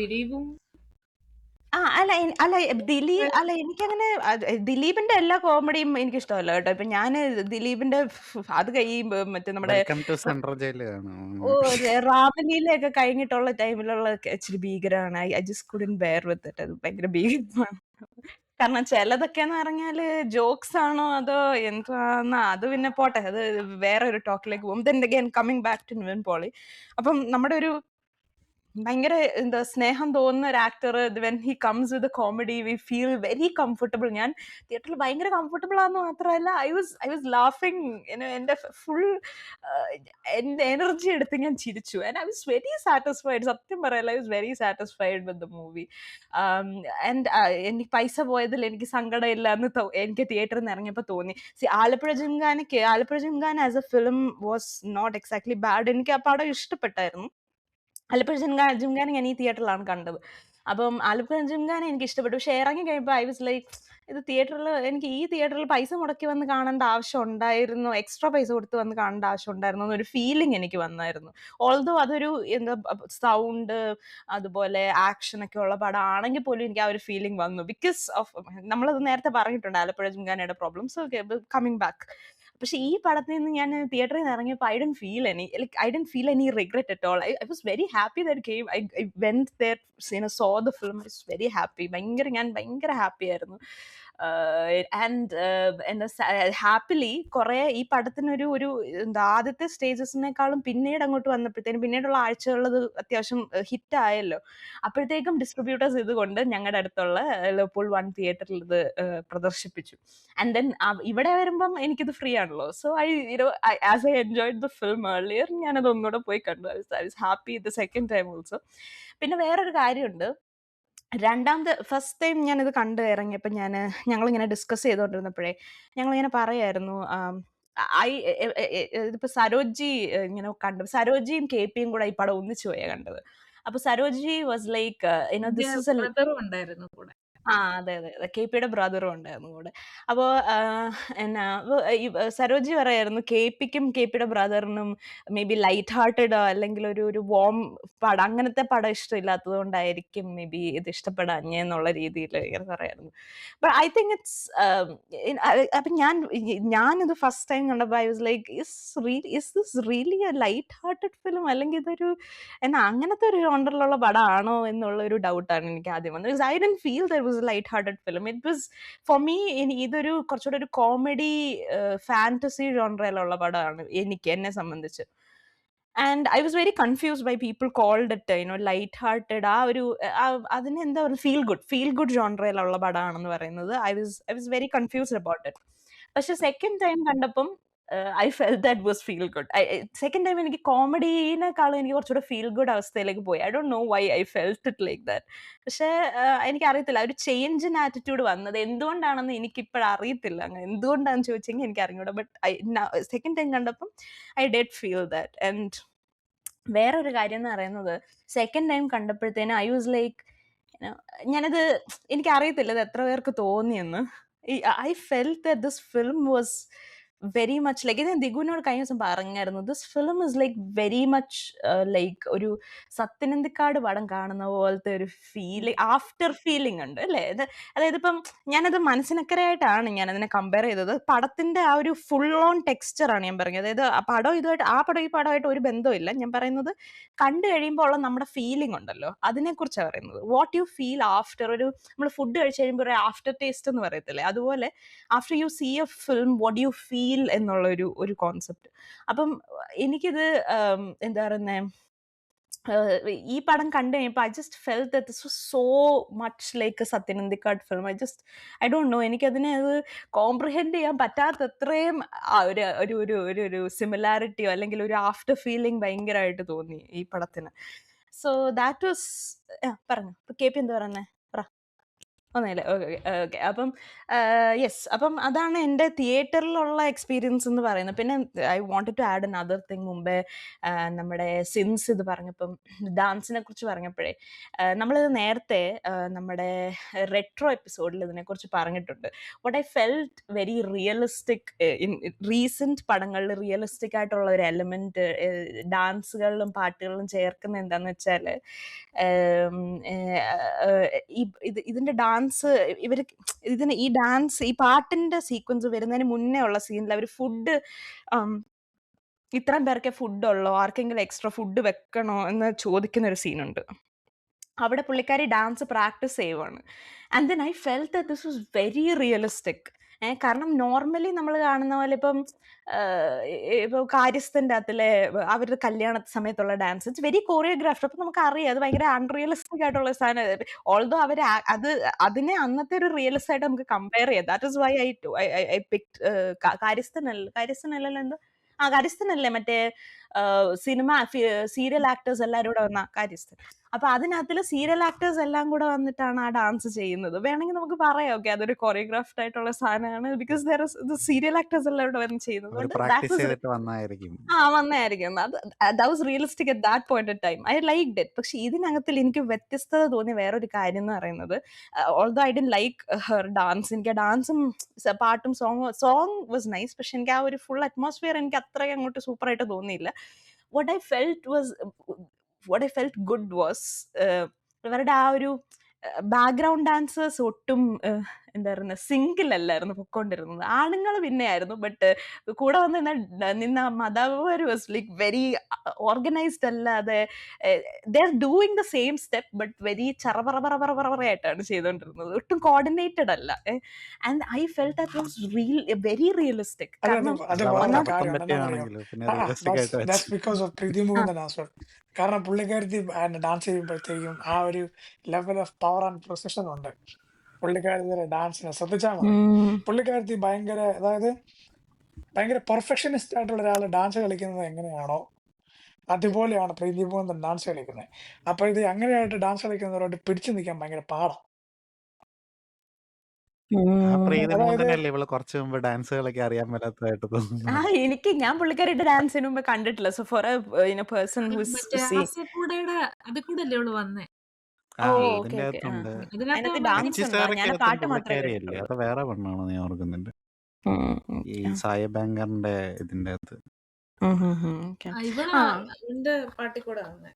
ദിലീപും എനിക്കങ്ങനെ ദിലീപിന്റെ എല്ലാ കോമഡിയും എനിക്ക് ഇഷ്ടമല്ല കേട്ടോ. ഇപ്പൊ ഞാന് ദിലീപിന്റെ അത് കഴിയുമ്പോ മറ്റേ നമ്മുടെ റാമലീലയൊക്കെ കഴിഞ്ഞിട്ടുള്ള ടൈമിലുള്ള ഇച്ചിരി ഭീകരമാണ്. I just couldn't bear with it. അത് ഭയങ്കര ഭീകരമാണ്. കാരണം ചിലതൊക്കെന്ന് പറഞ്ഞാല് ജോക്സ് ആണോ അതോ എന്താ, അത് പിന്നെ പോട്ടെ, അത് വേറെ ഒരു ടോക്കിലേക്ക് പോകും. Then again coming back to Nivin Pauly. അപ്പം നമ്മുടെ ഒരു ഭയങ്കര എന്താ സ്നേഹം തോന്നുന്ന ഒരു actor when he comes with comedy we feel very comfortable. ഞാൻ തിയേറ്ററിൽ ഭയങ്കര കംഫർട്ടബിൾ ആണെന്ന് മാത്രമല്ല ഐ വാസ് ലാഫിങ്. എൻ്റെ ഫുൾ എൻ്റെ എനർജി എടുത്ത് ഞാൻ ചിരിച്ചു. And I was very satisfied. സത്യം പറയല്ല, I was very satisfied with the movie. And എനിക്ക് പൈസ പോയതിൽ എനിക്ക് സങ്കടമില്ല എന്ന് എനിക്ക് തിയേറ്ററിൽ നിന്ന് ഇറങ്ങിയപ്പോൾ തോന്നി. Alappuzha Gymkhana as a film was not exactly bad. എനിക്ക് ആ പടം ഇഷ്ടപ്പെട്ടായിരുന്നു. ആലപ്പുഴ ജിംഖാന ഞാൻ ഈ തിയേറ്ററിലാണ് കണ്ടത്. അപ്പം ആലപ്പുഴ ജിംഖാന എനിക്ക് ഇഷ്ടപ്പെട്ടു. പക്ഷെ ഇറങ്ങി കഴിയുമ്പോൾ ഐ വാസ് ലൈക്ക്, ഇത് തിയേറ്ററിൽ എനിക്ക് ഈ തിയേറ്ററിൽ പൈസ മുടക്കി വന്ന് കാണേണ്ട ആവശ്യം ഉണ്ടായിരുന്നു, എക്സ്ട്രാ പൈസ കൊടുത്ത് വന്ന് കാണേണ്ട ആവശ്യം ഉണ്ടായിരുന്നു എന്നൊരു ഫീലിംഗ് എനിക്ക് വന്നായിരുന്നു. ഓൾദോ അതൊരു എന്താ സൗണ്ട് അതുപോലെ ആക്ഷൻ ഒക്കെ ഉള്ള പടം ആണെങ്കിൽ പോലും എനിക്ക് ആ ഒരു ഫീലിംഗ് വന്നു. ബിക്കോസ് ഓഫ്, നമ്മളത് നേരത്തെ പറഞ്ഞിട്ടുണ്ട് ആലപ്പുഴ ജിംഖാനയുടെ പ്രോബ്ലംസ്. Coming back. പക്ഷെ ഈ പടത്തിൽ നിന്ന് ഞാൻ തിയേറ്ററിൽ നിന്ന് ഇറങ്ങിയപ്പോൾ I didn't feel any regret at all. I was very happy that I went there, saw the film. I was very happy. ഞാൻ ഭയങ്കര ഹാപ്പി ആയിരുന്നു. ആൻഡ് എന്താ ഹാപ്പിലി കുറെ ഈ പടത്തിനൊരു എന്താ ആദ്യത്തെ സ്റ്റേജസിനേക്കാളും പിന്നീട് അങ്ങോട്ട് വന്നപ്പോഴത്തേനും പിന്നീടുള്ള ആഴ്ചകളിൽ അത്യാവശ്യം ഹിറ്റ് ആയല്ലോ. അപ്പോഴത്തേക്കും ഡിസ്ട്രിബ്യൂട്ടേഴ്സ് ഇതുകൊണ്ട് ഞങ്ങളുടെ അടുത്തുള്ള ലിവർപൂൾ 1 തിയേറ്ററിൽ ഇത് പ്രദർശിപ്പിച്ചു. ആൻഡ് ദെൻ ഇവിടെ വരുമ്പം എനിക്കിത് ഫ്രീ ആണല്ലോ. So as I enjoyed the film earlier, ഞാനത് ഒന്നുകൂടെ പോയി കണ്ടു. I was happy the second time also. പിന്നെ വേറൊരു കാര്യമുണ്ട്. ഫസ്റ്റ് ടൈം ഞാനിത് കണ്ട് ഇറങ്ങിയപ്പോൾ ഞങ്ങളിങ്ങനെ ഡിസ്കസ് ചെയ്തുകൊണ്ടിരുന്നപ്പോഴേ ഞങ്ങളിങ്ങനെ പറയായിരുന്നു, ഇതിപ്പോൾ സരോജി ഇങ്ങനെ കണ്ടു, സരോജിയും KP-യും കൂടെ ഈ പടം ഒന്നിച്ചു പോയാ കണ്ടത്. അപ്പൊ Saroji was like this is ബ്രദറും ഉണ്ടായിരുന്നു കൂടെ. അതെ KP-യുടെ ബ്രദറും ഉണ്ടായിരുന്നു കൂടെ. അപ്പോൾ സരോജി പറയായിരുന്നു KP-ക്കും KP-യുടെ ബ്രദറിനും മേ ബി ലൈറ്റ് ഹാർട്ടഡ് അല്ലെങ്കിൽ ഒരു വോം പടം, അങ്ങനത്തെ പടം ഇഷ്ടമില്ലാത്തത് കൊണ്ടായിരിക്കും മേ ബി ഇത് ഇഷ്ടപ്പെടാഞ്ഞ എന്നുള്ള രീതിയിൽ ഇങ്ങനെ പറയായിരുന്നു. ബട്ട് ഐ തിങ്ക് ഇറ്റ്സ് അപ്പം ഞാനിത് ഫസ്റ്റ് ടൈം കണ്ടപ്പോൾ I was like, is this really A light hearted film, അല്ലെങ്കിൽ ഇതൊരു അങ്ങനത്തെ ഒരു ജോണ്ടറിലുള്ള പടമാണോ എന്നുള്ള ഒരു ഡൗട്ടാണ് എനിക്ക് ആദ്യം വന്നത്. I didn't feel that was a light hearted film. It was for me, ഇതൊരു കുറച്ചുകൂടെ ഒരു കോമഡി ഫാന്റസി ജോണ്ടറിലുള്ള പടമാണ് എന്നെ സംബന്ധിച്ച്. And I was very confused by people called it light hearted. അതിന് എന്താ പറയുക, ഫീൽ ഗുഡ് ജോണ്ടറിലുള്ള പടമാണെന്ന് പറയുന്നത്. I was very confused about it. പക്ഷെ സെക്കൻഡ് ടൈം കണ്ടപ്പം I felt that was feel good. Second time എനിക്ക് കോമഡീനെക്കാളും എനിക്ക് കുറച്ചുകൂടെ ഫീൽ ഗുഡ് അവസ്ഥയിലേക്ക് പോയി. I don't know why I felt it like that. പക്ഷെ എനിക്കറിയത്തില്ല, ഒരു ചേഞ്ച് ഇൻ ആറ്റിറ്റ്യൂഡ് വന്നത് എന്തുകൊണ്ടാണെന്ന് എനിക്കിപ്പോഴറിയത്തില്ല. അങ്ങനെ എന്തുകൊണ്ടാണെന്ന് ചോദിച്ചെങ്കിൽ എനിക്ക് അറിഞ്ഞൂടാ. ബട്ട് സെക്കൻഡ് ടൈം കണ്ടപ്പം I did feel that. And വേറൊരു കാര്യം എന്ന് പറയുന്നത്, second time കണ്ടപ്പോഴത്തേനും I was like, ഞാനത് എനിക്കറിയത്തില്ല ഇത് എത്ര പേർക്ക് തോന്നിയെന്ന്. I felt that this film was very much like, ഇത് ദിഗുവിനോട് കഴിഞ്ഞ ദിവസം പറഞ്ഞായിരുന്നു, this film is like very much like ഒരു സത്യനന്ദിക്കാട് പടം കാണുന്ന പോലത്തെ ഒരു ഫീലിംഗ്, ആഫ്റ്റർ ഫീലിംഗ് ഉണ്ട് അല്ലേ. അതായത് ഇപ്പം ഞാനത് മനസ്സിനക്കരയായിട്ടാണ് ഞാനതിനെ കമ്പയർ ചെയ്തത്. പടത്തിന്റെ ആ ഒരു ഫുൾ ഓൺ ടെക്സ്ചറാണ് ഞാൻ പറഞ്ഞത്. അതായത് ആ പടം ഈ പടമായിട്ട് ഒരു ബന്ധമില്ല. ഞാൻ പറയുന്നത് കണ്ടു കഴിയുമ്പോൾ ഉള്ള നമ്മുടെ ഫീലിംഗ് ഉണ്ടല്ലോ, അതിനെക്കുറിച്ചാണ് പറയുന്നത്. വാട്ട് യു ഫീൽ ആഫ്റ്റർ, നമ്മൾ ഫുഡ് കഴിച്ച് കഴിയുമ്പോൾ ഒരു ആഫ്റ്റർ ടേസ്റ്റ് എന്ന് പറയത്തില്ലേ, അതുപോലെ after you see a film what you feel എന്നുള്ള ഒരു കോൺസെപ്റ്റ്. അപ്പം എനിക്കിത് എന്താ പറയുന്നത്, ഈ പടം കണ്ടു കഴിഞ്ഞപ്പോൾ I just felt that this was so much like A Sathyan Anthikad film. I don't no, എനിക്കതിനെ അത് കോംപ്രിഹെൻഡ് ചെയ്യാൻ പറ്റാത്തത്രയും ഒരു സിമിലാരിറ്റിയോ അല്ലെങ്കിൽ ഒരു ആഫ്റ്റർ ഫീലിംഗ് ഭയങ്കരമായിട്ട് തോന്നി ഈ പടത്തിന്. സോ ദാറ്റ് വാസ്, പറഞ്ഞു. KP എന്താ പറയുന്നത്? ഒന്നുമില്ല. ഓക്കെ. അപ്പം യെസ്, അപ്പം അതാണ് എൻ്റെ തിയേറ്ററിലുള്ള എക്സ്പീരിയൻസ് എന്ന് പറയുന്നത്. പിന്നെ I wanted to add another thing. മുമ്പേ നമ്മുടെ സിൻസ് ഇത് പറഞ്ഞപ്പം, ഡാൻസിനെ കുറിച്ച് പറഞ്ഞപ്പോഴേ, നമ്മളിത് നേരത്തെ നമ്മുടെ റെട്രോ എപ്പിസോഡിൽ ഇതിനെക്കുറിച്ച് പറഞ്ഞിട്ടുണ്ട്. What I felt very realistic in recent പടങ്ങളിൽ, റിയലിസ്റ്റിക് ആയിട്ടുള്ള ഒരു എലമെൻറ്റ് ഡാൻസുകളിലും പാട്ടുകളിലും ചേർക്കുന്ന എന്താണെന്ന് വെച്ചാൽ, ഇതിൻ്റെ ഡാൻസ് ഈ പാട്ടിന്റെ സീക്വൻസ് വരുന്നതിന് മുന്നേ ഉള്ള സീനിൽ അവർ ഫുഡ്, ഇത്രയും പേർക്കേ ഫുഡുള്ളോ, ആർക്കെങ്കിലും എക്സ്ട്രാ ഫുഡ് വെക്കണോ എന്ന് ചോദിക്കുന്ന ഒരു സീനുണ്ട്. അവിടെ പുള്ളിക്കാരി ഡാൻസ് പ്രാക്ടീസ് ചെയ്യുവാണ്. And then I felt that this was very realistic. കാരണം നോർമലി നമ്മൾ കാണുന്ന പോലെ ഇപ്പം ഇപ്പൊ കാര്യസ്ഥന്റെ അകത്തിലെ അവരുടെ കല്യാണ സമയത്തുള്ള ഡാൻസ് ഇറ്റ്സ് വെരി കോറിയോഗ്രാഫ്ഡ്. അപ്പൊ നമുക്ക് അറിയാം അത് ഭയങ്കര അൺറിയലിസ്റ്റിക് ആയിട്ടുള്ള സാധനം. ഓൾദോ അവർ അതിനെ അന്നത്തെ ഒരു റിയലിസ്റ്റ് ആയിട്ട് നമുക്ക് കമ്പയർ ചെയ്യാം. ദാറ്റ് ഇസ് വൈ ഐ പിക്ട് കാര്യസ്ഥനല്ലല്ലോ എന്തോ കാര്യസ്ഥനല്ലേ മറ്റേ സിനിമ സീരിയൽ ആക്ടേഴ്സ് എല്ലാവരും കൂടെ വന്ന കാര്യസ്ഥൻ. അപ്പൊ അതിനകത്തില് സീരിയൽ ആക്ടേഴ്സ് എല്ലാം കൂടെ വന്നിട്ടാണ് ആ ഡാൻസ് ചെയ്യുന്നത്. വേണമെങ്കിൽ നമുക്ക് പറയാം ഓക്കെ അതൊരു കൊറിയോഗ്രാഫ്ഡ് ആയിട്ടുള്ള സാധനമാണ് ബിക്കോസ് സീരിയൽ ആക്ടേഴ്സ് എല്ലാം കൂടെ വന്ന് ചെയ്യുന്നത് അവർ കൊണ്ട് പ്രാക്ടീസ് ചെയ്തിട്ട് വന്നായിരിക്കും. വന്നായിരിക്കും. That was realistic at that point of time. I liked it. പക്ഷെ ഇതിനകത്തിൽ എനിക്ക് വ്യത്യസ്തത തോന്നിയ വേറൊരു കാര്യം എന്ന് പറയുന്നത് although I didn't like her dance, എനിക്ക് ആ ഡാൻസും പാട്ടും സോങ് വാസ് നൈസ്, പക്ഷെ എനിക്ക് ആ ഒരു ഫുൾ അറ്റ്മോസ്ഫിയർ എനിക്ക് അത്രയും അങ്ങോട്ട് സൂപ്പർ ആയിട്ട് തോന്നിയില്ല. what I felt was what I felt good was ഇവരുടെ ആ ഒരു ബാക്ക്ഗ്രൗണ്ട് ഡാൻസേഴ്സ് ഒട്ടും എന്തായിരുന്നു സിംഗിൾ അല്ലായിരുന്നു പൊക്കോണ്ടിരുന്നത്. ആണുങ്ങൾ പിന്നെയായിരുന്നു. ബട്ട് കൂടെ വന്ന് നിന്ന mother was like very organized അല്ലാതെ they are doing the same step but very ചറപറപറപറപറയായിട്ടാണ് ചെയ്തുകൊണ്ടിരുന്നത്. ഒട്ടും കോർഡിനേറ്റഡ് അല്ല. And I felt that was very realistic. അത് കാരണം അത് അത് വേറൊരു അബദ്ധം കാര്യം എന്താണെന്നറിയോ? പറ്റുകയാണെങ്കിലും പിന്നെ റിയലിസ്റ്റിക് ആയിട്ട് ദാറ്റ്സ് വെച്ച് because of Preethi Mukundan as well. കാരണം പുള്ളിക്കാരത്തി ഡാൻസ് ചെയ്യുമ്പോഴത്തേക്കും ആ ഒരു level of power and precision ഉണ്ട് പുള്ളിക്കാരത്തിയുടെ ഡാൻസിനെ. ശ്രദ്ധിച്ചാൽ മതി. പുള്ളിക്കാരത്തി അതായത് ഭയങ്കര പെർഫെക്ഷനിസ്റ്റ് ആയിട്ടുള്ള ഒരാൾ ഡാൻസ് കളിക്കുന്നത് എങ്ങനെയാണോ അതുപോലെയാണ് പ്രീതി മുകുന്ദൻ ഡാൻസ് കളിക്കുന്നത്. അപ്പൊ ഇത് അങ്ങനെയായിട്ട് ഡാൻസ് കളിക്കുന്നവരോട് പിടിച്ചു നിൽക്കാൻ ഭയങ്കര പാടാണ്. ആ പ്രീതി അതായത് മുകുന്ദനല്ലേ ഇവള് കുറച്ച് മുമ്പ് ഡാൻസുകളൊക്കെ അറിയാൻ മേലാത്തതായിട്ട് തോന്നുന്നു. ഞാൻ പുള്ളിക്കാരിയുടെ ഡാൻസിന് മുമ്പ് കണ്ടിട്ടില്ല. സോ ഫോർ പേഴ്സൺ ഹൂസ് മറ്റേ ആസപ്പൂടയുടെ അത് കൂടെ അല്ലേ അവള് വന്നേ? ആ ഓക്കെ ഇതിന്റെ ഓക്കെ അകത്തുണ്ട്. അതിനകത്ത് അതിനകത്ത് അവള് ഡാൻസ് അച്ചി ഉണ്ടോ? ഞാൻ സ്റ്റാറൊക്കെ പാട്ട് മാത്രമേ പുള്ളിക്കാരിയല്ലേ? കേട്ടിട്ടുള്ളൂ. അത് വേറെ പെണ്ണാണോ ഞാൻ ഓർക്കുന്നുണ്ട്. ഈ സായ ബാങ്കറിന്റെ ഇതിന്റെ അകത്ത്. ഓക്കെ ഇവള് ആ അവന്റെ പാട്ടിൽ കൂടെ വന്നേ.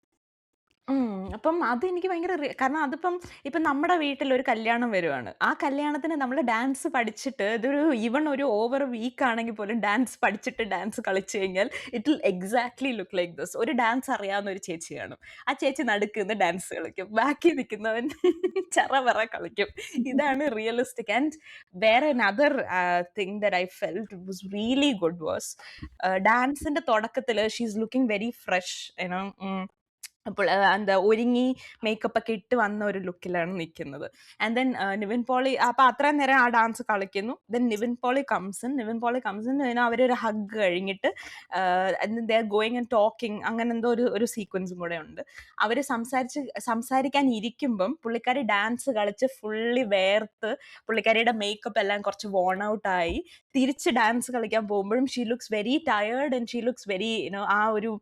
അപ്പം അതെനിക്ക് ഭയങ്കര കാരണം അതിപ്പം ഇപ്പം നമ്മുടെ വീട്ടിൽ ഒരു കല്യാണം വരുവാണ്. ആ കല്യാണത്തിന് നമ്മൾ ഡാൻസ് പഠിച്ചിട്ട് ഇതൊരു ഈവൺ ഒരു ഓവർ വീക്ക് ആണെങ്കിൽ പോലും ഡാൻസ് പഠിച്ചിട്ട് ഡാൻസ് കളിച്ചു കഴിഞ്ഞാൽ it will exactly look like this. ഒരു ഡാൻസ് അറിയാവുന്ന ഒരു ചേച്ചി കാണും. ആ ചേച്ചി നടുക്കുന്ന ഡാൻസ് കളിക്കും, ബാക്കി നിൽക്കുന്നവൻ ചറവറ കളിക്കും. ഇതാണ് റിയലിസ്റ്റിക്. ആൻഡ് വേറെ another thing that I felt was really good was ഡാൻസിന്റെ തുടക്കത്തിൽ she is looking very fresh. അപ്പോൾ എന്താ ഒരുങ്ങി മേക്കപ്പ് ഒക്കെ ഇട്ട് വന്ന ഒരു ലുക്കിലാണ് നിൽക്കുന്നത്. ആൻഡ് ദെൻ നിവിൻ പോളി അപ്പൊ അത്രയും നേരം ആ ഡാൻസ് കളിക്കുന്നു. Then Nivin Pauly comes in അവരൊരു ഹഗ് കഴിഞ്ഞിട്ട് they are going and talking അങ്ങനെ എന്തോ ഒരു സീക്വൻസും കൂടെ ഉണ്ട്. അവര് സംസാരിക്കാൻ ഇരിക്കുമ്പം പുള്ളിക്കാരി ഡാൻസ് കളിച്ച് ഫുള്ളി വേർത്ത് പുള്ളിക്കാരിയുടെ മേക്കപ്പ് എല്ലാം കുറച്ച് വോൺ ഔട്ട് ആയി തിരിച്ച് ഡാൻസ് കളിക്കാൻ പോകുമ്പോഴും she looks very tired and she looks very ആ ഒരു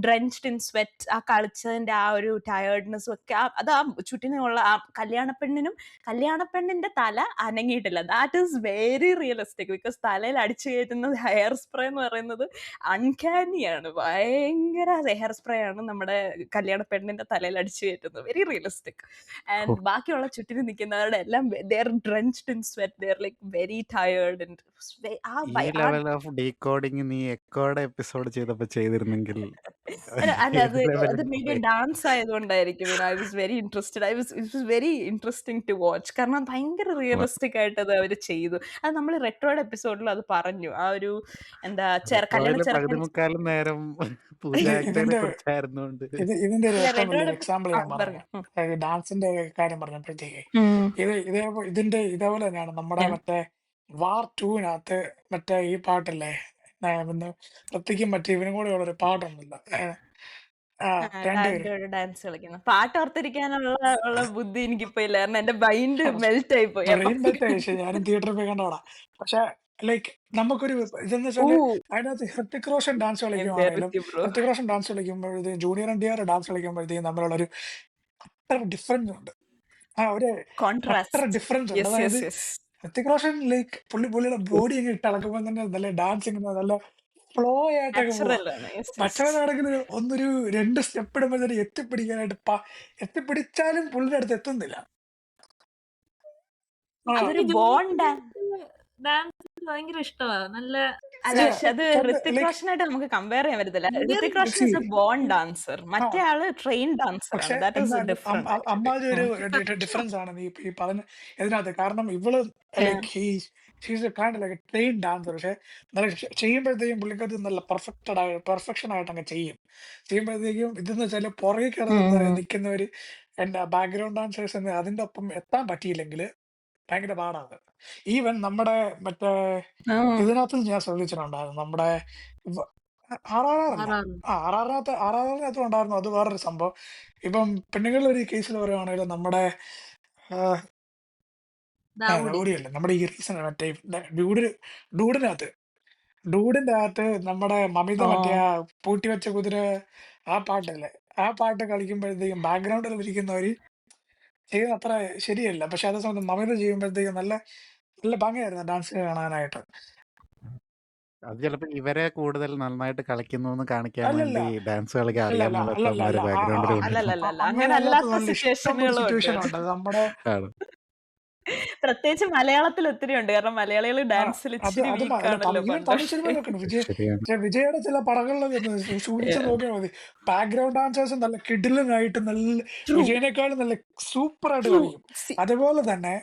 ഡ്രെഞ്ച്ഡ് ഇൻ സ്വെറ്റ്. ആ കളിച്ചതിന്റെ ആ ഒരു ടയേർഡ്നെസ്സും ഒക്കെ അത് ആ ചുറ്റിനുള്ള ആ കല്യാണപ്പെണ്ണിന്റെ തല അനങ്ങിയിട്ടില്ല. That is very realistic. Because തലയിൽ അടിച്ചു കയറ്റുന്ന ഹെയർ സ്പ്രേ എന്ന് പറയുന്നത് അൺകാനിയാണ്. ഭയങ്കര ഹെയർ സ്പ്രേ ആണ് നമ്മുടെ കല്യാണപ്പെണ്ണിന്റെ തലയിൽ അടിച്ചു കയറ്റുന്നത്. Very realistic. ആൻഡ് ബാക്കിയുള്ള ചുറ്റിന് നിൽക്കുന്നവരുടെ എല്ലാം they are drenched in sweat. They are like very tired. ഈ ലെവൽ ഓഫ് ഡീകോഡിങ് നീ എക്കോയുടെ എപ്പിസോഡ് ചെയ്തപ്പോ ചെയ്തിരുന്നെങ്കിൽ അല്ല ഏത് അത് മേ ബി ലെവലിൽ ഡാൻസ് ആയതുകൊണ്ടായിരിക്കും. I was very interested. It was very interesting to watch. കാരണം ഭയങ്കര റിയലിസ്റ്റിക് ആയിട്ട് അത് അവർ ചെയ്തു. അത് നമ്മൾ റെട്രോയുടെ എപ്പിസോഡിൽ അത് പറഞ്ഞു. ആ ഒരു എന്താ കല്യാണ റെട്രോയില് പകുതി ചെറുക്കൻ മുക്കാലും നേരം പൂജ ഇത് ആക്ടറിനെ ഇതിന്റെ കുറിച്ചായിരുന്നോണ്ട് ഇതിന്റെ ഒരു അല്ല ഏറ്റവും വലിയൊരു റെട്രോയുടെ എക്സാമ്പിൾ ഞാൻ പറഞ്ഞു. പറയാം. അതായത് ഡാൻസിന്റെ കാര്യം പറഞ്ഞപ്പോഴത്തേക്ക് ഇതേപോലെ തന്നെയാണ് നമ്മുടെ മറ്റേ വാർ 2-നകത്ത് മറ്റേ ഈ പാട്ടില്ലേ പിന്നെ ഋത്തിക്കും മറ്റേ ഇവനും കൂടെ ഉള്ളൊരു പാട്ടുണ്ടല്ലോ. രണ്ടുപേരും ഡാൻസ് കളിക്കുന്നു. പാട്ട് ഓർത്തിരിക്കാനുള്ള ബുദ്ധി എനിക്കിപ്പോ ഇല്ല. കാരണം എന്റെ മൈൻഡ് മെൽറ്റ് ആയി പോയി. അപ്പൊ ബ്രെയിൻ ഡെത്ത് ആയിഷേ. ഞാനും തിയേറ്ററിൽ പോയി കണ്ടോടാ. പക്ഷെ ലൈക്ക് നമുക്കൊരു ഇതെന്ന് വെച്ചാല് അതിനകത്ത് ഹൃത്തിക് റോഷൻ ഡാൻസ് കളിക്കുവാണെങ്കിലും ബ്രോ ഹൃത്തിക് റോഷൻ ഡാൻസ് കളിക്കുമ്പോഴത്തേക്കും ജൂനിയർ NTR ഡാൻസ് കളിക്കുമ്പോഴത്തേക്കും തമ്മിലുള്ളൊരു അത്ര ഡിഫറൻസ് ഉണ്ട്. ഒരു അത്ര കോൺട്രാസ്റ്റ്. ഡിഫറൻസ് ഉണ്ട്. യെസ് അതായത് yes yes Hrithik Roshan like പുള്ളിയുടെ ബോഡി അങ്ങ് ഇട്ട് അളക്കുമ്പോൾ തന്നെ നല്ല ഡാൻസിങ് നല്ല ഫ്ലോ ആയിട്ടൊക്കെ പോവാ. നാച്ചുറൽ ആണ്. യെസ് യെസ് മറ്റവനാണെങ്കിൽ ഒന്നൊരു 2 സ്റ്റെപ്പ് ഇടുമ്പോൾ എത്തിപ്പിടിക്കാനായിട്ട് എത്തിപ്പിടിച്ചാലും പുള്ളിയുടെ അടുത്ത് എത്തുന്നില്ല. അതൊരു ബോണ്ട്. ഡാൻസ് ഭയങ്കര ഇഷ്ടമാണ്. നല്ല അല്ല പക്ഷെ അത് ഋത്തിക് റോഷനായിട്ട് നമുക്ക് കമ്പയർ ചെയ്യാൻ പറ്റത്തില്ല. Hrithik Roshan is a born dancer. മറ്റേ ആള് ട്രെയിൻ ഡാൻസർ പക്ഷെ ആണ്. ദാറ്റ് ഈസ് എന്നാലും ഡിഫറെന്റ്. അമ്മാതി ഒരു ഡിഫറൻസ് ആണ് നീ ഈ പറഞ്ഞ ഇതിനകത്ത്. കാരണം ഇവള് like she's a kind like train dancer. പക്ഷെ നല്ല ചെയ്യുമ്പോഴത്തേക്കും പുള്ളിക്കാരത്തി നല്ല പെർഫെക്ഷൻ ആയിട്ട് അങ്ങ് ചെയ്യുമ്പോഴത്തേക്കും ഇതെന്ന് വെച്ചാൽ പുറകെ കിടന്ന് നിൽക്കുന്നവർ എൻ്റെ ബാക്ക്ഗ്രൗണ്ട് ഡാൻസേഴ്സ് എന്ന് അതിൻ്റെ ഒപ്പം എത്താൻ പറ്റിയില്ലെങ്കിൽ ഭയങ്കര പാടാണ്. ഈവൻ നമ്മുടെ മറ്റേ ഇതിനകത്ത് ഞാൻ ശ്രദ്ധിച്ചിട്ടുണ്ടായിരുന്നു. നമ്മുടെ ആറാറല്ല ആറാറ് ആറാറിനകത്തും ഉണ്ടായിരുന്നു. അത് വേറൊരു സംഭവം. ഇപ്പം പെണ്ണുങ്ങളുടെ ഒരു കേസിൽ പറയുവാണെങ്കിൽ നമ്മുടെ ദാവൂദി റൗഡിയല്ല, നമ്മുടെ ഈ റീസൺ മറ്റേ ഡൂഡിന്റെ അകത്ത് നമ്മുടെ മമിത മറ്റേ ആ പൂട്ടി വെച്ച കുതിര ആ പാട്ടല്ലേ, ആ പാട്ട് കളിക്കുമ്പോഴത്തേക്കും ബാക്ക്ഗ്രൗണ്ടിൽ ഇരിക്കുന്നവര് ചെയ്യുന്ന അത്ര ശരിയല്ല. പക്ഷെ അതേ സമയത്ത് മമിത ചെയ്യുമ്പോഴത്തേക്കും നല്ല നല്ല ഭംഗിയായിരുന്നു ഡാൻസ് കാണാനായിട്ട്. അത് ചിലപ്പോ ഇവരെ കൂടുതൽ നന്നായിട്ട് കളിക്കുന്നു എന്ന് കാണിക്കാൻ അല്ലല്ല വേണ്ടി ഡാൻസ് കളിക്കാൻ അല്ലല്ല അറിയാമെന്നുള്ള അല്ലല്ല ബാക്ക്ഗ്രൗണ്ടിൽ അല്ലല്ലല്ല അങ്ങനെ അങ്ങനെ അല്ലാത്ത അല്ലാത്ത നല്ല ഇഷ്ടംപോലെ സിറ്റുവേഷനുകളും ഉണ്ട്. സിറ്റുവേഷൻ ഉണ്ട്. അത് നമ്മുടെ ആണ്. പ്രത്യേകിച്ച് മലയാളത്തിൽ ഒത്തിരി ഉണ്ട്. കാരണം മലയാളികൾ ആ, ഡാൻസിൽ അത് ഇച്ചിരി അത് വീക്കാണല്ലോ ഈവൻ പണ്ട്. തമിഴ് സിനിമയിലൊക്കെ ഉണ്ട്. ശരിയാണ്. വിജയുടെ ചില പടങ്ങളിലൊക്കെ സൂക്ഷിച്ച് നോക്കിയാൽ മതി. ബാക്ക്ഗ്രൗണ്ട് ഡാൻസേഴ്സ് നല്ല കിഡിലനായിട്ട് നല്ല ട്രൂ വിജയനേക്കാളും നല്ല സൂപ്പർ ആയിട്ട് ട്രൂ കളിക്കും. അതുപോലെ തന്നെ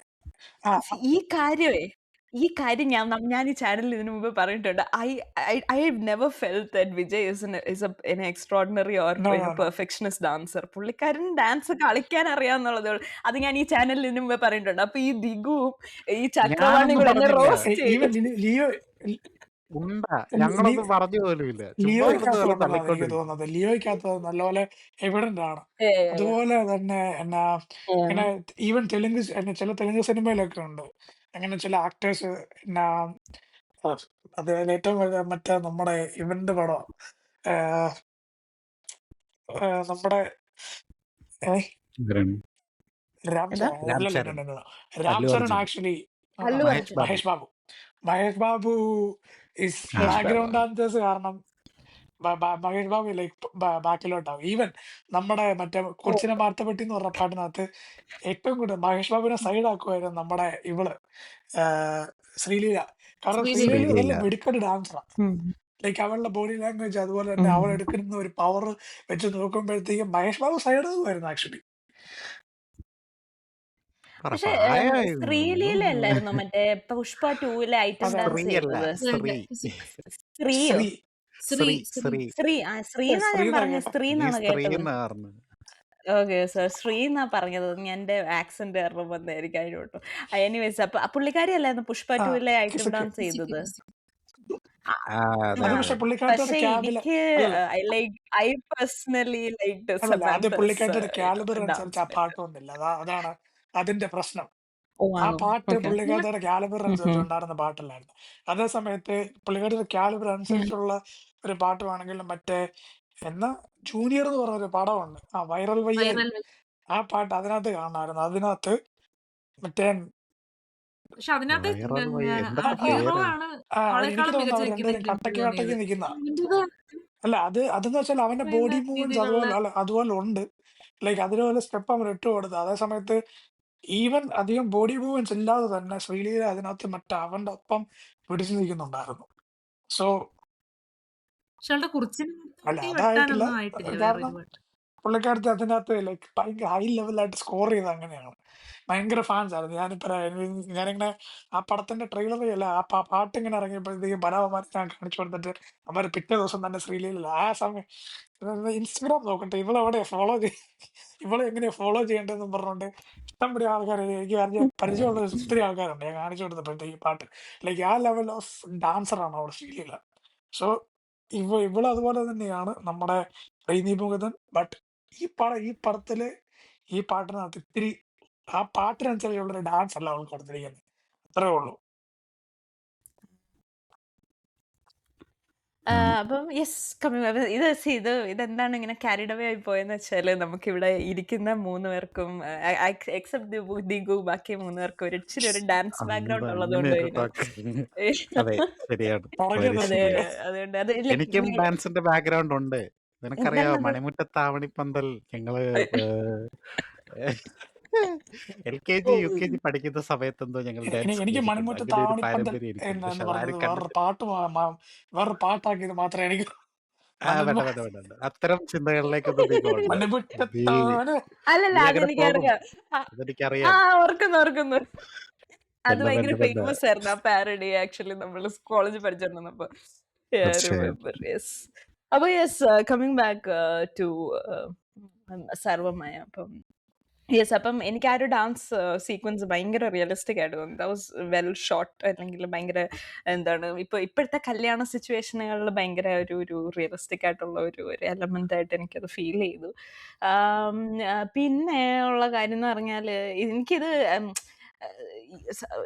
ആ ഈ കാര്യം ഞാൻ ഈ ചാനലിൽ ഇതിനു മുമ്പ് പറഞ്ഞിട്ടുണ്ട്. I never felt that Vijay is an extraordinary or no, no, no. Perfectionist dancer. പുള്ളിക്കാരൻ ഡാൻസ് കളിക്കാൻ അറിയാന്നുള്ളതേ ഉള്ളൂ. അത് ഞാൻ ഈ ചാനലിൽ ഇതിനു മുമ്പ് പറഞ്ഞിട്ടുണ്ട്. അപ്പൊ ഈ ദിഗുവും ഈ ചക്രവാണി ഞാനൊന്നും കൂടെ എന്നെ പറഞ്ഞില്ല. റോസ്റ്റ് ഈവൻ ചെയ്യും. ലിയോ ഉണ്ടാ ഞങ്ങളൊന്നും പറഞ്ഞു പോലുമില്ല. ചുമ്മാ കിടന്ന് ലിയോയ്ക്കകത്ത് പോലെ ഉണ്ടെന്നാണ് എനിക്ക് തള്ളിക്കൊണ്ടിരിക്കും. തോന്നുന്നത്. ലിയോയ്ക്കകത്ത് നല്ലപോലെ എവിഡന്റ് ആണ്. ഏ, അതുപോലെ തന്നെ എന്നാ ഏ. ഇങ്ങനെ ഈവൻ ചില തെലുങ്ക് സിനിമയിലൊക്കെ ഉണ്ട് അങ്ങനെ ചില ആക്ടേഴ്സ് എന്നാ അത് ഏറ്റവും വലിയ മറ്റേ നമ്മുടെ ഇവന്റ് പടം നമ്മുടെ ഇവരാണ്. രാം എന്താ? ചരൺ രാം അല്ലല്ല ചരൺ, രാം അല്ലു ചരൺ അർജുൻ, ആക്ച്വലി അല്ലു മഹേഷ് അർജുൻ. ബാബു. മഹേഷ് ബാബു ഇസ് ആ മഹേഷ് ബാബു. ബാക്ക്ഗ്രൗണ്ട് ഡാൻസേഴ്സ് കാരണം മഹേഷ് ബാബു ലൈക്ക് ബാക്കിലോട്ടാവും. ഈവൻ നമ്മുടെ മറ്റേ ഓ, കൊച്ചിനെ വാർത്തപ്പെട്ടി എന്ന് പറഞ്ഞ പാട്ടിനകത്ത് ഏറ്റവും കൂടുതൽ മഹേഷ് ബാബുവിനെ സൈഡ് ആക്കുമായിരുന്നു നമ്മുടെ ഇവള് ശ്രീലീല. കാരണം ശ്രീലീല ശ്രീലീല നല്ല ശ്രീലീല. വെടിക്കെട്ട് ഡാൻസറാണ്. ഉം, ലൈക്ക് അവളുടെ ബോഡി ലാംഗ്വേജ് അതുപോലെ തന്നെ അവൾ ഉം. എടുക്കുന്ന ഒരു പവർ വെച്ച് നോക്കുമ്പോഴത്തേക്കും മഹേഷ് ബാബു സൈഡ് ആകുമായിരുന്നു ആക്ച്വലി. പക്ഷെ പ്രായമായിരുന്നു. ശ്രീലീല അല്ലായിരുന്നു മറ്റേ പുഷ്പ 2-ലെ ഐറ്റം അതെ ഡാൻസ് സ്ത്രീ അല്ല, ചെയ്തത്? സ്ത്രീ. സ്ത്രീയോ? ശ്രീ ശ്രീ ശ്രീ ശ്രീ ശ്രീ എന്നാ ഞാൻ ശ്രീന്നാ പറഞ്ഞത്. കേട്ടോ. സ്ത്രീ നീ എന്നാണ് സ്ത്രീ കേട്ടത്. എന്നാ പറഞ്ഞത്. ഓക്കെ സർ, ശ്രീ എന്നാ പറഞ്ഞത്. ഞാൻ എന്റെ ആക്സെന്റ് കാരണം വന്നായിരിക്കും അതിനോട്ടോ. എനിവേസ്, അപ്പൊ പുള്ളിക്കാരി അല്ലായിരുന്നു പുഷ്പ ആ 2-ലെ ഐറ്റം കിസക്ക് ഡാൻസ് ചെയ്തത്? അത് അതെ പക്ഷെ അതെ. പുള്ളിക്കാരത്തിയുടെ പക്ഷെ ക്യാബില് എനിക്ക് അല്ലല്ല ഐ പേഴ്സണലി ലൈക്ക് അല്ലല്ല അത് സമാന്തസ് പുള്ളിക്കാരത്തിയുടെ കാലിബർ അനുസരിച്ച് ഡാൻസ് ആ ബെറ്റർ. പാട്ട് വന്നില്ല. അതാണ് അതിന്റെ പ്രശ്നം. ഓ ആ ആണോ? പാട്ട് ഓക്കെ. പുള്ളിക്കാരത്തിയുടെ കാലിബർ അനുസരിച്ച് ഉണ്ടായിരുന്ന പാട്ടല്ലായിരുന്നു. അതേ സമയത്ത് പുള്ളിക്കാരത്തിന്റെ കാലിബർ അനുസരിച്ചുള്ള ഒരു പാട്ടുവാണെങ്കിലും മറ്റേ എന്നാ ജൂനിയർ എന്ന് പറഞ്ഞൊരു പടമുണ്ട്, ആ വൈറൽ വയ്യാരി, വൈറൽ ആ പാട്ട് അതിനകത്ത് കാണാമായിരുന്നു. അതിനകത്ത് മറ്റേ പക്ഷെ അതിനകത്ത് വൈറൽ വഴി എന്തൊക്കെ ഹീറോ പേരാ. ആണ് എനിക്ക് അവളെക്കാളും തോന്നുന്നു മികച്ച അവർ നിൽക്കുന്ന രണ്ടുപേരും എനിക്ക് കട്ടക്ക് തോന്നിയത്. നിൽക്കുന്ന ഇതിന്റെ അല്ല അതെന്ന് വെച്ചാൽ അവന്റെ വേണ്ട ബോഡി മൂവ്മെന്റ്സ് രീതിയിലുള്ള അതുപോലെ ഉണ്ട്. ലൈക്ക് അതിനുപോലെ സ്റ്റെപ്പ് അവൻ ഇട്ട് കൊടുത്തു. അതേ സമയത്ത് ഈവൻ അധികം ബോഡി മൂവ്മെന്റ്സ് ഇല്ലാതെ തന്നെ ശ്രീലീല അതിനകത്ത് മറ്റേ അവന്റെ ഒപ്പം പിടിച്ചു നിൽക്കുന്നുണ്ടായിരുന്നു. സോ പക്ഷെ അവളുടെ കുറിച്ചിന് അല്ല തട്ടി അതായിട്ടില്ല. വെട്ടാനൊന്നും ആയിട്ടില്ല വേറൊരു കാരണം പാട്ട്. പുള്ളിക്കാരത്തി അതിനകത്ത് ലൈക്ക് ഭയങ്കര ഹൈ ലെവലായിട്ട് സ്കോർ ചെയ്ത് അങ്ങനെയാണ്. ഭയങ്കര ഫാൻസ് ആയിരുന്നു. ഞാനിങ്ങനെ ആ പടത്തിന്റെ ട്രെയിലർ അല്ല ആ പാട്ട് ഇങ്ങനെ ഇറങ്ങിയപ്പോഴത്തേക്കും പല അവന്മാരെ ഞാൻ കാണിച്ചു കൊടുത്തിട്ട് അവന്മാർ പിറ്റേ ദിവസം തന്നെ ശ്രീലീല ആ സമയം ഇൻസ്റ്റഗ്രാം നോക്കട്ടെ ഇവളെവിടെ ഇവളെ എങ്ങനെയാ ഫോളോ ചെയ്യേണ്ടതെന്നും പറഞ്ഞുകൊണ്ട് ഇഷ്ടംപടി ആൾക്കാർ എനിക്ക് പരിചയമുള്ള ഒത്തിരി ആൾക്കാരുണ്ട്. ഞാൻ കാണിച്ചു കൊടുത്തപ്പോഴത്തേക്ക് ഈ പാട്ട് ലൈക്ക് ആ ലെവൽ ഓഫ് ഡാൻസറാണ് അവൾ ശ്രീലീല. സോ ഇവള് അതുപോലെ തന്നെയാണ് നമ്മുടെ റെയ്നി മുകുന്ദൻ. ബട്ട് ഈ പടത്തില് ഈ പാട്ടിനകത്ത് ഇത്തിരി ആ പാട്ടിനനുസരിച്ചുള്ള ഒരു ഡാൻസ് അല്ല അവൾ കൊടുത്തിരിക്കുന്നത്. അത്രേ ഉള്ളൂ. അപ്പം യെസ് ഇതെന്താണ് ഇങ്ങനെ ക്യാരിഡ് അവേ ആയി പോയെന്ന് വെച്ചാല് നമുക്കിവിടെ ഇരിക്കുന്ന 3 പേർക്കും എക്സെപ്റ്റ് ദിഗു ബാക്കി 3 പേർക്കും ഇച്ചിരി ഒരു ഡാൻസ് ബാക്ക്ഗ്രൗണ്ട് അങ്ങനെ ഉള്ളതുകൊണ്ട് ഒരു ടോക്ക്. അതെ ശരിയാണ്. പുറകെ Very അതെ, നിന്നിട്ട് ശരിയാണ്. അതുകൊണ്ട് അത് like എനിക്കും ഡാൻസിന്റെ ബാക്ക്ഗ്രൗണ്ട് ഉണ്ട്. നിനക്കറിയാവോ എന്താണത്? മണിമുറ്റത്താവണിപ്പന്തൽ ഞങ്ങള് LKG ഓ, UKG പഠിക്കുന്ന സമയത്തെന്തോ ഞങ്ങൾ ഡാൻസ് എനിക്ക് കളിച്ചിട്ടുണ്ട്. മണിമുറ്റ അങ്ങനെ ഒരു താവണിപ്പന്തൽ പാരമ്പര്യം എനിക്കുണ്ട്. പക്ഷെ എന്ന് അതാരും പറഞ്ഞത് കണ്ടിട്ടില്ല. വേറൊരു പാട്ടാക്കിയത് മാത്രമേ എനിക്ക് വേണ്ട മണിമു- വേണ്ട വേണ്ട വേണ്ട. അത്തരം ചിന്തകളിലേക്കൊന്നും നീ പോകണ്ട. നീ മണിമുറ്റത്താണ് അല്ലല്ല നീ അങ്ങനെ പോകും. അതെനിക്കറിയാം. ആ അതെനിക്കറിയാം. ഓർക്കുന്നു. അത് ബന്ധ ഭയങ്കര ബന്ധ ബന്ധ ഫേമസ് ആയിരുന്നു ആ പാരഡി. ആക്ച്വലി നമ്മൾ കോളേജ് പഠിച്ചിരുന്നപ്പോ തീർച്ചയായും. റിമെമ്പർ. യെസ്. അപ്പൊ യെസ്, കമ്മിങ് ബാക്ക് ടു സർവമായ. അപ്പം യെസ്, അപ്പം എനിക്ക് ആ ഒരു ഡാൻസ് സീക്വൻസ് ഭയങ്കര റിയലിസ്റ്റിക് ആയിട്ട് തോന്നി. That was well shot. അല്ലെങ്കിൽ ഭയങ്കര എന്താണ് ഇപ്പോഴത്തെ കല്യാണ സിറ്റുവേഷനുകളിൽ ഭയങ്കര ഒരു റിയലിസ്റ്റിക് ആയിട്ടുള്ള ഒരു എലമെന്റ് ആയിട്ട് എനിക്കത് ഫീൽ ചെയ്തു. പിന്നെ ഉള്ള കാര്യം എന്ന് പറഞ്ഞാൽ എനിക്കിത്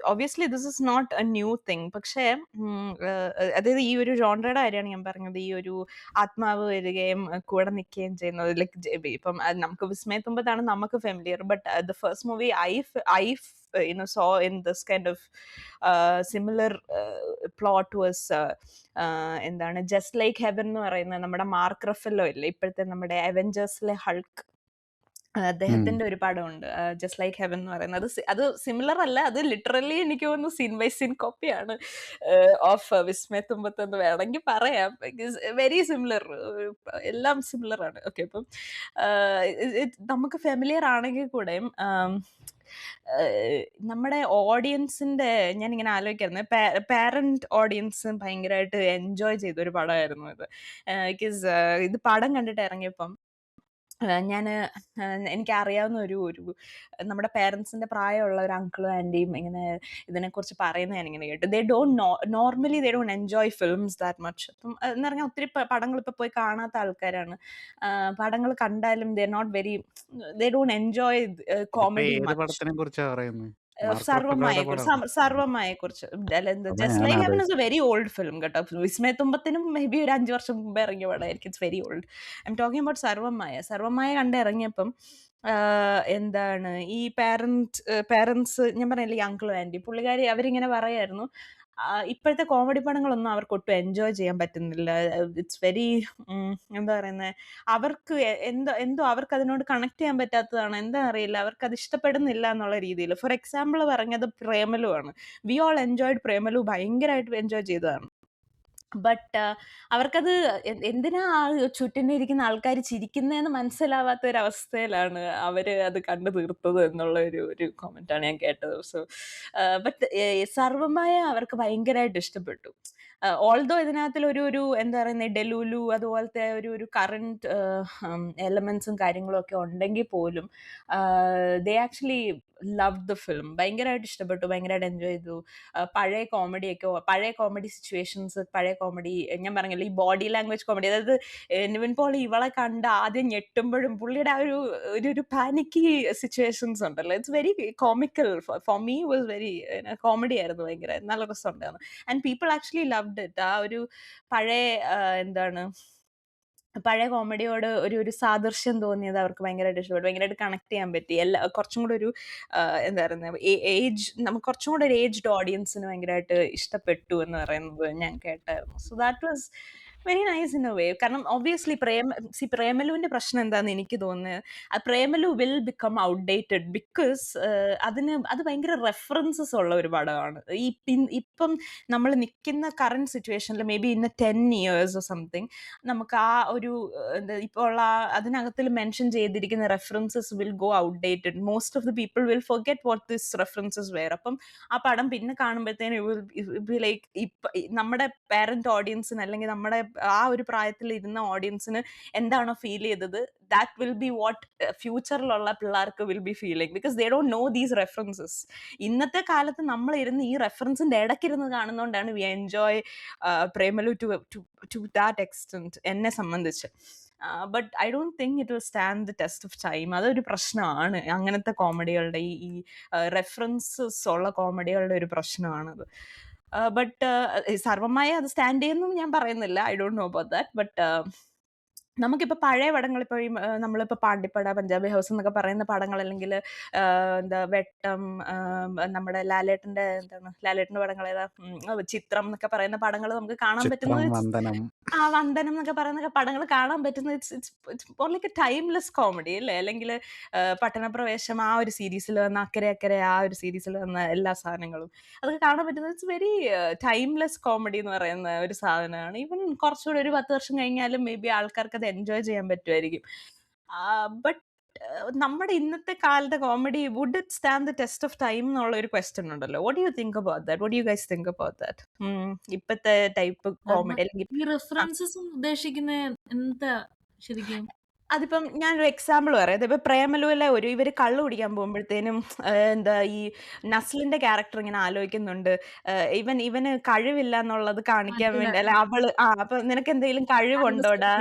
obviously this is not a new thing. പക്ഷേ അതായത് ഈ ഒരു ജോൺറയുടെ കാര്യമാണ് ഞാൻ പറഞ്ഞത്. ഈ ഒരു ആത്മാവ് വരികയും കൂടെ നിൽക്കുകയും ചെയ്യുന്നത് ലൈക്ക് ഇപ്പം നമുക്ക് വിസ്മയത്തുമ്പത്താണ് നമുക്ക് familiar. But the first movie I saw in this kind of similar plot was എന്താണ് ജസ്റ്റ് ലൈക്ക് ഹെവൻ എന്ന് പറയുന്ന നമ്മുടെ മാർക്ക് റഫല്ലോ ഇല്ലേ, ഇപ്പോഴത്തെ നമ്മുടെ അവെഞ്ചേഴ്സിലെ ഹൾക്ക്, അദ്ദേഹത്തിന്റെ ഒരു പടമുണ്ട് ജസ്റ്റ് ലൈക്ക് ഹെവൻ എന്ന് പറയുന്നത്. അത് സിമിലർ അല്ല, അത് ലിറ്ററലി എനിക്ക് തോന്നുന്നു സീൻ ബൈ സീൻ കോപ്പിയാണ് ഓഫ് വിസ്മയത്തുമ്പത്ത് എന്ന് വേണമെങ്കിൽ പറയാം. വെരി സിമിലർ, എല്ലാം സിമിലർ ആണ്. ഓക്കെ, അപ്പം നമുക്ക് ഫെമിലിയർ ആണെങ്കിൽ കൂടെയും നമ്മുടെ ഓഡിയൻസിന്റെ ഞാനിങ്ങനെ ആലോചിക്കായിരുന്നു, പാരന്റ് ഓഡിയൻസ് ഭയങ്കരമായിട്ട് എൻജോയ് ചെയ്തൊരു പടമായിരുന്നു ഇത്. ബിക്കോസ് ഇത് പടം കണ്ടിട്ട് ഇറങ്ങിയപ്പം എനിക്കറിയാവുന്ന ഒരു നമ്മുടെ പേരൻസിന്റെ പ്രായമുള്ള ഒരു അങ്കിളും ആൻറ്റിയും ഇങ്ങനെ ഇതിനെക്കുറിച്ച് പറയുന്നത് ഞാനിങ്ങനെ കേട്ടു. They don't enjoy films that much. അപ്പം എന്ന് പറഞ്ഞാൽ ഒത്തിരി പടങ്ങൾ ഇപ്പൊ പോയി കാണാത്ത ആൾക്കാരാണ്. പടങ്ങൾ കണ്ടാലും ദേ ഡോണ്ട് എൻജോയ് ഇതിപ്പോ കോമഡി ഏത് മച്ച്. പടത്തിനെ കുറിച്ചാ പറയുന്നത്? മാർക്ക് സർവമായ റഫലോയുടെ പടം. സർവമായ കുറിച്ച്. അതാ ജസ്റ്റ് ഞാൻ ലൈക്ക് ഹെവൻ ആലോചിച്ചത്. Is a very old film കേട്ടോ. വിസ്മയത്തുമ്പത്തിനും മേ ബി ഒരു 5 വർഷം മുമ്പ് ഇറങ്ങിയ പടമായിരിക്കും. It's very old. I'm talking about സർവമായ കണ്ട് ഇറങ്ങിയപ്പം എന്താണ് ഈ പാരൻസ് ഞാൻ പറഞ്ഞില്ലേ, അങ്കിളും ആൻറ്റി പുള്ളിക്കാരി അവരിങ്ങനെ പറയായിരുന്നു, ഇപ്പോഴത്തെ കോമഡി പടങ്ങളൊന്നും അവർക്ക് ഒട്ടും എൻജോയ് ചെയ്യാൻ പറ്റുന്നില്ല. ഇറ്റ്സ് വെരി എന്താ പറയുന്നത്, അവർക്ക് എന്തോ അവർക്ക് അതിനോട് കണക്ട് ചെയ്യാൻ പറ്റാത്തതാണ്, എന്താ അറിയില്ല, അവർക്ക് അത് ഇഷ്ടപ്പെടുന്നില്ല എന്നുള്ള രീതിയിൽ. ഫോർ എക്സാമ്പിൾ പറഞ്ഞത് പ്രേമലു ആണ്. വി ഓൾ എൻജോയ്ഡ് പ്രേമലു, ഭയങ്കരമായിട്ട് എൻജോയ് ചെയ്തതാണ്. ബട്ട് അവർക്കത് എന്തിനാ ആ ചുറ്റിനിരിക്കുന്ന ആൾക്കാർ ചിരിക്കുന്നതെന്ന് മനസ്സിലാവാത്ത ഒരു അവസ്ഥയിലാണ് അവര് അത് കണ്ടു തീർത്തത് എന്നുള്ള ഒരു കോമെന്റാണ് ഞാൻ കേട്ടത്. സോ ബട്ട് സർവമായ അവർക്ക് ഭയങ്കരമായിട്ട് ഇഷ്ടപ്പെട്ടു. ഓൾദോ ഇതിനകത്തിൽ ഒരു എന്താ പറയുന്നത് ഡെലൂലു അതുപോലത്തെ ഒരു കറന്റ് എലമെന്റ്സും കാര്യങ്ങളും ഒക്കെ ഉണ്ടെങ്കിൽ പോലും ദേ ആക്ച്വലി ലവ് ദ ഫിലിം. ഭയങ്കരമായിട്ട് ഇഷ്ടപ്പെട്ടു, ഭയങ്കരമായിട്ട് എൻജോയ് ചെയ്തു. പഴയ കോമഡി സിറ്റുവേഷൻസ്, പഴയ കോമഡി ഞാൻ പറഞ്ഞില്ല, ഈ ബോഡി ലാംഗ്വേജ് കോമഡി, അതായത് നിവിൻ പോളി ഇവളെ കണ്ട് ആദ്യം ഞെട്ടുമ്പോഴും പുള്ളിയുടെ ആ ഒരു പാനിക്കി സിറ്റുവേഷൻസ് ഉണ്ടല്ലോ, it's very comical. For me was very comedy ആയിരുന്നു, ഭയങ്കര നല്ല രസമുണ്ടായിരുന്നു. And people actually loved it. ആ ഒരു പഴയ എന്താണ് പഴയ കോമഡിയോട് ഒരു സാദൃശ്യം തോന്നിയത് അവർക്ക് ഭയങ്കരമായിട്ട് ഇഷ്ടപ്പെട്ടു, ഭയങ്കരമായിട്ട് കണക്ട് ചെയ്യാൻ പറ്റി. കുറച്ചും കൂടെ ഒരു എന്താ പറയുന്നത് നമുക്ക് കുറച്ചും കൂടെ ഒരു ഏജ്ഡ് ഓഡിയൻസിന് ഭയങ്കരമായിട്ട് ഇഷ്ടപ്പെട്ടു എന്ന് പറയുന്നത് ഞാൻ കേട്ടായിരുന്നു. So that was very nice in a വേ. കാരണം ഒബ്വിയസ്ലി പ്രേമലുവിന്റെ പ്രശ്നം എന്താണെന്ന് എനിക്ക് തോന്നുന്നത്, ആ Premalu will become outdated because അത് ഭയങ്കര റെഫറൻസസ് ഉള്ള ഒരു പടമാണ്. ഇപ്പം നമ്മൾ നിൽക്കുന്ന കറന്റ് സിറ്റുവേഷനിൽ maybe in 10 years or something നമുക്ക് ആ ഒരു ഇപ്പോൾ ഉള്ള അതിനകത്തിൽ മെൻഷൻ ചെയ്തിരിക്കുന്ന references will go outdated. Most of the people will forget what this references were. അപ്പം ആ പടം പിന്നെ കാണുമ്പോഴത്തേനും ലൈക്ക് നമ്മുടെ പാരന്റ് ഓഡിയൻസിന് അല്ലെങ്കിൽ നമ്മുടെ ആ ഒരു പ്രായത്തിൽ ഇരുന്ന ഓഡിയൻസിന് എന്താണോ ഫീൽ ചെയ്തത്, ദാറ്റ് വിൽ ബി വാട്ട് ഫ്യൂച്ചറിലുള്ള പിള്ളേർക്ക് will be feeling, because they don't know these references. ഇന്നത്തെ കാലത്ത് നമ്മൾ ഇരുന്ന് ഈ റെഫറൻസിന്റെ ഇടയ്ക്കിരുന്ന് കാണുന്നതുകൊണ്ടാണ് we enjoy Premalu to that extent, എന്നെ സംബന്ധിച്ച്. But I don't think it will stand the test of time. അതൊരു പ്രശ്നമാണ് അങ്ങനത്തെ കോമഡികളുടെ, ഈ റെഫറൻസസ് ഉള്ള കോമഡികളുടെ ഒരു പ്രശ്നമാണത്. ബട്ട് സർവമായ അത് സ്റ്റാൻഡ് ചെയ്യുന്നു ഞാൻ പറയുന്നില്ല, I don't know about that. But നമുക്കിപ്പോൾ പഴയ പടങ്ങൾ, ഇപ്പോൾ നമ്മളിപ്പോൾ പാണ്ടിപ്പട, പഞ്ചാബി ഹൗസ് എന്നൊക്കെ പറയുന്ന പടങ്ങൾ, അല്ലെങ്കിൽ എന്താ വെട്ടം, നമ്മുടെ ലാലേട്ടൻ്റെ പടങ്ങൾ ഏതാ, ചിത്രം എന്നൊക്കെ പറയുന്ന പടങ്ങൾ നമുക്ക് കാണാൻ പറ്റുന്നത്, വന്ദനം, വന്ദനം എന്നൊക്കെ പറയുന്ന പടങ്ങൾ കാണാൻ പറ്റുന്നത് it's more like A timeless comedy അല്ലേ. അല്ലെങ്കിൽ പട്ടണപ്രവേശം ആ ഒരു സീരീസിൽ വന്ന, അക്കരെ ആ ഒരു സീരീസിൽ വന്ന എല്ലാ സാധനങ്ങളും അതൊക്കെ കാണാൻ പറ്റുന്നത് ഇറ്റ്സ് വെരി ടൈംലെസ് കോമഡി എന്ന് പറയുന്ന ഒരു സാധനമാണ്. ഈവൻ കുറച്ചുകൂടി ഒരു 10 വർഷം കഴിഞ്ഞാലും മേ ബി ആൾക്കാർക്ക് അത് എൻജോയ് ചെയ്യാൻ പറ്റുമായിരിക്കും. ബട്ട് നമ്മുടെ ഇന്നത്തെ കാലത്തെ comedy would it stand the test of time എന്നുള്ള ഒരു ക്വസ്റ്റ്യൻ ഉണ്ടല്ലോ. What you think about that? What you guys think about that? ഇപ്പത്തെ ടൈപ്പ് കോമഡി അല്ലെങ്കിൽ ഈ റെഫറൻസസ് ഉദ്ദേശിക്കുന്ന എന്താ ശരിക്കും? അതിപ്പം ഞാനൊരു എക്സാമ്പിൾ പറയാം. ഇതിപ്പോ പ്രേമലുവിലെ ഇവര് കള്ളു കുടിക്കാൻ പോകുമ്പോഴത്തേനും എന്താ ഈ നസ്ലിന്റെ ക്യാരക്ടർ ഇങ്ങനെ ആലോചിക്കുന്നുണ്ട്, ഇവന് കഴിവില്ല എന്നുള്ളത് കാണിക്കാൻ മറ്റേ വേണ്ടി, അല്ല അവള് അപ്പൊ നിനക്ക് എന്തെങ്കിലും കഴിവുണ്ടോടാ?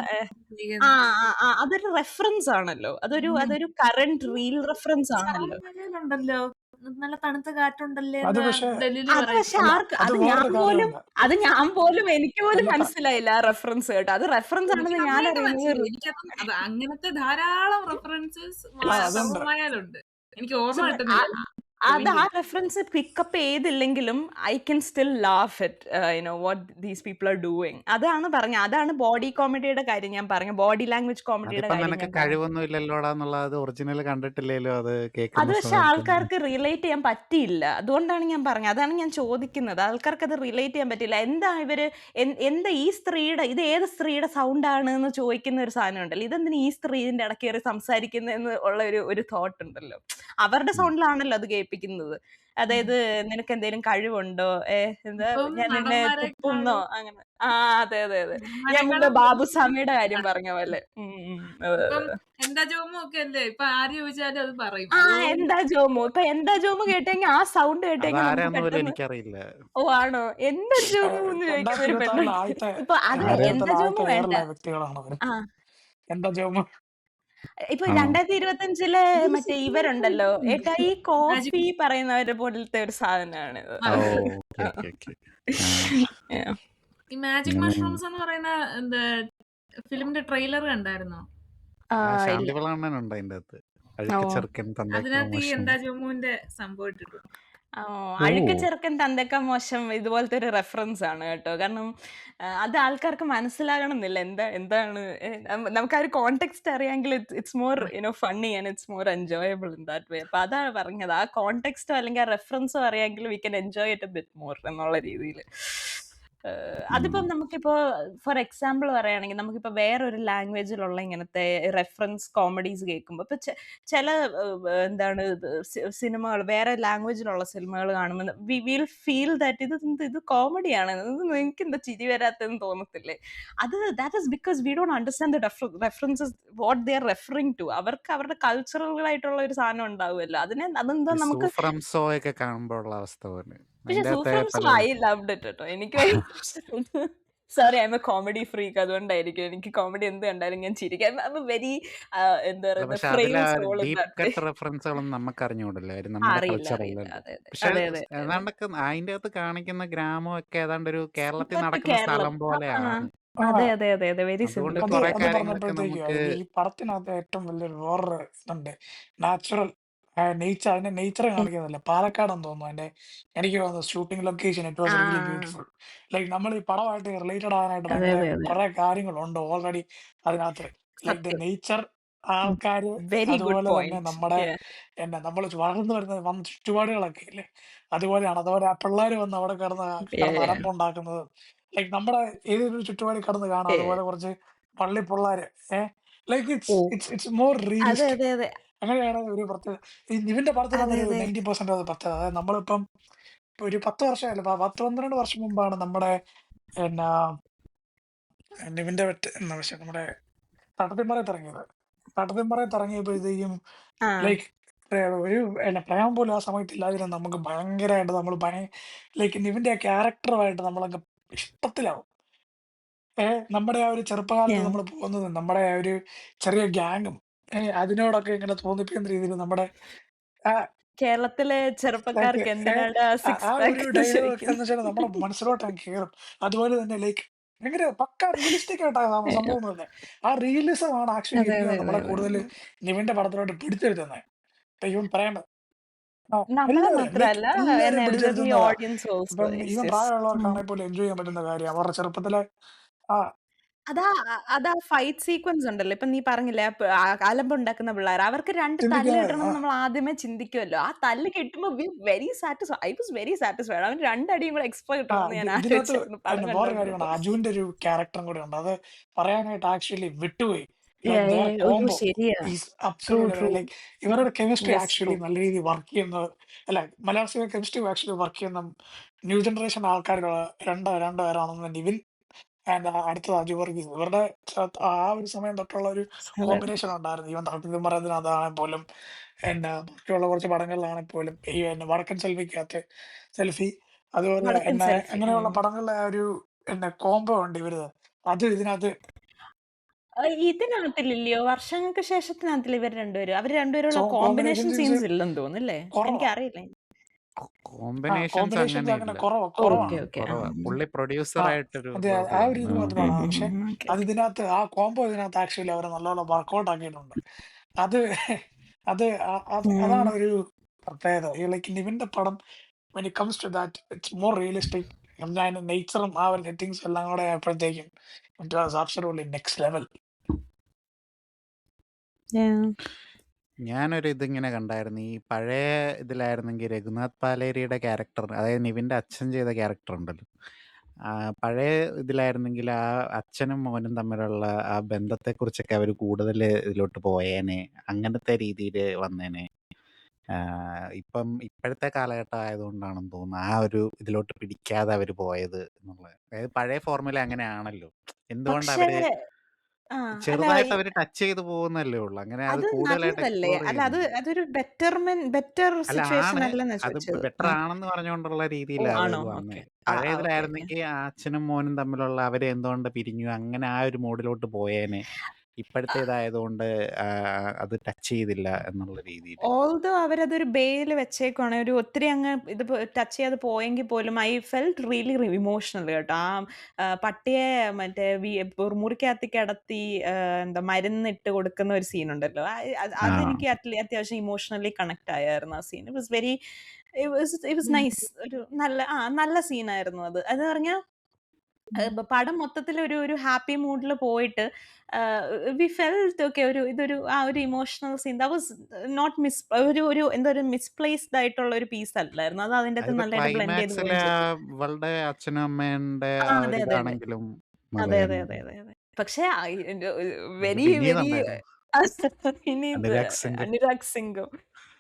ആ അതൊരു റെഫറൻസ് ആണല്ലോ, അതൊരു കറന്റ് റീൽ റെഫറൻസ് ആണല്ലോ. ഉണ്ടല്ലോ നല്ല തണുത്ത കാറ്റുണ്ടല്ലേ അത് പക്ഷെ ഡൽഹിയിൽ അത് പറയും. പക്ഷെ അല്ല, ആർക്ക് അത് അത് വേറൊരു കാര്യമുണ്ട്. എനിക്ക് പോലും അല്ല മനസ്സിലായില്ല ആ റെഫറൻസ് കേട്ടോ. അത് റെഫറൻസ് എനിക്ക് ആണെന്ന് ഞാൻ നന്നായിട്ട് അറിയുന്നത് മനസ്സിലായി. എനിക്കത് അത് അങ്ങനത്തെ ധാരാളം റെഫറൻസസ് അതുണ്ട്. സർവമായാലുണ്ട്. എനിക്ക് ഓർമ്മ കിട്ടുന്നില്ല. അത് ആ റെഫറൻസ് പിക്കപ്പ് ചെയ്തില്ലെങ്കിലും I can still laugh at what these people are doing. അതാണ് പറഞ്ഞത്. അതാണ് ബോഡി കോമഡിയുടെ കാര്യം ഞാൻ പറഞ്ഞു, ബോഡി ലാംഗ്വേജ് കോമഡിയുടെ അതിപ്പോ കാര്യം നിനക്ക് ഞാൻ പറഞ്ഞു. കഴിവൊന്നും ഇല്ലല്ലോടാ എന്നുള്ളത് അത് ഒറിജിനൽ കണ്ടിട്ടില്ലേലോ അത് അത് കേൾക്കുന്ന പക്ഷെ സമയത്ത് ആൾക്കാർക്ക് റിലേറ്റ് ചെയ്യാൻ പറ്റിയില്ല. അതുകൊണ്ടാണ് ഞാൻ പറഞ്ഞത്, അതാണ് ഞാൻ ചോദിക്കുന്നത്. ആൾക്കാർക്ക് അത് റിലേറ്റ് ചെയ്യാൻ പറ്റില്ല. എന്താ ഇവര് എന്താ ഈ സ്ത്രീയുടെ, ഇത് ഏത് സ്ത്രീയുടെ സൗണ്ട് ആണ് എന്ന് ചോദിക്കുന്ന ഒരു സാധനം ഉണ്ടല്ലോ. ഇതെന്തിനാ ഈ സ്ത്രീ ഇതിന്റെ ഇടയ്ക്ക് കയറി സംസാരിക്കുന്നതെന്ന് ഉള്ള ഒരു തോട്ട് ഉണ്ടല്ലോ. അവരുടെ സൗണ്ടിലാണല്ലോ അത് കേൾപ്പിക്കുന്നത്. അതായത് നിനക്ക് എന്തെങ്കിലും കഴിവുണ്ടോ, എന്താ ഇപ്പം ഞാൻ നിന്നെ തുപ്പുന്നോ, നടന്മാരെക്കാളും അങ്ങനെ. അതെ അതെ അതെ, ഞാൻ മുമ്പ് ബാബുസ്വാമിയുടെ കാര്യം പറഞ്ഞ പോലെ. അതെ ഇപ്പം അതെ. എന്താ ജോമോ ഒക്കെ അല്ലേ ഇപ്പൊ ആര് ചോദിച്ചാലും അത് പറയും. എന്താ ജോമു, ഇപ്പൊ എന്താ ജോമു കേട്ടെങ്കിൽ ആ സൗണ്ട് കേട്ടെങ്കിൽ നമുക്ക് അതാരാന്ന് പോലും പെട്ടെന്ന് എനിക്കറിയില്ല. ആണോ എന്താ ജോമു എന്ന് ചോദിക്കുന്ന ഒരു 2026 പെണ്ണുണ്ട്. ആദ്യത്തെ ഇപ്പൊ അത് എന്താ 2026 ജോമു ആദ്യത്തെ വേണ്ട. എയറിലെ വ്യക്തികളാണ് അവർ. ആ എന്താ ജോമ? ഇപ്പൊ ആണോ? 2025 മറ്റേ ഇവരുണ്ടല്ലോ, ഏട്ടാ ഈ മാജിക് കോഫി പറയുന്നവരെ പോലത്തെ ഒരു സാധനമാണ് ഇത്. ഓ ഓക്കെ ഓക്കെ ഓക്കെ. Yeah. ഈ മാജിക് അങ്ങനെ മഷ്റൂംസ് എന്ന് പറയുന്ന എന്താ ഫിലിമിന്റെ ട്രെയിലർ കണ്ടായിരുന്നോ? ശാന്തി ഇല്ല. പിള്ളണ്ണനുണ്ട് അതിന്റെ അകത്ത്. ഓ അഴുക്ക് ചെറുക്കൻ തന്തയ്ക്കോ അതിനകത്ത് ഈ മോശം. എന്താ ജോമുവിന്റെ സംഭവം ഇട്ടിട്ടുണ്ട്. ഓ, ഓ അഴുക്ക് ചെറുക്കൻ തന്തക്ക മോശം ഇതുപോലത്തെ ഒരു റെഫറൻസ് ആണ് കേട്ടോ. കാരണം അത് ആൾക്കാർക്ക് മനസ്സിലാകണമെന്നില്ല എന്താണ് നമുക്ക് ആ ഒരു കോണ്ടെക്സ്റ്റ് അറിയാമെങ്കിൽ it's more funny and it's more enjoyable in that way. അപ്പൊ അതാണ് പറഞ്ഞത്, ആ കോണ്ടെക്സ്റ്റോ അല്ലെങ്കിൽ ആ റെഫറൻസോ അറിയാമെങ്കിൽ we can enjoy it A bit more എന്നുള്ള രീതിയിൽ. അതിപ്പം നമുക്കിപ്പോ ഫോർ എക്സാമ്പിൾ പറയുകയാണെങ്കിൽ നമുക്കിപ്പോ വേറൊരു ലാംഗ്വേജിലുള്ള ഇങ്ങനത്തെ റെഫറൻസ് കോമഡീസ് കേൾക്കുമ്പോൾ ഇപ്പൊ ചില എന്താണ് സിനിമകൾ, വേറെ ലാംഗ്വേജിലുള്ള സിനിമകൾ കാണുമ്പോൾ വിൽ ഫീൽ ദാറ്റ് ഇത് കോമഡിയാണ്, എനിക്ക് എന്താ ചിരി വരാത്തെന്ന് തോന്നത്തില്ലേ? That is because we don't understand the references what they are referring to. അവർക്ക് അവരുടെ കൾച്ചറൽ ആയിട്ടുള്ള ഒരു സാധനം ഉണ്ടാവുമല്ലോ, അതെന്താ ഈ നമുക്ക്. സൂഫ്രം സോ ഒക്കെ കാണുമ്പോഴുള്ള അവസ്ഥ പോലെ പക്ഷെ അതിന്റെ അകത്തെ സൂഫ്രം സോ പല ഐ ലവ്ഡ് ഇറ്റ് കേട്ടോ. എനിക്ക് sorry, I M A comedy freak, അതുകൊണ്ടായിരിക്കും എനിക്ക് കോമഡി എന്ത് കണ്ടാലും ഞാൻ ചിരിക്കാൻ. വെരി എന്താ അല്ല, പറയുക, പക്ഷെ അതിലെ ഫ്രെയിം സോൾ ഡീപ് കട്ട് റെഫറൻസുകളൊന്നും നമുക്ക് അറിഞ്ഞുകൂടല്ലോ, അവര് നമ്മുടെ അറിയില്ല കൾച്ചർ അറിയില്ല. അല്ലല്ലോ. അതെ അതെ പക്ഷെ അതെ അതെ. ഏതാണ്ടൊക്കെ അതിന്റെ അകത്ത് കാണിക്കുന്ന ഗ്രാമം ഒക്കെ ഏതാണ്ട് ഒരു കേരളത്തിൽ നടക്കുന്ന കേരളം. സ്ഥലം പോലെയാണ്. ആ അതെ അതെ അതെ അതെ, വെരി അതുകൊണ്ട് സിമ്പിൾ. കുറെ അത് കാര്യങ്ങളൊക്കെ പറഞ്ഞപ്പോഴത്തേക്കും നമുക്ക് ഈ പടത്തിനകത്ത് ഏറ്റവും വലിയൊരു വേറൊരു ഇതുണ്ട്, നാച്ചുറൽ നേച്ചർ. അതിന്റെ നേച്ചർ കാണിക്കുന്നില്ല, പാലക്കാടെന്ന് തോന്നുന്നു. എനിക്ക് തോന്നുന്നു shooting location it was really beautiful. Like നമ്മൾ ഈ പടമായിട്ട് റിലേറ്റഡ് ആവാനായിട്ട് അതെ ഭയങ്കര അതെ അതെ, കുറെ കാര്യങ്ങളുണ്ട് ഓൾറെഡി അതിനകത്ത്. ലൈക്ക് ദ സത്യം. നേച്ചർ, ആൾക്കാര്, വെരി ഗുഡ് അതുപോലെ തന്നെ പോയിന്റ്. നമ്മുടെ നമ്മൾ വളർന്നു വരുന്ന ചുറ്റുപാടുകളൊക്കെ ഇല്ലേ, അതുപോലെയാണ്. അതുപോലെ ആ പിള്ളേർ വന്ന് അവിടെ കിടന്ന് അലമ്പുണ്ടാക്കുന്നത്. ലൈക്ക് നമ്മുടെ ഏതൊരു ചുറ്റുപാടിൽ കിടന്ന് കാണാം, അതുപോലെ കുറച്ച് പള്ളി പിള്ളേര്. ലൈക്ക് ഓ, ഇറ്റ്സ് മോർ അതെ റിയലിസ്റ്റിക്. അതെ അതെ അങ്ങനെയാണ് ഒരു പ്രത്യേകത. ഈ നിവിന്റെ അതെ പടത്തിനകത്തൊരു അതെ 90% അത് പ്രത്യേകത. അതായത് നമ്മളിപ്പം ഇപ്പൊ ഒരു 10 വർഷമല്ല, 10-12 വർഷം മുമ്പാണ് നമ്മുടെ എന്നാ നിവിന്റെ എന്നാ പക്ഷെ നമ്മുടെ തട്ടത്തിൻമറയത്ത് ഇറങ്ങിയത്. തട്ടത്തിൻമറയത്ത് ഇറങ്ങിയപ്പോഴത്തേക്കും ആ ലൈക്ക് ഒരു പ്രേമം പോലും ആ സമയത്ത് ഇല്ലാതിരുന്ന നമുക്ക് ഭയങ്കരമായിട്ട് ലൈക്ക് നിവിന്റെ ആ ക്യാരക്ടറുമായിട്ട് നമ്മളങ്ങ് ഇഷ്ടത്തിലാവും. നമ്മുടെ ആ ഒരു ചെറുപ്പകാലത്ത് yeah. നമ്മൾ പോകുന്നത്, നമ്മുടെ ആ ഒരു ചെറിയ ഗ്യാങ്ങും അതിനോടൊക്കെ ഇങ്ങനെ തോന്നിപ്പിക്കുന്ന രീതിയിൽ നമ്മുടെ ആ കേരളത്തിലെ ലൈക്ക് ചെറുപ്പക്കാർക്ക് എന്തിനാണ് ആ സിക്സ് ആ പാക്ക് ഒരു എന്ന് ഡയലോഗ് ഒക്കെ എന്ന് ചോദിക്കുന്നത്. വെച്ചാൽ നമ്മുടെ മനസ്സിലോട്ട് അങ്ങ് കയറും. അതുപോലെ തന്നെ ലൈക്ക് ഭയങ്കര പക്ക റിയലിസ്റ്റിക് ആയിട്ടാ Yeah. സംഭവം തന്നെ. ആ റിയലിസം ആണ് ആക്ച്വലി അതെ എനിക്ക് അതെ നമ്മളെ അതെ കൂടുതൽ അതെ. നിവിന്റെ പടത്തിലോട്ട് പിടിച്ചെടുത്തുന്നത്. ഇവൻ പറയണ്ട നമ്മളെ എല്ലാവരും ലൈക്ക് മാത്രല്ല, എല്ലാവരെയും എൽഡർലി പിടിച്ചെടുത്തുന്നതാ. Audience also. ഇപ്പം ഈവൻ പ്രായമുള്ളവർക്കാണെങ്കിൽ പോലും എൻജോയ് ചെയ്യാൻ പറ്റുന്ന കാര്യം അവരുടെ ചെറുപ്പത്തിലെ ആ അതാ ഫൈറ്റ് സീക്വൻസ് ഉണ്ടല്ലോ, ഇപ്പൊ നീ പറഞ്ഞില്ലേ അലമ്പുണ്ടാക്കുന്ന പിള്ളേർ, അവർക്ക് 2 തല്ല് ചിന്തിക്കാൻ കിട്ടണം എന്ന് നമ്മൾ ആദ്യമേ ചിന്തിക്കുമല്ലോ. ആ തല്ല് കിട്ടുമ്പോ very satisfied, I was very satisfied. അവൻ 2 അടിയും കൂടെ എക്സ്ട്രാ കിട്ടണമെന്ന് ഞാൻ ഇതിനകത്ത് ആലോചിച്ചായിരുന്നു പടം വേറൊരു കാര്യമാണ്, കണ്ടോണ്ടിരുന്നപ്പോ. അജുവിന്റെ ഒരു ക്യാരക്ടറും കൂടെ ഉണ്ട്. അത് പറയാനായിട്ട് ആക്ച്വലി വിട്ടുപോയി. their ഓ combo ശരിയാ. is true absolutely true. like ഇവരുടെ കെമിസ്ട്രി യെസ്, ആക്ച്വലി ട്രൂ. നല്ല രീതിയിൽ വർക്ക് ചെയ്യുന്ന, അല്ല മലയാള സിനിമ കെമിസ്ട്രി ആക്ച്വലി വർക്ക് ചെയ്യുന്ന ന്യൂ ജനറേഷൻ ആൾക്കാരുടെ രണ്ടുപേരാണെന്ന് നിവിൻ ആൻഡ് അടുത്തത് അജു വർഗീസ്. ഇവരുടെ ആ ഒരു സമയം തൊട്ടുള്ള ഒരു അതെ. കോമ്പിനേഷൻ ഉണ്ടായിരുന്നു. ഈവൻ തർക്കത്തിൽ പറയുന്നതിനകത്താണെങ്കിൽ പോലും ബാക്കിയുള്ള കുറച്ച് പടങ്ങളിലാണെങ്കിൽ പോലും ഈ വടക്കൻ സെൽഫിക്കകത്ത് സെൽഫി, അതുപോലെ വടക്കൻ സെൽഫി. അങ്ങനെയുള്ള പടങ്ങളിലെ ആ ഒരു കോംബോ ഉണ്ട് ഇവര്. അത് ഇതിനകത്ത് ഇതിനകത്തില്ലയോ വർഷങ്ങൾക്ക് ശേഷത്തിനകത്തില്ല ഇവർ രണ്ടുപേരും. അവർ രണ്ടുപേരുള്ള കോമ്പിനേഷൻ കോമ്പിനേഷൻ സീൻസ് സീൻസ് ഇല്ലെന്ന് തോന്നുന്നല്ലേ? കുറവാ. എനിക്കറിയില്ല. കോമ്പിനേഷൻസ് കോമ്പിനേഷൻസ് അങ്ങനെ അങ്ങനെയില്ല. കുറവാണ്. Okay okay. കുറവാ. പുള്ളി ആ പ്രൊഡ്യൂസറായിട്ടൊരു അതെ, ആ റോളിലാണ്. ഒരു ഇത് മാത്രമാണ്. പക്ഷെ ഓക്കെ അത് ഓക്കെ. ഇതിനകത്ത് ആ കോംബോ ഇതിനകത്ത് ആക്ച്വലി അവർ നല്ലോണം വർക്കൗട്ട് ആക്കിയിട്ടുണ്ട്. അത് അതാണ് ഒരു പ്രത്യേകത. ഈ ലൈക്ക് നിവിന്റെ പടം when it comes to that it's more realistic. അതിന്റെ നേച്ചറും ആ ഒരു സെറ്റിങ്സും എല്ലാം കൂടെ ആയപ്പോഴത്തേക്കും it was absolutely next level. ഞാനൊരു ഇതിങ്ങനെ കണ്ടായിരുന്നു. ഈ പഴയ ഇതിലായിരുന്നെങ്കിൽ രഘുനാഥ് പാലേരിയുടെ ക്യാരക്ടർ, അതായത് നിവിൻ്റെ അച്ഛൻ ചെയ്ത ക്യാരക്ടർ ഉണ്ടല്ലോ, പഴയ ഇതിലായിരുന്നെങ്കിൽ ആ അച്ഛനും മോനും തമ്മിലുള്ള ആ ബന്ധത്തെക്കുറിച്ചൊക്കെ അവർ കൂടുതൽ ഇതിലോട്ട് പോയേനെ, അങ്ങനത്തെ രീതിയിൽ വന്നേനെ. ഇപ്പം ഇപ്പോഴത്തെ കാലഘട്ടം ആയതുകൊണ്ടാണെന്ന് തോന്നുന്നു ആ ഒരു ഇതിലോട്ട് പിടിക്കാതെ അവർ പോയത് എന്നുള്ളത്. അതായത് പഴയ ഫോർമുല അങ്ങനെയാണല്ലോ. എന്തുകൊണ്ട് പക്ഷേ അവര് അല്ല ചെറുതായിട്ട് അവര് ടച്ച് ചെയ്ത് പോകുന്നല്ലേ ഉള്ളൂ. അങ്ങനെ അത് അത് കൂടുതലായിട്ട് നല്ലതല്ലേ? എക്സ്പ്ലോർ അല്ല ചെയ്യുന്നില്ല. അതൊരു ബെറ്റർ അല്ല സിറ്റുവേഷൻ ആണ്. അല്ലെന്നാ അത് ചോദിച്ചത്. ബെറ്റർ ആണെന്ന് പറഞ്ഞുകൊണ്ടുള്ള ഓ രീതിയിലാ അത് ആണോ? വന്നേ. ഓക്കെ. ഓക്കെ. പഴയതിലായിരുന്നെങ്കിൽ ആ അച്ഛനും മോനും തമ്മിലുള്ള അവര് എന്തുകൊണ്ട് പിരിഞ്ഞു, അങ്ങനെ ആ ഒരു മോഡിലോട്ട് പോയേനെ. ഇപ്പോഴത്തെ ഇതായതുകൊണ്ട് അത് ടച്ച് ചെയ്തില്ല എന്നുള്ള രീതിയിൽ. ഓൾദോ അവരതൊരു ബേയിൽ വെച്ചേക്കുവാണ്. ഒരു ഒത്തിരി അങ്ങ് ഇത് ടച്ച് ചെയ്യാതെ പോയെങ്കിൽ പോലും ഐ ഫെൽറ്റ് റിയലി ഇമോഷണൽ കേട്ടോ. പട്ടിയെ മറ്റേ മുറിക്കകത്ത് കിടത്തി എന്താ മരുന്നിട്ട് കൊടുക്കുന്ന ഒരു സീൻ ഉണ്ടല്ലോ. ആ അതെനിക്ക് അത്യാവശ്യം ഇമോഷണലി കണക്ട് ആയായിരുന്നു ആ scene. It was very it was nice. ഒരു നല്ല സീനായിരുന്നു അത്. അത് പറഞ്ഞാൽ പടം മൊത്തത്തിൽ ഒരു ഹാപ്പി മൂഡിൽ പോയിട്ട് വി ഫെൽറ്റ് ഓക്കെ ഇതൊരു ഒരു emotional scene that was not എന്തോ ഒരു മിസ്പ്ലേസ്ഡ് ആയിട്ടുള്ള ഒരു പീസ് അല്ലായിരുന്നു. അത് അതിൻ്റെ അകത്ത് അതിപ്പോ നല്ലതായിട്ട് ബ്ലെൻഡ് ചെയ്ത് ക്ലൈമാക്സിലെ പോവുകയും ചെയ്തു. ഇവളുടെ അച്ഛനും അമ്മേന്റെ ആ ആ അതെ ഒരു അതെ അതെ ഇതാണെങ്കിലും അതെ അതെ നല്ലതായിരുന്നു. അതെ അതെ അതെ. പക്ഷേ അതിന്റെ വെരി പിന്നെയും വെരി നന്നായിരുന്നു. ഇനി അനുരാഗ് സിംഗ് അനുരാഗ് സിംഗും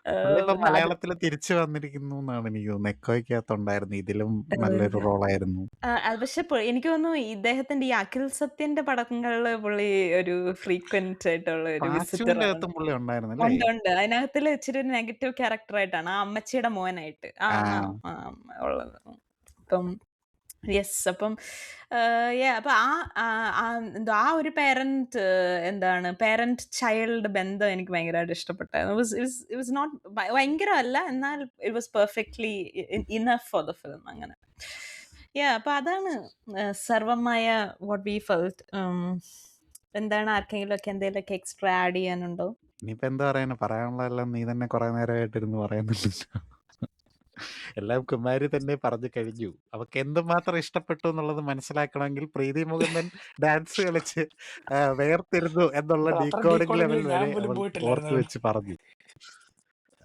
പുള്ളി ഇപ്പൊ അത് മലയാളത്തിൽ തിരിച്ചു വന്നിരിക്കുന്നു എന്നാണ് എനിക്ക് തോന്നുന്നത്. എക്കോയ്ക്കകത്തുണ്ടായിരുന്നു, ഇതിലും നല്ലൊരു റോളായിരുന്നു. പക്ഷെ എനിക്ക് തോന്നുന്നു ഇദ്ദേഹത്തിന്റെ ഈ അഖിൽ സത്യന്റെ പടങ്ങളില് പുള്ളി ഒരു ഫ്രീക്വന്റ് ആയിട്ടുള്ള ഒരു വിസിറ്റർ പാച്ചുവിന്റെ ആണ്. അകത്തും പുള്ളി ഉണ്ടായിരുന്നു അല്ലേ? ഉണ്ട് അതിനകത്തില് ഇച്ചിരി ഒരു നെഗറ്റീവ് ക്യാരക്ടർ ആയിട്ടാണ് ആ അമ്മച്ചിയുടെ മോനായിട്ട് ആ ഉള്ളത്. അപ്പം യെസ്. അപ്പം അപ്പൊ എന്തോ ആ ഒരു പേരന്റ് പേരന്റ് ചൈൽഡ് ബന്ധം എനിക്ക് ഭയങ്കരമായിട്ട് ഇഷ്ടപ്പെട്ടായിരുന്നു. ഇറ്റ് വാസ് നോട്ട് ഭയങ്കരമല്ല, എന്നാൽ it was perfectly enough for the film. അങ്ങനെ അപ്പൊ അതാണ് സർവമായ വാട്ട് വി ഫെൽറ്റ്. എന്താണ് ആർക്കെങ്കിലും ഒക്കെ എന്തെങ്കിലുമൊക്കെ എക്സ്ട്രാ ആഡ് ചെയ്യാനുണ്ടോ? ഇനിയിപ്പോ എന്താ പറയാനാ, പറയാനുള്ളതെല്ലാം നീ തന്നെ കുറെ നേരമായിട്ടിരുന്ന് പറയുന്നില്ലല്ലോ. എല്ലാം കുമാരി തന്നെ പറഞ്ഞു കഴിഞ്ഞു. അവക്ക് എന്തുമാത്രം ഇഷ്ടപ്പെട്ടു എന്നുള്ളത് മനസ്സിലാക്കണമെങ്കിൽ പ്രീതി മുകുന്ദൻ ഡാൻസ് കളിച്ച് വേർതിരുന്നു എന്നുള്ള അത്ര ഡീകോഡിംഗ് ലെവൽ ഡീക്കോഡിങ്ങിൽ ഞാൻ വരെ പോലും അവൾ പോയിട്ടില്ലായിരുന്നു. ഓർത്ത് വെച്ച് പറഞ്ഞു.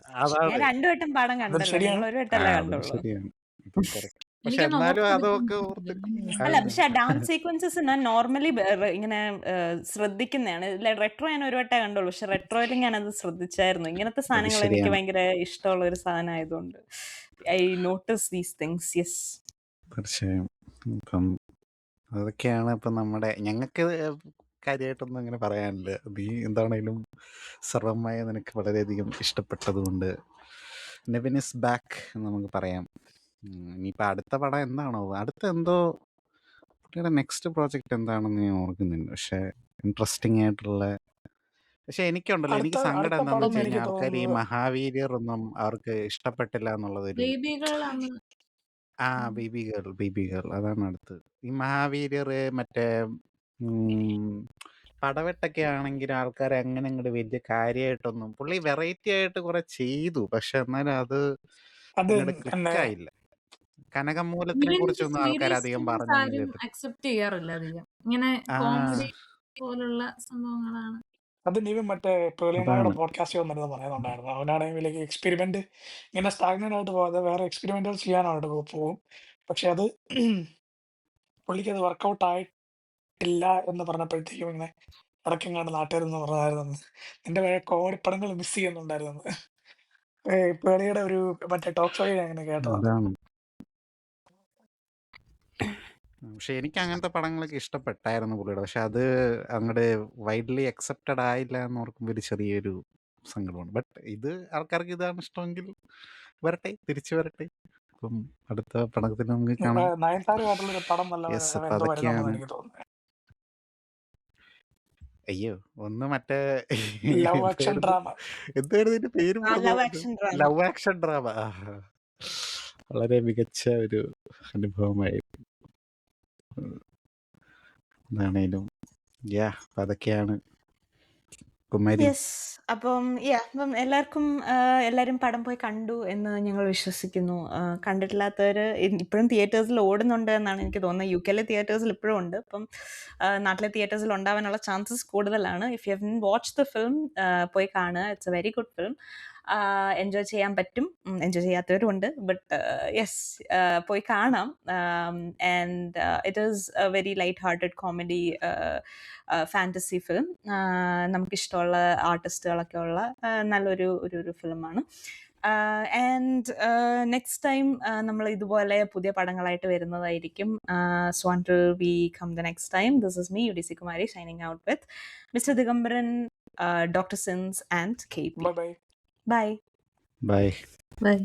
ഞാൻ അതാണ്. 2 വട്ടം പടം അതും കണ്ടല്ലോ. നിങ്ങൾ ശരിയാണ്. ഒരു വട്ടമല്ലേ അതും കണ്ടുള്ളൂ. ശരിയാണ്. അതും correct. പക്ഷെ എനിക്കൊന്ന് എന്നാലും ഓർത്തെടുക്കാൻ അതൊക്കെ പറ്റില്ല. അല്ല പക്ഷെ ഡാൻസ് സീക്വൻസസ് ഞാൻ നോർമലി ഇങ്ങനെ ശ്രദ്ധിക്കുന്നതാണ്. റെട്രോ ഞാൻ ഒരു വട്ടമേ കണ്ടുള്ളൂ. പക്ഷെ റെട്രോയിൽ ഞാനത് ശ്രദ്ധിച്ചായിരുന്നു. ഇങ്ങനത്തെ അത് സാധനങ്ങൾ എനിക്ക് ശരിയാണ്. ഭയങ്കര ഇഷ്ടമുള്ള ഒരു സാധനം ആയതുകൊണ്ട് I notice these things. Yes. തീർച്ചയായും. ഇപ്പം അതൊക്കെയാണ് ഇപ്പം നമ്മുടെ ഞങ്ങൾക്ക് കാര്യമായിട്ടൊന്നും അങ്ങനെ പറയാനില്ല. നീ എന്താണേലും സർവമായ നിനക്ക് വളരെയധികം ഇഷ്ടപ്പെട്ടതുകൊണ്ട് നെവിൻ ഇസ് ബാക്ക് എന്ന് നമുക്ക് പറയാം. ഇനിയിപ്പോൾ അടുത്ത പടം എന്താണോ, അടുത്ത എന്തോ പുള്ളിയുടെ നെക്സ്റ്റ് പ്രോജക്റ്റ് എന്താണെന്ന് ഞാൻ ഓർക്കുന്നുണ്ട്. പക്ഷേ ഇൻട്രസ്റ്റിംഗ് ആയിട്ടുള്ള, പക്ഷെ എനിക്കുണ്ടല്ലോ, എനിക്ക് സങ്കടം അടുത്ത എന്താണെന്ന് പടം വെച്ച് എനിക്ക് കഴിഞ്ഞാൽ ആൾക്കാർ ഈ തോന്നുന്നത് മഹാവീര്യർ ഒന്നും അവർക്ക് ഇഷ്ടപ്പെട്ടില്ല എന്നുള്ളതൊരു ബേബികളാണ്. ബേബി ഗേൾ അതാണ് അടുത്ത്. ഈ മഹാവീര്യർ മറ്റേ പടവെട്ടൊക്കെ ആണെങ്കിൽ ആൾക്കാർ അങ്ങനെ അങ്ങോട്ട് വലിയ കാര്യമായിട്ടൊന്നും, പുള്ളി വെറൈറ്റി ആയിട്ട് കുറെ ചെയ്തു, പക്ഷെ എന്നാലും അത് അത് അങ്ങോട്ട് എന്നെ ക്ലിക്കായില്ല. കനകമൂലത്തിനെ ഇവന്റെ കുറിച്ചൊന്നും ആൾക്കാർ സീരീസ് അധികം ഫിലിംസ് പറഞ്ഞൊന്നും ആരും കേട്ടില്ല. അക്സെപ്റ്റ് ചെയ്യാറില്ല അധികം. ഇങ്ങനെ ആ കോമഡി പോലുള്ള സംഭവങ്ങളാണ്. അത് നീവും മറ്റേ പേളിയമ്മയുടെ അതാണ്. പോഡ്കാസ്റ്റ് വന്നിരുന്നു പറയുന്നുണ്ടായിരുന്നു. അവനാണെങ്കിൽ എക്സ്പെരിമെന്റ് ഇങ്ങനെ സ്റ്റാഗ്നന്റ് ആയിട്ട് പോകാതെ വേറെ എക്സ്പെരിമെന്റുകൾ ചെയ്യാനായിട്ട് പോകും. പക്ഷെ അത് പുള്ളിക്ക് അത് വർക്കൗട്ട് ആയിട്ടില്ല എന്ന് പറഞ്ഞപ്പോഴത്തേക്കും ഇങ്ങനെ ഇടയ്ക്കെങ്ങാണ്ട് നാട്ടുകാരെന്ന് പറഞ്ഞായിരുന്നു നിന്റെ പഴയ കോമഡി പടങ്ങൾ മിസ് ചെയ്യുന്നുണ്ടായിരുന്നു. പേളിയുടെ ഒരു മറ്റേ ടോക്ക് ഷോയിൽ അങ്ങനെ കേട്ടതാണ്. അതാണ്. പക്ഷെ എനിക്ക് അങ്ങനത്തെ പടങ്ങളൊക്കെ ഇഷ്ടപ്പെട്ടായിരുന്നു പുള്ളിയുടെ. പക്ഷെ അത് അങ്ങോട്ട് വൈഡ്ലി അക്സെപ്റ്റഡ് ആയില്ല എന്ന് ഓർക്കുമ്പോൾ ഒരു ചെറിയൊരു സങ്കടമാണ്. ബട്ട് ഇത് ആൾക്കാർക്ക് ഇതാണ് ഇഷ്ടമെങ്കിൽ വരട്ടെ, തിരിച്ചു വരട്ടെ. അപ്പം അടുത്ത പടത്തിൽ നമുക്ക് കാണാം. നയൻതാരമായിട്ടുള്ളൊരു പടം നല്ല യെസ്, അപ്പം എന്തോ വരുന്നുണ്ടെന്ന് അതൊക്കെയാണ്. എനിക്ക് തോന്നുന്നത്. അയ്യോ, ഒന്ന് മറ്റേ ലവ് ആക്ഷൻ എന്തായിരുന്നു ഡ്രാമ. എന്തായിരുന്നു ഇതിന്റെ പേര് ലവ് പറഞ്ഞത്? Action drama. Love action drama. വളരെ മികച്ച ഒരു അനുഭവമായി. എന്താണേലും യാ, അപ്പം അതൊക്കെയാണ് കുമാരി. യെസ്. അപ്പം എല്ലാവരും പടം പോയി കണ്ടു എന്ന് ഞങ്ങൾ വിശ്വസിക്കുന്നു. കണ്ടിട്ടില്ലാത്തവർ ഇപ്പോഴും തിയേറ്റേഴ്സിൽ ഓടുന്നുണ്ട് എന്നാണ് എനിക്ക് തോന്നുന്നത്. യു കെയിലെ തിയേറ്റേഴ്സിൽ ഇപ്പോഴും ഉണ്ട്. അപ്പം നാട്ടിലെ തിയേറ്റേഴ്സിൽ ഉണ്ടാവാനുള്ള ചാൻസസ് കൂടുതലാണ്. If you have watch the film, പോയി കാണുക. It's A very good film. Enjoy ചെയ്യാൻ പറ്റും. എൻജോയ് ചെയ്യാത്തവരും ഉണ്ട്. ബട്ട് യെസ്, പോയി കാണാം. And it is A very light hearted comedy fantasy film. നമുക്കിഷ്ടമുള്ള ആർട്ടിസ്റ്റുകളൊക്കെ ഉള്ള നല്ലൊരു ഒരു ഫിലിമാണ്. ആൻഡ് നെക്സ്റ്റ് ടൈം നമ്മൾ ഇതുപോലെ പുതിയ പടങ്ങളായിട്ട് വരുന്നതായിരിക്കും. So until we come the next time, this is me, UDC Kumari, signing out with Mr. Digambaran, Dr. Sins and KP. Bye bye. Bye. Bye. By.